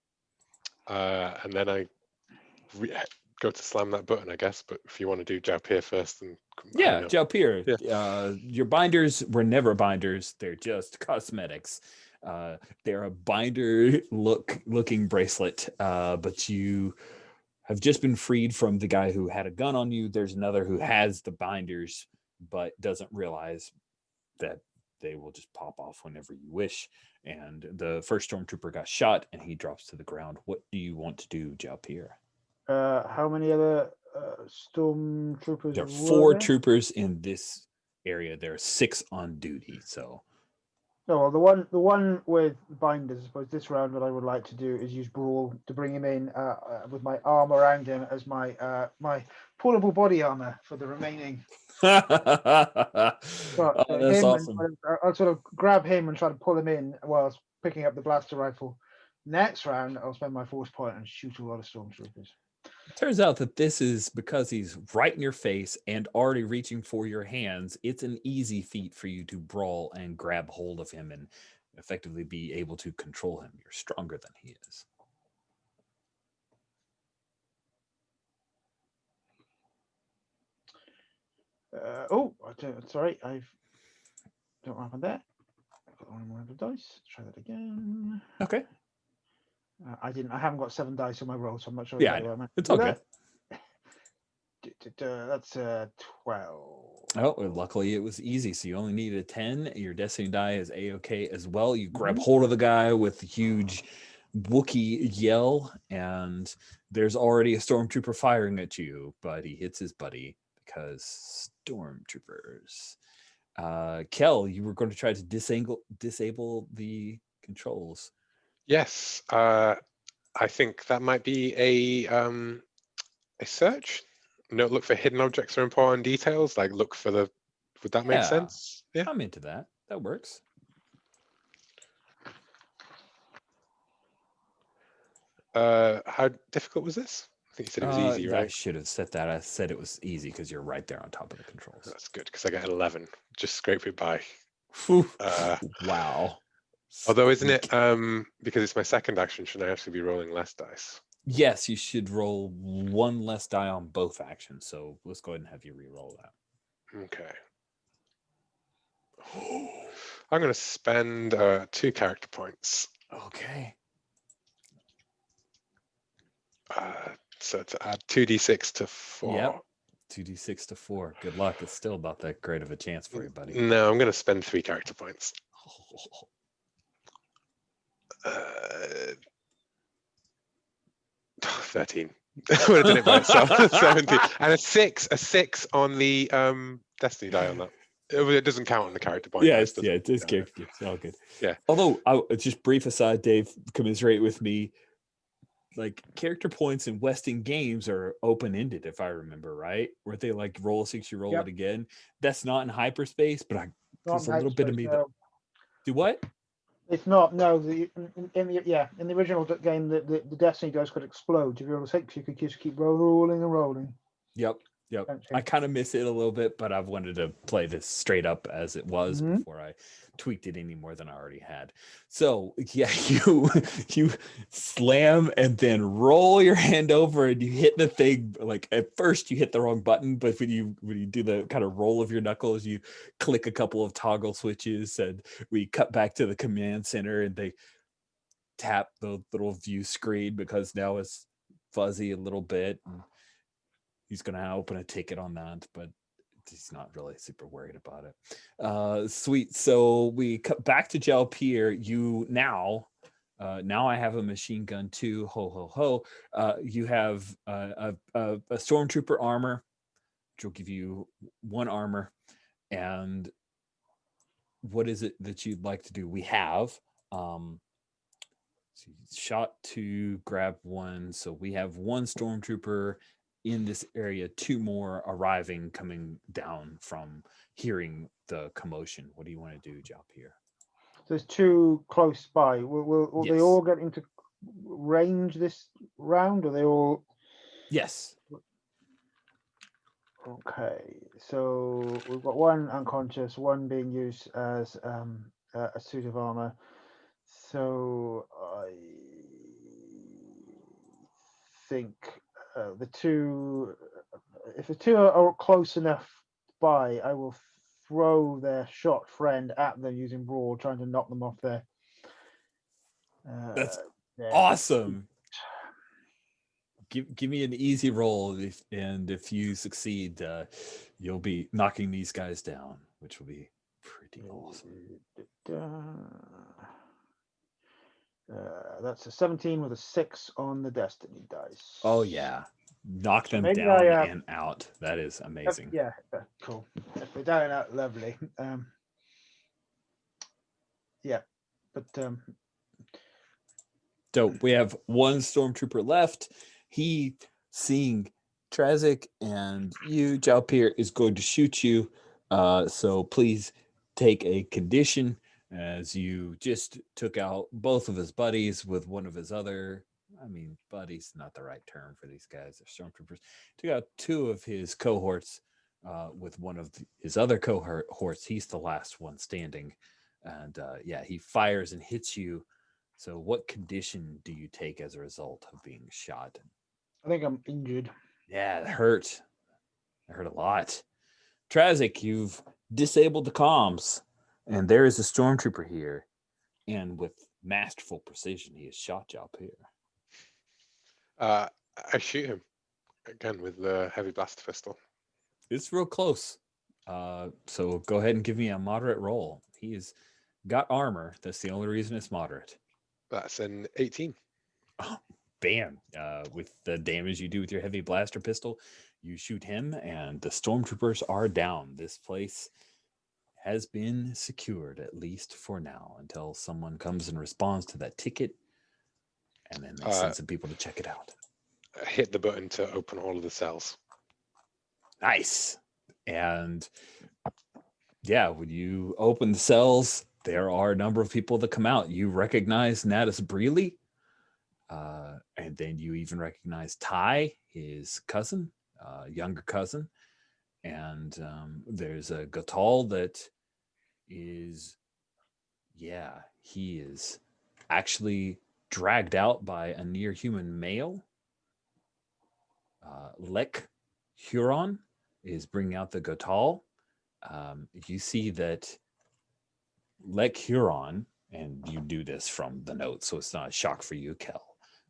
And then I go to slam that button, I guess. But if you want to do Zhao Pierre first, then Yeah, Zhao Pierre. Yeah. Your binders were never binders. They're just cosmetics. They're a binder looking bracelet, but you have just been freed from the guy who had a gun on you. There's another who has the binders, but doesn't realize that they will just pop off whenever you wish. And the first stormtrooper got shot and he drops to the ground. What do you want to do, Zhao Pierre? How many other stormtroopers? There are were 4 there? troopers in this area. There are 6 on duty. So Oh, well, the one with binders. I suppose this round, what I would like to do is use brawl to bring him in with my arm around him as my my portable body armor for the remaining. That's awesome. I'll sort of grab him and try to pull him in whilst picking up the blaster rifle. Next round, I'll spend my force point and shoot a lot of stormtroopers. Turns out that this is because he's right in your face and already reaching for your hands. It's an easy feat for you to brawl and grab hold of him and effectively be able to control him. You're stronger than he is. Sorry, I don't have that. I've got one more of the dice. Try that again. Okay. I haven't got 7 dice on my roll, so I'm not sure. Yeah, it's all good. That's 12. Oh, luckily it was easy. So you only needed a 10. Your destiny die is A-okay as well. You grab hold of the guy with the huge Wookiee yell, and there's already a stormtrooper firing at you, but he hits his buddy because stormtroopers. Kel, you were going to try to disable the controls. Yes. I think that might be a search. Look for hidden objects or important details. Like look for the. Would that make sense? Yeah, I'm into that. That works. How difficult was this? I think you said it was easy, right? I should have said that. I said it was easy because you're right there on top of the controls. That's good because I got an 11. Just scrape it by. Wow. Although, isn't it because it's my second action? Should I actually be rolling less dice? Yes, you should roll one less die on both actions. So let's go ahead and have you re-roll that. Okay. I'm going to spend 2 character points. Okay. So to add 2d6 to 4. Yep. 2d6 to 4. Good luck. It's still not that great of a chance for you, buddy. No, I'm going to spend 3 character points. 13. I would have done it by itself. 17. And a 6 on the destiny die on that. It doesn't count on the character point. Yes, dice, yeah, it is does it? character. It's all good. Yeah. Although, just brief aside, Dave, commiserate with me. Like, character points in Westing games are open-ended, if I remember right. Where they like roll a 6, you roll Yep. it again. That's not in hyperspace, but Not there's in a little bit of me hyperspace, no. that do what? It's not. No, in the original game, the destiny dice could explode. If you roll a 6, you could just keep rolling and rolling. Yep. Don't I change. kind of miss it a little bit, but I've wanted to play this straight up as it was Mhm. before I tweaked it any more than I already had. So yeah, you slam and then roll your hand over and you hit the thing. Like at first you hit the wrong button, but when you do the kind of roll of your knuckles, you click a couple of toggle switches and we cut back to the command center and they tap the little view screen because now it's fuzzy a little bit. And he's going to open a ticket on that, but he's not really super worried about it. Sweet. So we cut back to Jalpier. You now I have a machine gun too. Ho, ho, ho. You have a stormtrooper armor, which will give you 1 armor. And what is it that you'd like to do? We have so shot 2, grab 1. So we have 1 stormtrooper in this area, 2 more arriving, coming down from hearing the commotion. What do you want to do, Jalpier? There's 2 close by. Will they Yes. all get into range this round? Are they all? Yes. Okay, so we've got 1 unconscious, 1 being used as a suit of armor. So I think the 2, if the 2 are close enough by, I will throw their shot friend at them using brawl, trying to knock them off their. That's their- awesome. Give me an easy roll, and if you succeed, you'll be knocking these guys down, which will be pretty awesome. That's a 17 with a 6 on the destiny dice. Oh yeah, knock them maybe down I, and out. That is amazing. Yeah, cool. If they're down and out, lovely. Yeah, but Dope. We have 1 stormtrooper left. He, seeing Trazic and you, Jalpier, is going to shoot you. So please take a condition, as you just took out both of his buddies with one of his other. I mean, buddies, not the right term for these guys. They're stormtroopers. Took out 2 of his cohorts with one of his other cohorts. He's the last one standing. And yeah, he fires and hits you. So what condition do you take as a result of being shot? I think I'm injured. Yeah, it hurt. It hurt a lot. Trazic, you've disabled the comms, and there is a stormtrooper here. And with masterful precision, he has shot Jalpier. I shoot him again with the heavy blaster pistol. It's real close. So go ahead and give me a moderate roll. He has got armor. That's the only reason it's moderate. That's an 18. Oh, bam. With the damage you do with your heavy blaster pistol, you shoot him, and the stormtroopers are down. This place has been secured, at least for now, until someone comes and responds to that ticket, and then they send some people to check it out. I hit the button to open all of the cells. Nice. And yeah, when you open the cells, there are a number of people that come out. You recognize Natus Breely, and then you even recognize Ty, his cousin, younger cousin. And there's a Gatal that is, he is actually dragged out by a near human male Lek Huron is bringing out the Gotal. You see that Lek Huron, and you do this from the notes, so it's not a shock for you, Kel.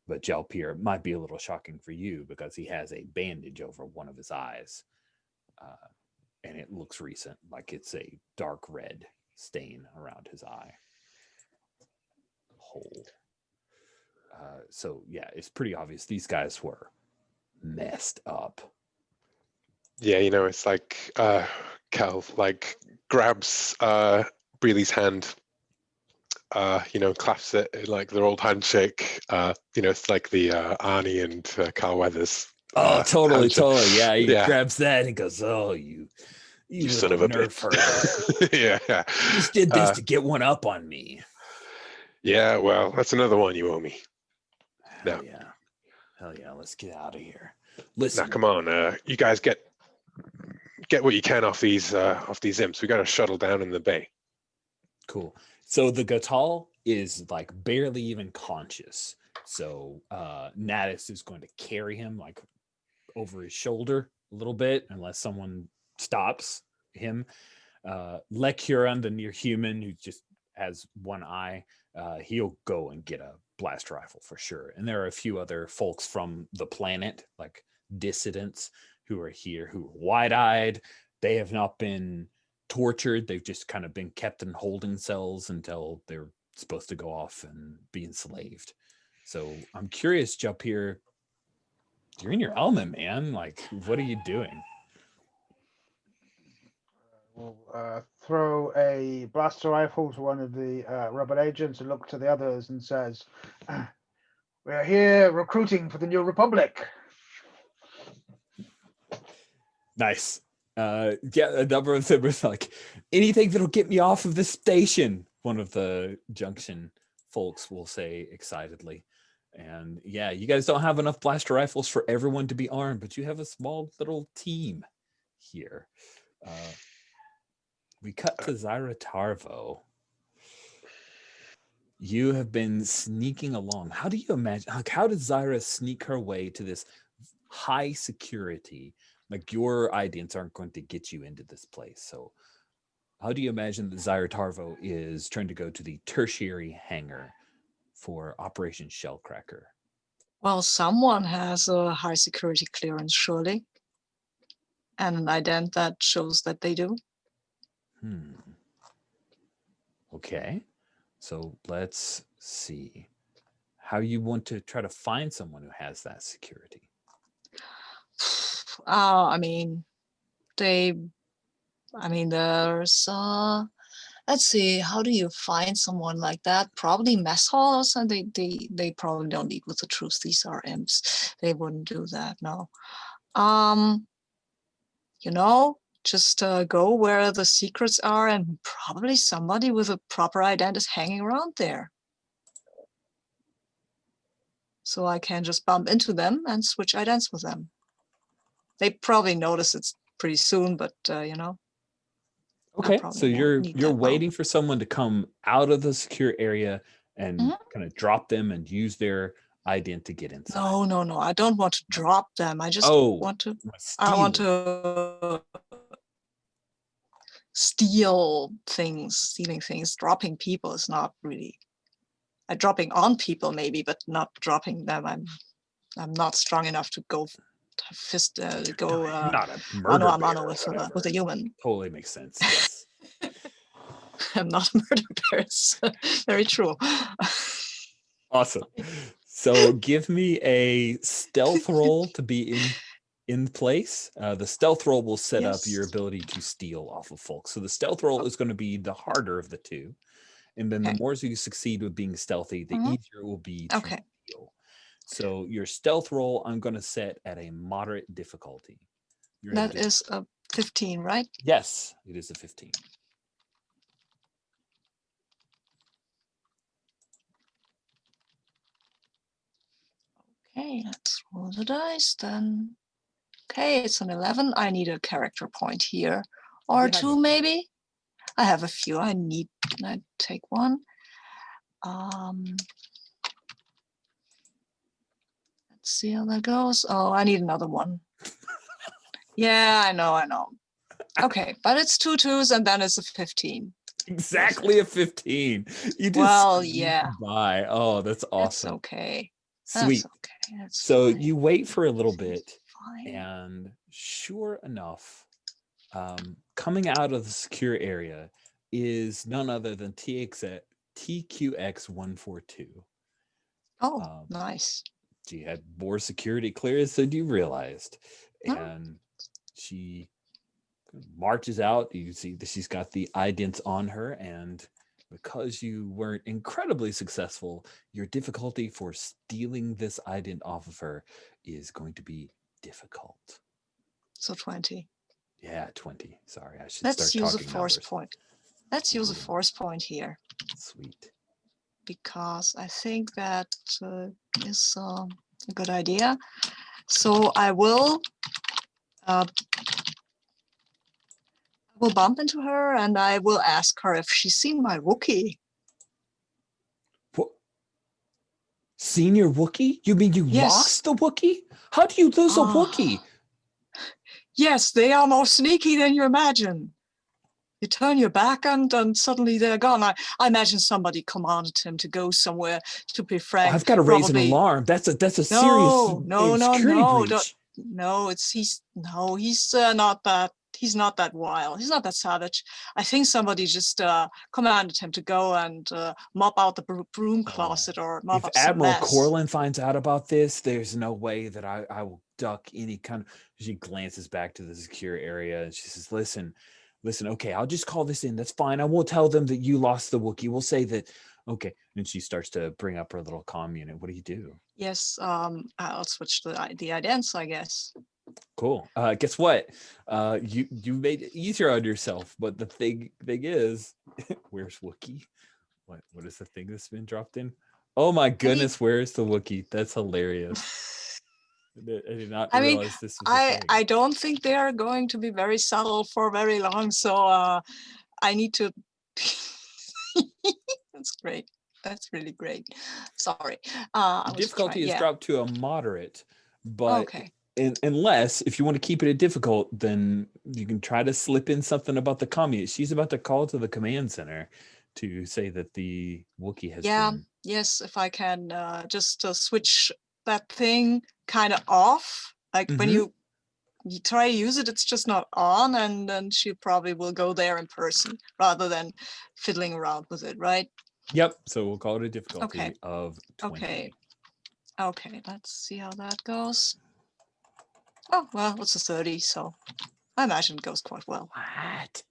But Jalpir might be a little shocking for you because he has a bandage over one of his eyes. And it looks recent, like it's a dark red stain around his eye hole. So yeah, it's pretty obvious these guys were messed up. Yeah, you know, it's like Cal like grabs Breely's hand, you know, claps it in like their old handshake. You know, it's like the Arnie and Carl Weathers. Oh, totally, handshake. totally. Yeah, he Yeah. grabs that and goes, "Oh, you son of little a nerf herder! bitch. Yeah. You just did this to get one up on me." Yeah, well, that's another one you owe me. Hell No. yeah, hell yeah. Let's get out of here. Now, Listen, come on, you guys get what you can off these imps. We got to shuttle down in the bay. cool. So the Gatal is like barely even conscious. So Natus is going to carry him like over his shoulder a little bit, unless someone stops him. Lek Huron, the near human who just has one eye, he'll go and get a blast rifle for sure. And there are a few other folks from the planet, like dissidents, who are here, who are wide-eyed. They have not been tortured. They've just kind of been kept in holding cells until they're supposed to go off and be enslaved. So I'm curious, Jalpir, you're in your element, man. Like, what are you doing? We'll throw a blaster rifle to one of the rebel agents and look to the others and says, "We're here recruiting for the New Republic." Nice. Yeah, a number of them was like, anything that'll get me off of this station, one of the junction folks will say excitedly. And yeah, you guys don't have enough blaster rifles for everyone to be armed, but you have a small little team here. We cut to Zyra Tarvo. You have been sneaking along. How do you imagine, like, how does Zyra sneak her way to this high security? Like, your identities aren't going to get you into this place. So how do you imagine that Zyra Tarvo is trying to go to the tertiary hangar for Operation Shellcracker? Well, someone has a high security clearance, surely, and an ident that shows that they do. Okay, so let's see how you want to try to find someone who has that security. I mean, there's let's see, how do you find someone like that? Probably mess halls, and they probably don't eat with the troops. These are imps. They wouldn't do that, no. You know, just go where the secrets are, and probably somebody with a proper ident is hanging around there. So I can just bump into them and switch idents with them. They probably notice it's pretty soon, but you know. Okay, so you're waiting for someone to come out of the secure area and kind of drop them and use their ident to get inside. No. I don't want to drop them. I just want to. I want to steal things. Stealing things. Dropping people is not really. Dropping on people maybe, but not dropping them. I'm not strong enough to go. Not a murder mano a mano with a human. Totally makes sense. Yes. I'm not a murder bear. It's very true. Awesome. So give me a stealth roll to be in place. The stealth roll will set up your ability to steal off of folks. So the stealth roll is going to be the harder of the two. And then the more you succeed with being stealthy, the easier it will be to steal. So your stealth roll, I'm going to set at a moderate difficulty. That is a 15, right? Yes, it is a 15. Okay, let's roll the dice then. Okay, it's an 11. I need a character point here. Or two, maybe? I have a few. I take one. Let's let's see how that goes. Oh, I need another one. Yeah, I know. Okay, but it's 2 2s and then it's a 15. Exactly a 15. You just Well, squeezed yeah. by. Oh, that's That's awesome. okay. Sweet. That's okay. That's So fine. you wait for a little Everything's bit, fine. and sure enough, coming out of the secure area is none other than TQX142. Oh, nice. She had more security clearance than you realized, Oh. and she marches out. You see that she's got the idents on her, and because you weren't incredibly successful, your difficulty for stealing this ident off of her is going to be difficult. So 20. Yeah, 20. Sorry, I should Let's start use a talking force numbers. point. Let's use a Ooh. force point here Sweet. because I think that is a good idea. So I will bump into her and I will ask her if she's seen my Wookiee. What? Senior Wookiee? You mean you Yes. lost the Wookiee? How do you lose a Wookiee? Yes, they are more sneaky than you imagine. You turn your back and suddenly they're gone. I imagine somebody commanded him to go somewhere, to be frank. I've got to raise an probably- alarm. That's a serious security breach. He's not that. He's not that wild. He's not that savage. I think somebody just commanded him to go and mop out the broom closet or mop If up some Admiral mess. Corlin finds out about this, there's no way that I will duck any kind of. She glances back to the secure area and she says, listen, okay, I'll just call this in. That's fine. I won't tell them that you lost the Wookiee. We'll say that, okay. And she starts to bring up her little comm unit. What do you do? Yes, I'll switch the idents, I guess. Cool. Guess what? You made it easier on yourself, but the thing is, where's Wookiee? What is the thing that's been dropped in? Oh my goodness, where's the Wookiee? That's hilarious. I did not realize this was a thing. I don't think they are going to be very subtle for very long, so I need to. That's great. That's really great. Sorry. Difficulty is dropped to a moderate, but okay. Unless if you want to keep it at difficult, then you can try to slip in something about the commune. She's about to call to the command center to say that the Wookiee has been. Yes, if I can just switch that thing kind of off, like when you try to use it, it's just not on, and then she probably will go there in person rather than fiddling around with it, right? Yep. So we'll call it a difficulty of 20. Okay, let's see how that goes. Oh, well, it's a 30, so I imagine it goes quite well. What?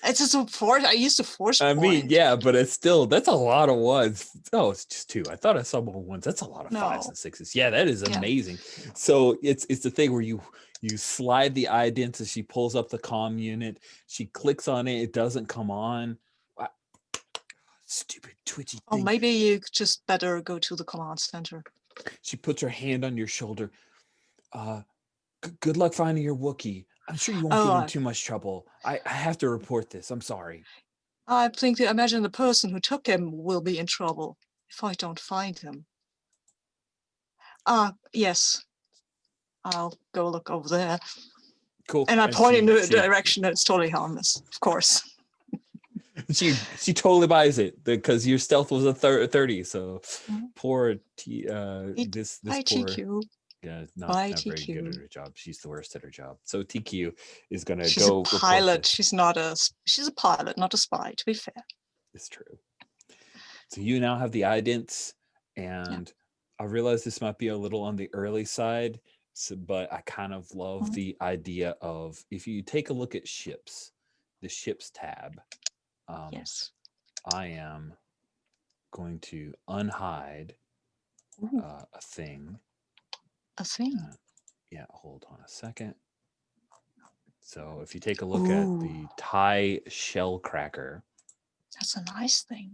It's just a force. I used a force I point. mean, yeah, but it's still, that's a lot of ones. Oh, it's just 2. I thought I saw more ones. That's a lot of 5s and 6s. Yeah, that is amazing. So it's the thing where you slide the ident as she pulls up the comm unit. She clicks on it. It doesn't come on. Stupid twitchy thing. Oh, maybe you just better go to the command center. She puts her hand on your shoulder. Good luck finding your Wookiee. I'm sure you won't get in too much trouble. I have to report this. I'm sorry. I imagine the person who took him will be in trouble if I don't find him. Yes. I'll go look over there. Cool. And I point in the direction that's totally harmless, of course. She totally buys it because your stealth was a 30. So poor this poor TQ. Yeah, not very good at her job. She's the worst at her job. So TQ is gonna She's a pilot. She's a pilot, not a spy, to be fair. It's true. So you now have the idents, and I realize this might be a little on the early side, but I kind of love the idea of if you take a look at ships, the ships tab. Yes. I am going to unhide a thing. A thing? Yeah, hold on a second. So if you take a look at the Thai shell cracker. That's a nice thing.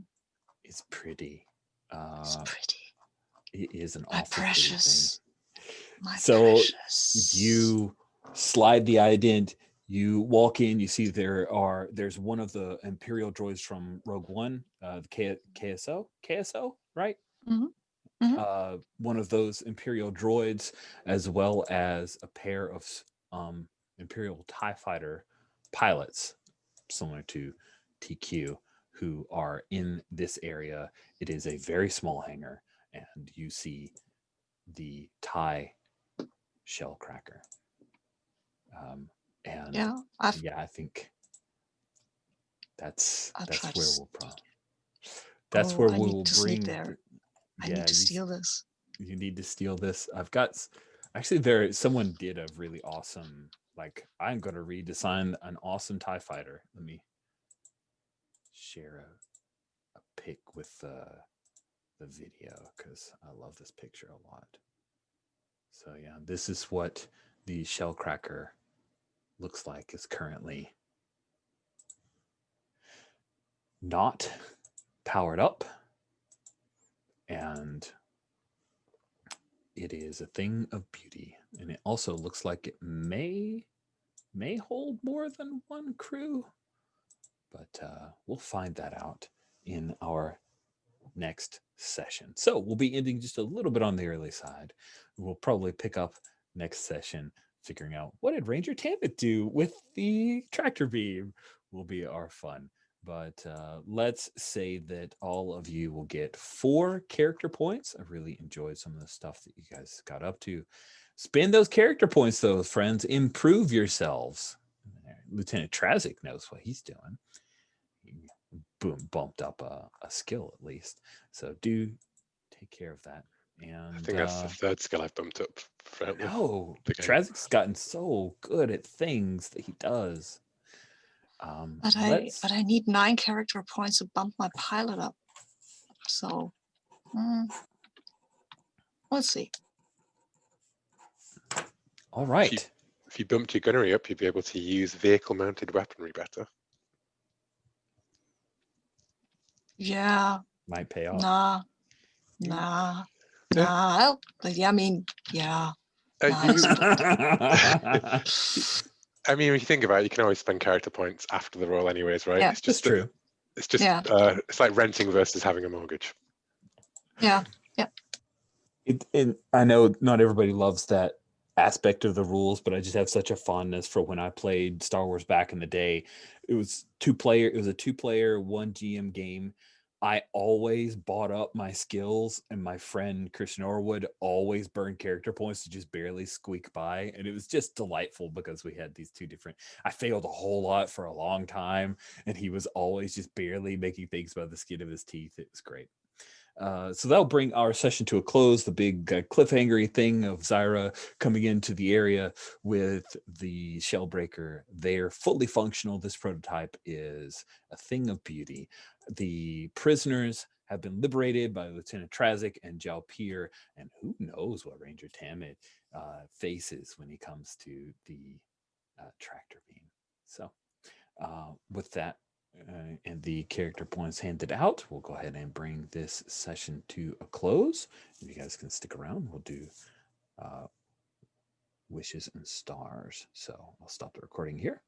It's pretty. It's pretty. It is an My awful precious. pretty thing. My so precious. You slide the ident. You walk in. You see there's one of the Imperial droids from Rogue One, the KSO, right? one of those Imperial droids, as well as a pair of Imperial TIE fighter pilots, similar to TQ, who are in this area. It is a very small hangar, and you see the TIE shell cracker. And Yeah, I think that's I'll try where to. we'll that's where I we need will to sneak bring. there. I Yeah, need to steal this. you need to steal this. I've got actually someone did a really awesome, like, I'm going to redesign an awesome TIE fighter. Let me share a pic with the video, because I love this picture a lot. So yeah, this is what the shell cracker looks like. It's currently not powered up, and it is a thing of beauty. And it also looks like it may hold more than one crew, but we'll find that out in our next session. So we'll be ending just a little bit on the early side. We'll probably pick up next session figuring out what did Ranger Tambit do with the tractor beam will be our fun. But let's say that all of you will get 4 character points. I really enjoyed some of the stuff that you guys got up to. Spend those character points, though, friends. Improve yourselves. Lieutenant Trazik knows what he's doing. He bumped up a skill at least. So do take care of that. And I think that's the 3rd skill I've bumped up throughout the game. Trazik's gotten so good at things that he does. But I need 9 character points to bump my pilot up. So let's see. All right. If you bumped your gunnery up, you'd be able to use vehicle-mounted weaponry better. Yeah. Might pay off. Nah. Yeah. I mean, yeah. I mean, when you think about it, you can always spend character points after the roll anyways, right? Yeah. It's just true. It's just it's like renting versus having a mortgage. Yeah. Yeah. And I know not everybody loves that aspect of the rules, but I just have such a fondness for when I played Star Wars back in the day. It was a 2-player, 1 GM game. I always bought up my skills, and my friend Christian Orwood always burned character points to just barely squeak by. And it was just delightful because we had these 2 different. I failed a whole lot for a long time, and he was always just barely making things by the skin of his teeth. It was great. So that'll bring our session to a close. The big cliffhangery thing of Zyra coming into the area with the Shellbreaker. They're fully functional. This prototype is a thing of beauty. The prisoners have been liberated by Lieutenant Trazik and Jalpir, and who knows what Ranger Tamit faces when he comes to the tractor beam. So with that, and the character points handed out, we'll go ahead and bring this session to a close. If you guys can stick around, we'll do wishes and stars. So I'll stop the recording here.